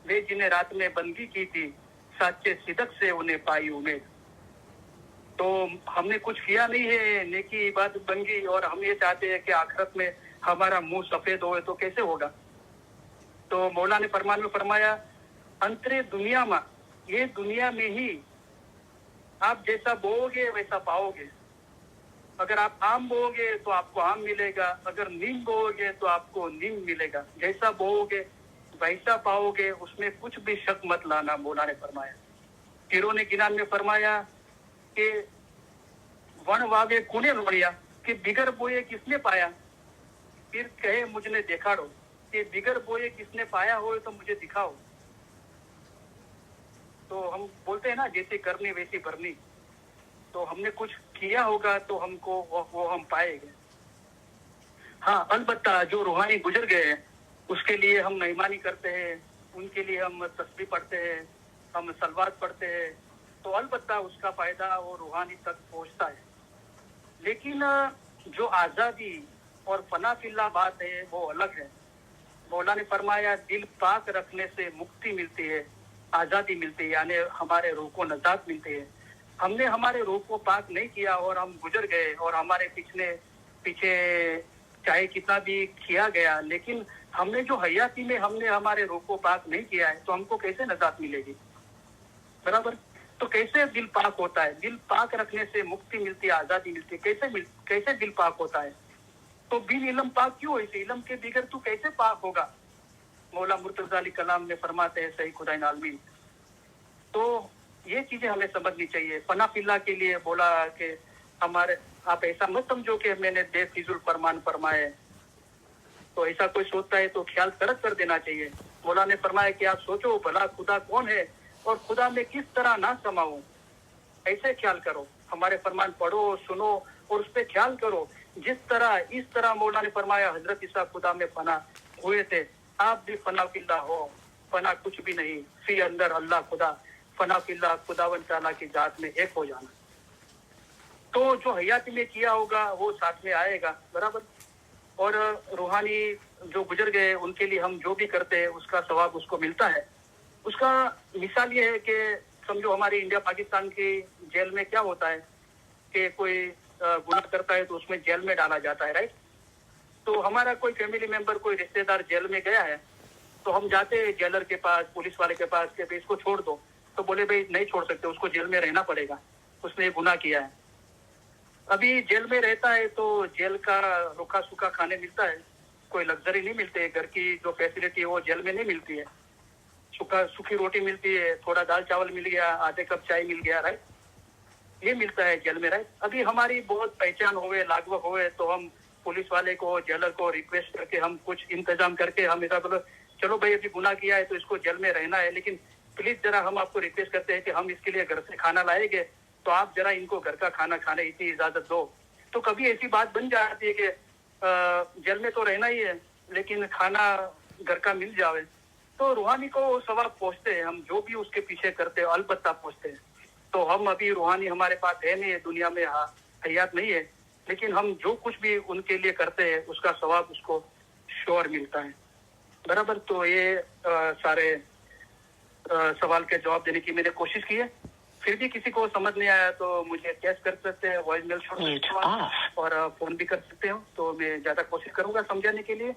وہ جنہیں رات میں بندگی کی تھی سچے صدق سے انہیں پائی امید. تو ہم نے کچھ کیا نہیں ہے, نیکی عبادت بنگی, اور ہم یہ چاہتے ہیں کہ آخرت میں ہمارا منہ سفید ہوئے تو کیسے ہوگا. تو مولا نے فرمان میں فرمایا, انترے دنیا میں, یہ دنیا میں ہی آپ جیسا بو گے ویسا پاؤ گے. اگر آپ آم بو گے تو آپ کو آم ملے گا, اگر نیم بو گے تو آپ کو نیم ملے گا. جیسا بو گے ویسا پاؤ گے, اس میں کچھ بھی شک مت لانا مولا نے فرمایا. پیروں نے گنان میں فرمایا کہ ون واوے کونے لوڑیا, کہ بگر بوئے کس نے پایا. پھر کہے مجھ نے دیکھاڑو, کہ بگر بوئے کس نے پایا ہوئے تو مجھے دکھاؤ. تو ہم بولتے ہیں نا, جیسے کرنی ویسی بھرنی. تو ہم نے کچھ کیا ہوگا تو ہم کو وہ ہم پائے گے. ہاں البتہ جو روحانی گزر گئے ہیں اس کے لیے ہم مہمانی کرتے ہیں, ان کے لیے ہم تسبیح پڑھتے ہیں, ہم صلوات پڑھتے ہیں, تو البتہ اس کا فائدہ وہ روحانی تک پہنچتا ہے. لیکن جو آزادی اور فنا فی اللہ بات ہے وہ الگ ہے. مولا نے فرمایا دل پاک رکھنے سے مکتی ملتی ہے, آزادی ملتی ہے, یعنی ہمارے روح کو نجات ملتی ہے. ہم نے ہمارے روح کو پاک نہیں کیا اور ہم گزر گئے, اور ہمارے پیچھے چاہے کتنا بھی کیا گیا, لیکن ہم نے جو حیاتی میں ہم نے ہمارے روح کو پاک نہیں کیا ہے تو ہم کو کیسے نجات ملے گی. برابر. تو کیسے دل پاک ہوتا ہے؟ دل پاک رکھنے سے مکتی ملتی ہے, آزادی ملتی ہے. کیسے دل پاک ہوتا ہے؟ تو بن علم پاک کیوں ہے؟ علم کے بغیر تو کیسے پاک ہوگا؟ مولا مرتضی علی کلام میں فرماتے ہیں صحیح خدائے عالمین. تو یہ چیزیں ہمیں سمجھنی چاہیے. فنا فی اللہ کے لیے بولا کہ ہمارے, آپ ایسا مت سمجھو کہ میں نے بے فضول فرمان فرمائے, تو ایسا کوئی سوچتا ہے تو خیال ترک کر دینا چاہیے. مولا نے فرمایا کہ آپ سوچو بھلا خدا کون ہے اور خدا میں کس طرح نہ سماؤں, ایسے خیال کرو. ہمارے فرمان پڑھو, سنو اور اس پہ خیال کرو. جس طرح اس طرح مولا نے فرمایا حضرت عیسیٰ خدا میں فنا ہوئے تھے, آپ بھی فنا فی اللہ ہو. فنا کچھ بھی نہیں, فی اندر اللہ خدا, فنا فی اللہ خداوند تعالیٰ کی ذات میں ایک ہو جانا. تو جو حیاتی میں کیا ہوگا وہ ساتھ میں آئے گا. برابر. اور روحانی جو گزر گئے ان کے لیے ہم جو بھی کرتے ہیں اس کا ثواب اس کو ملتا ہے. اس کا مثال یہ ہے کہ سمجھو ہماری انڈیا پاکستان کی جیل میں کیا ہوتا ہے کہ کوئی گناہ کرتا ہے تو اس میں جیل میں ڈالا جاتا ہے, رائٹ. تو ہمارا کوئی فیملی ممبر, کوئی رشتے دار جیل میں گیا ہے تو ہم جاتے ہیں جیلر کے پاس, پولیس والے کے پاس کہ اس کو چھوڑ دو. تو بولے بھائی نہیں چھوڑ سکتے, اس کو جیل میں رہنا پڑے گا, اس نے گناہ کیا ہے. ابھی جیل میں رہتا ہے تو جیل کا روکھا سوکھا کھانے ملتا ہے, کوئی لگژری نہیں ملتے. گھر کی جو فیسلٹی ہے وہ جیل میں نہیں ملتی ہے. سوکھی روٹی ملتی ہے, تھوڑا دال چاول مل گیا, آدھے کپ چائے مل گیا, رائٹ. یہ ملتا ہے جیل میں, رائٹ. ابھی ہماری بہت پہچان ہوئے, لاگو ہوئے, تو ہم پولیس والے کو, جیلر کو ریکویسٹ کر کے ہم کچھ انتظام کر کے ہم ایسا بولو چلو بھائی ابھی گناہ کیا ہے تو اس کو جیل میں رہنا ہے, لیکن پلیز ذرا ہم آپ کو ریکویسٹ کرتے ہیں کہ ہم اس کے لیے گھر سے کھانا لائیں گے, तो आप जरा इनको घर का खाना खाने की इजाजत दो। तो कभी ऐसी बात बन जाती है कि जेल में तो रहना ही है, लेकिन खाना घर का मिल जावे, तो रूहानी को सवाब पहुँचते हैं। हम जो भी उसके पीछे करते हैं अलबत्ता पहुँचते हैं। तो हम अभी रूहानी हमारे पास है नहीं है, दुनिया में हयात नहीं है, लेकिन हम जो कुछ भी उनके लिए करते हैं उसका सवाब उसको श्योर मिलता है। बराबर। तो ये सारे सवाल के जवाब देने की मैंने कोशिश की है। फिर भी किसी को समझ नहीं आया तो मुझे टेक्स्ट कर सकते हैं, वॉइस मेल छोड़ सकते हैं और फोन भी कर सकते हो। तो मैं ज्यादा कोशिश करूंगा समझाने के लिए।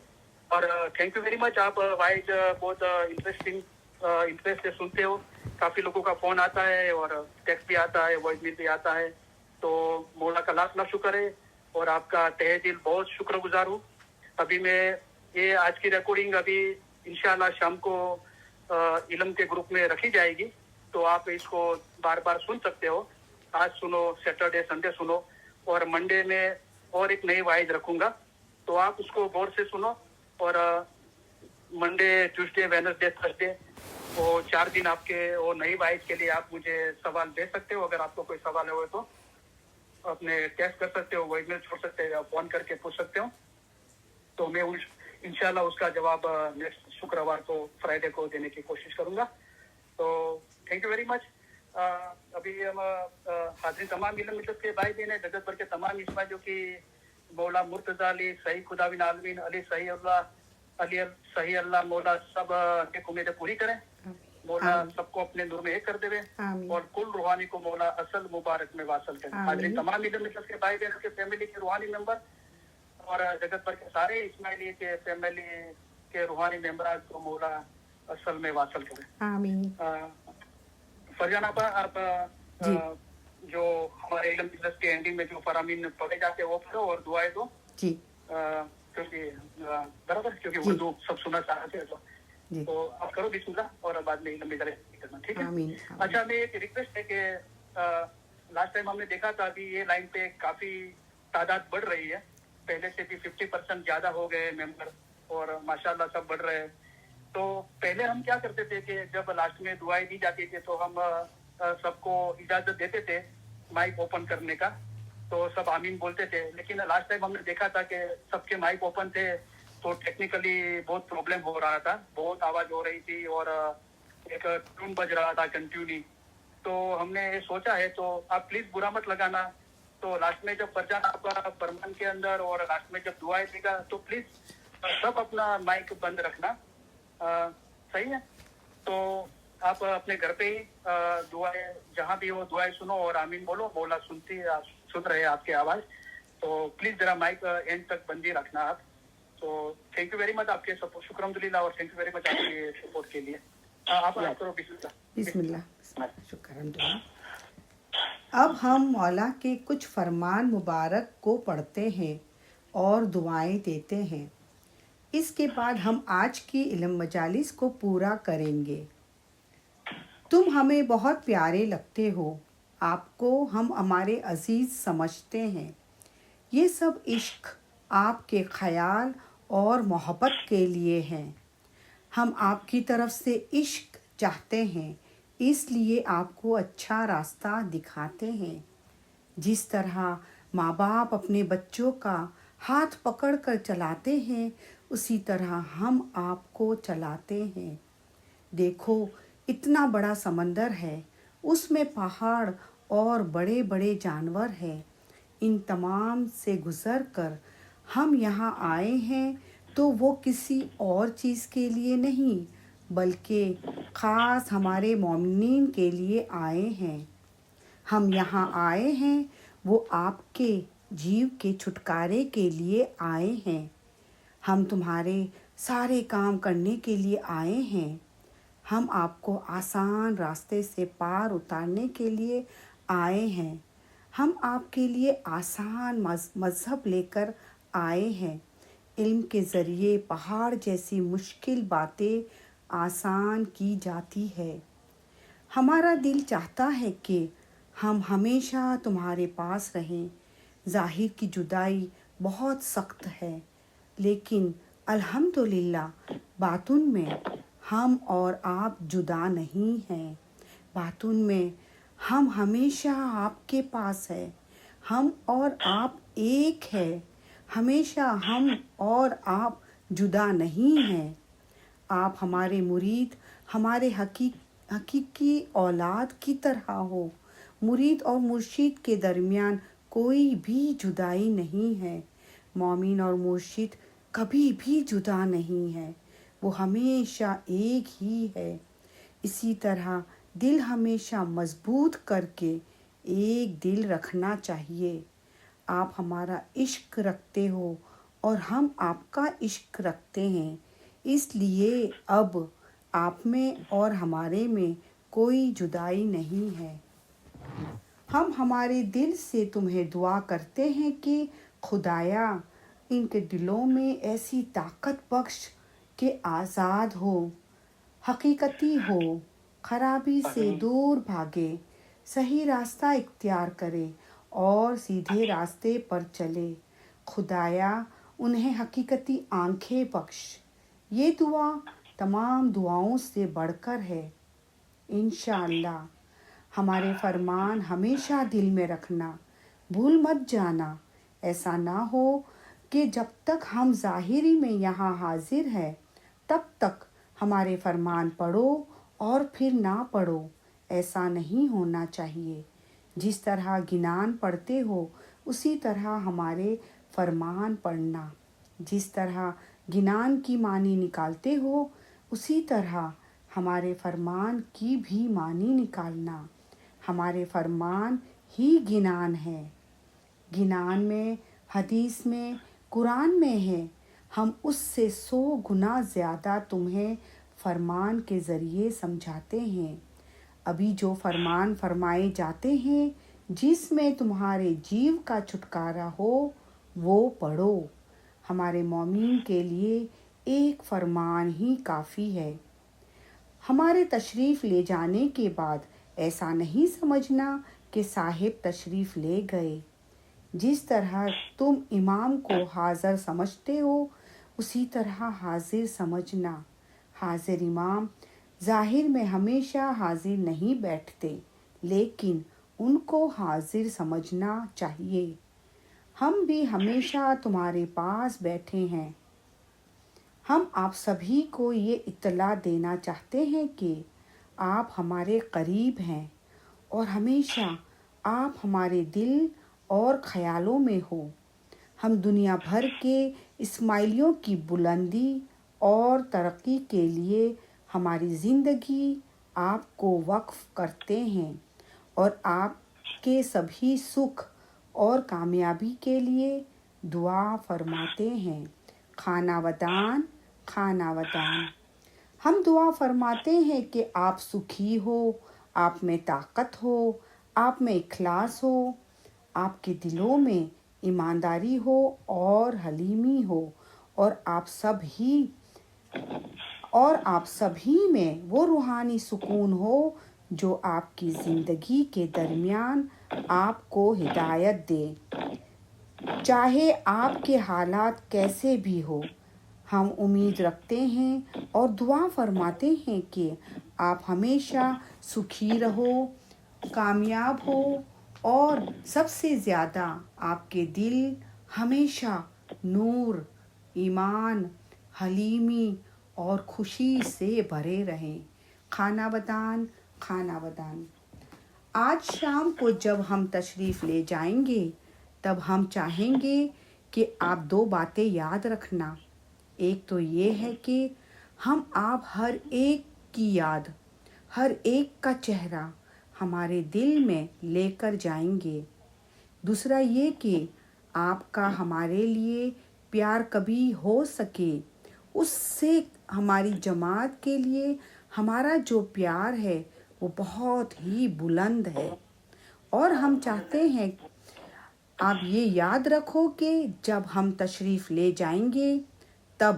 और थैंक यू वेरी मच। आप वाइज बहुत इंटरेस्ट से सुनते हो। काफी लोगों का फोन आता है और टेक्स्ट भी आता है, वॉइस मेल भी आता है। तो मौला का लाख लाख शुक्र है और आपका तहे दिल बहुत शुक्रगुजार हूँ। अभी मैं ये आज की रिकॉर्डिंग अभी इंशाल्लाह शाम को इल्म के ग्रुप में रखी जाएगी, तो आप इसको बार बार सुन सकते हो। आज सुनो, सैटरडे संडे सुनो, और मंडे में और एक नई वाइज रखूंगा, तो आप उसको गौर से सुनो। और मंडे, ट्यूसडे, वेडनेसडे, थर्सडे, वो 4 दिन आपके वो नई वाइज के लिए आप मुझे सवाल दे सकते हो। अगर आपको कोई सवाल है तो अपने टेक्स्ट कर सकते हो, वॉइस मेल छोड़ सकते हो या फोन करके पूछ सकते हो। तो मैं इंशाल्लाह उसका जवाब नेक्स्ट शुक्रवार को, फ्राइडे को देने की कोशिश करूंगा। तो थैंक यू वेरी मच। अभी हम हाजिर तमाम इल्म मिल्लत के भाई बहन जगत भर के तमाम इसमा जो कि मौला मुर्तजा अली सही खुदाविन आलमीन अली सही अल्लाह मौला सब के उम्मीदें पूरी करें। मौला सबको अपने नूर में एक कर देवे और कुल रूहानी को मौला असल मुबारक में वासल करे। हाजिर तमाम इल्म मिल्लत के भाई बहन के फैमिली के रूहानी मेंबर और जगत भर के सारे इस्माइली के फैमिली के रूहानी मेंबर को मौला असल में वासल करे। आमीन। फरजान आप जो हमारे इल्म बिजनेस के एंडिंग में जो फरामीन पढ़े जाते हैं वो पढ़ो और दुआएं दो जी, क्योंकि बराबर, क्योंकि उर्दू सब सुनना चाहते हैं। तो आप करो बिस्मिल्लाह और बाद में इल्म में करना, ठीक है? आमीन। अच्छा, मैं एक रिक्वेस्ट है कि लास्ट टाइम हमने देखा था अभी ये लाइन पे काफी तादाद बढ़ रही है, पहले से भी 50% ज्यादा हो गए मेंबर और माशाल्लाह सब बढ़ रहे हैं। तो पहले हम क्या करते थे कि जब लास्ट में दुआएं दी जाती थी तो हम सबको इजाजत देते थे माइक ओपन करने का, तो सब आमीन बोलते थे। लेकिन लास्ट टाइम हमने देखा था कि सबके माइक ओपन थे तो टेक्निकली बहुत प्रॉब्लम हो रहा था, बहुत आवाज हो रही थी और एक ट्यून बज रहा था कंटिन्यू। तो हमने सोचा है, तो आप प्लीज बुरा मत लगाना, तो लास्ट में जब फरजान आपका फरमान के अंदर और लास्ट में जब दुआएं देगा तो प्लीज सब अपना माइक बंद रखना, सही है? तो आप अपने घर पे ही दुआएं जहाँ भी हो दुआएं सुनो और आमीन बोलो। मौला सुन रहे हैं आपकी आवाज, तो प्लीज जरा माइक एंड तक बंद ही रखना आप। तो थैंक यू वेरी मच आपके सपोर्ट, शुक्र अल्हम्दुलिल्लाह, और थैंक यू वेरी मच आपके सपोर्ट के लिए। आप करो बिस्मिल्लाह, शुक्र अल्हम्दुलिल्लाह। अब हम मौला के कुछ फरमान मुबारक को पढ़ते हैं और दुआएं देते हैं। इसके बाद हम आज की इल्म मजालिस को पूरा करेंगे। तुम हमें बहुत प्यारे लगते हो, आपको हम हमारे अजीज समझते हैं। ये सब इश्क आपके ख्याल और मोहब्बत के लिए हैं। हम आपकी तरफ से इश्क चाहते हैं, इसलिए आपको अच्छा रास्ता दिखाते हैं। जिस तरह माँ बाप अपने बच्चों का हाथ पकड़ कर चलाते हैं, उसी तरह हम आपको चलाते हैं। देखो, इतना बड़ा समंदर है, उसमें पहाड़ और बड़े बड़े जानवर हैं। इन तमाम से गुज़र कर हम यहाँ आए हैं, तो वो किसी और चीज़ के लिए नहीं, बल्कि ख़ास हमारे मोमिनीन के लिए आए हैं। हम यहाँ आए हैं, वो आपके जीव के छुटकारे के लिए आए हैं। हम तुम्हारे सारे काम करने के लिए आए हैं। हम आपको आसान रास्ते से पार उतारने के लिए आए हैं। हम आपके लिए आसान मज़हब लेकर आए हैं। इल्म के ज़रिए पहाड़ जैसी मुश्किल बातें आसान की जाती है। हमारा दिल चाहता है कि हम हमेशा तुम्हारे पास रहें। ज़ाहिर की जुदाई बहुत सख्त है, लेकिन अल्हम्दुलिल्लाह बातुन में हम और आप जुदा नहीं हैं। बातुन में ہم ہمیشہ آپ کے پاس ہے، ہم اور آپ ایک ہے، ہمیشہ ہم اور آپ جدا نہیں ہیں۔ آپ ہمارے مرید، ہمارے حقیقی اولاد کی طرح ہو۔ مرید اور مرشد کے درمیان کوئی بھی جدائی نہیں ہے۔ مومن اور مرشد کبھی بھی جدا نہیں ہے، وہ ہمیشہ ایک ہی ہے۔ اسی طرح دل ہمیشہ مضبوط کر کے ایک دل رکھنا چاہیے۔ آپ ہمارا عشق رکھتے ہو اور ہم آپ کا عشق رکھتے ہیں، اس لیے اب آپ میں اور ہمارے میں کوئی جدائی نہیں ہے۔ ہم ہمارے دل سے تمہیں دعا کرتے ہیں کہ خدایا ان کے دلوں میں ایسی طاقت بخش کہ آزاد ہو، حقیقتی ہو، خرابی سے دور بھاگے، صحیح راستہ اختیار کرے اور سیدھے راستے پر چلے۔ خدایا انہیں حقیقتی آنکھیں بخش۔ یہ دعا تمام دعاؤں سے بڑھ کر ہے۔ انشاءاللہ ہمارے فرمان ہمیشہ دل میں رکھنا، بھول مت جانا۔ ایسا نہ ہو کہ جب تک ہم ظاہری میں یہاں حاضر ہیں تب تک ہمارے فرمان پڑھو اور پھر نہ پڑھو۔ ایسا نہیں ہونا چاہیے۔ جس طرح گنان پڑھتے ہو اسی طرح ہمارے فرمان پڑھنا، جس طرح گنان کی معنی نکالتے ہو اسی طرح ہمارے فرمان کی بھی معنی نکالنا۔ ہمارے فرمان ہی گنان ہے۔ گنان میں، حدیث میں، قرآن میں ہے۔ ہم اس سے 100 گنا زیادہ تمہیں فرمان کے ذریعے سمجھاتے ہیں۔ ابھی جو فرمان فرمائے جاتے ہیں جس میں تمہارے جیو کا چھٹکارا ہو وہ پڑھو۔ ہمارے مومن کے لیے ایک فرمان ہی کافی ہے۔ ہمارے تشریف لے جانے کے بعد ایسا نہیں سمجھنا کہ صاحب تشریف لے گئے۔ جس طرح تم امام کو حاضر سمجھتے ہو اسی طرح حاضر سمجھنا۔ حاضر امام ظاہر میں ہمیشہ حاضر نہیں بیٹھتے، لیکن ان کو حاضر سمجھنا چاہیے۔ ہم بھی ہمیشہ تمہارے پاس بیٹھے ہیں۔ ہم آپ سبھی کو یہ اطلاع دینا چاہتے ہیں کہ آپ ہمارے قریب ہیں اور ہمیشہ آپ ہمارے دل اور خیالوں میں ہو۔ ہم دنیا بھر کے اسماعیلیوں کی بلندی اور ترقی کے لیے ہماری زندگی آپ کو وقف کرتے ہیں اور آپ کے سبھی سکھ اور کامیابی کے لیے دعا فرماتے ہیں۔ خانہ ودان، خانہ ودان۔ ہم دعا فرماتے ہیں کہ آپ سکھی ہو، آپ میں طاقت ہو، آپ میں اخلاص ہو، آپ کے دلوں میں ایمانداری ہو اور حلیمی ہو اور آپ سبھی میں وہ روحانی سکون ہو جو آپ کی زندگی کے درمیان آپ کو ہدایت دے، چاہے آپ کے حالات کیسے بھی ہو۔ ہم امید رکھتے ہیں اور دعا فرماتے ہیں کہ آپ ہمیشہ سکھی رہو، کامیاب ہو اور سب سے زیادہ آپ کے دل ہمیشہ نور، ایمان، حلیمی اور خوشی سے بھرے رہیں۔ خانہ ودان، خانہ ودان۔ آج شام کو جب ہم تشریف لے جائیں گے تب ہم چاہیں گے کہ آپ 2 باتیں یاد رکھنا۔ ایک تو یہ ہے کہ ہم آپ ہر ایک کی یاد، ہر ایک کا چہرہ ہمارے دل میں لے کر جائیں گے۔ دوسرا یہ کہ آپ کا ہمارے لیے پیار کبھی ہو سکے اس سے ہماری جماعت کے لیے ہمارا جو پیار ہے وہ بہت ہی بلند ہے، اور ہم چاہتے ہیں آپ یہ یاد رکھو کہ جب ہم تشریف لے جائیں گے تب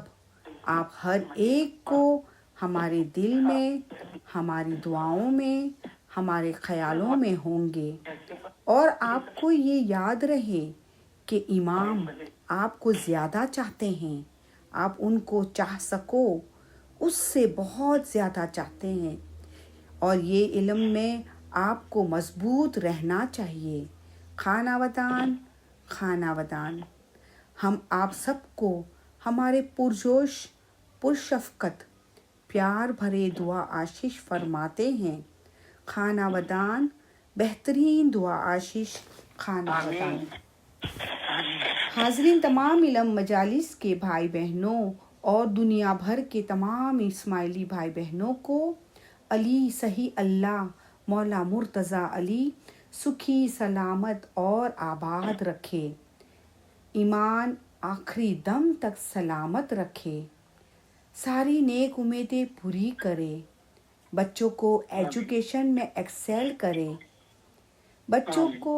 آپ ہر ایک کو ہمارے دل میں، ہماری دعاؤں میں، ہمارے خیالوں میں ہوں گے، اور آپ کو یہ یاد رہے کہ امام آپ کو زیادہ چاہتے ہیں، آپ ان کو چاہ سکو اس سے بہت زیادہ چاہتے ہیں، اور یہ علم میں آپ کو مضبوط رہنا چاہیے. خانوادان خانوادان ہم آپ سب کو ہمارے پرجوش پرشفقت پیار بھرے دعا آشیش فرماتے ہیں. خانوادان بہترین دعا آشیش خانوادان. حاضرین تمام علم مجالس کے بھائی بہنوں اور دنیا بھر کے تمام اسماعیلی بھائی بہنوں کو علی صحیح اللہ مولا مرتضی علی سکھی سلامت اور آباد رکھے. ایمان آخری دم تک سلامت رکھے. ساری نیک امیدیں پوری کرے. بچوں کو ایجوکیشن میں ایکسیل کرے. بچوں کو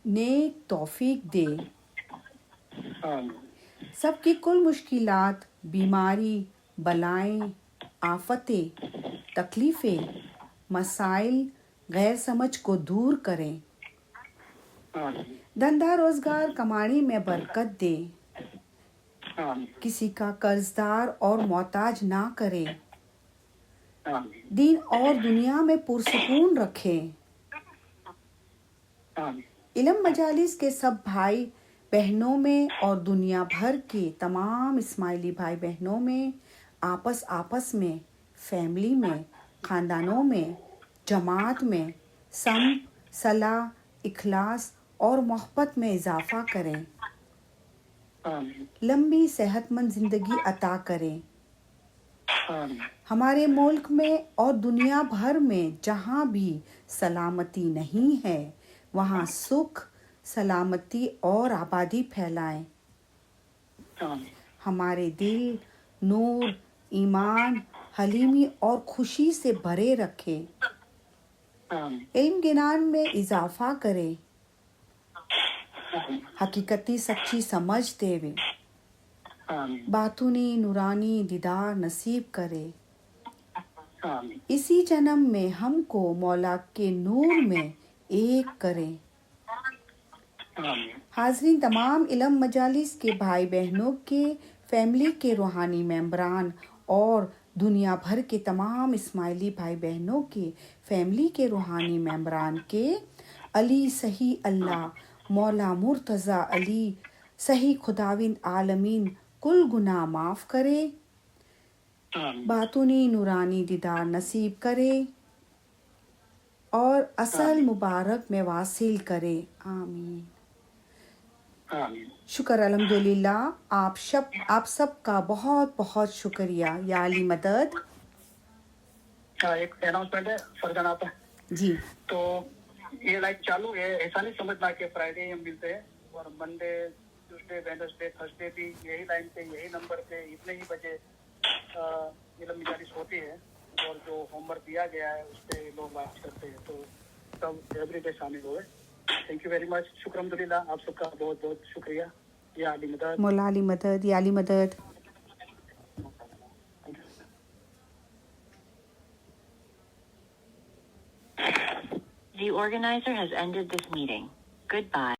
نیک توفیق دے. سب کی کل مشکلات، بیماری، بلائیں، آفتیں، تکلیفیں، مسائل، غیر سمجھ کو دور کریں. دھندا روزگار کمانے میں برکت دے. کسی کا قرض دار اور محتاج نہ کرے. دین اور دنیا میں پرسکون رکھے. علم مجالس کے سب بھائی بہنوں میں اور دنیا بھر کے تمام اسماعیلی بھائی بہنوں میں آپس میں، فیملی میں، خاندانوں میں، جماعت میں سمت، صلاح، اخلاص اور محبت میں اضافہ کریں. لمبی صحت مند زندگی عطا کریں. ہمارے ملک میں اور دنیا بھر میں جہاں بھی سلامتی نہیں ہے وہاں سکھ، سلامتی اور آبادی پھیلائیں. ہمارے دل نور، ایمان، حلیمی اور خوشی سے بھرے رکھے. علم گنان میں اضافہ کرے. حقیقتی سچی سمجھ دے. باطنی نورانی دیدار نصیب کرے. اسی جنم میں ہم کو مولا کے نور میں ایک کرے. حاضرین تمام علم مجالس کے بھائی بہنوں کے فیملی کے روحانی ممبران اور دنیا بھر کے تمام اسماعیلی بھائی بہنوں کے فیملی کے روحانی ممبران کے علی صحیح اللہ مولا مرتضی علی صحیح خداوند عالمین کل گناہ معاف کرے، باطنی نورانی دیدار نصیب کرے اور اصل مبارک میں واصل کرے. آمین. شکر الحمدللہ. آپ سب کا بہت بہت شکریہ. یا علی مدد. ایک اناؤنسمنٹ ہے فرزان آپ جی. تو یہ لائف چالو ہے. ایسا نہیں سمجھنا کہ فرائیڈے ہم ملتے ہیں اور منڈے ٹیوزڈے ویڈنسڈے تھرسڈے بھی یہی لائن پہ یہی نمبر پہ اتنے ہی بجے علم مجالس ہوتی ہے اور جو ہوم ورک دیا گیا ہے اس پہ لوگ بات کرتے ہیں. تو سب ایوری ڈے شامل ہوئے. Thank you very much. شکر الحمدللہ. آپ سب کا بہت بہت شکریہ. یا علی مدد. مولا علی مدد. یا علی مدد. The organizer has ended this meeting. Goodbye.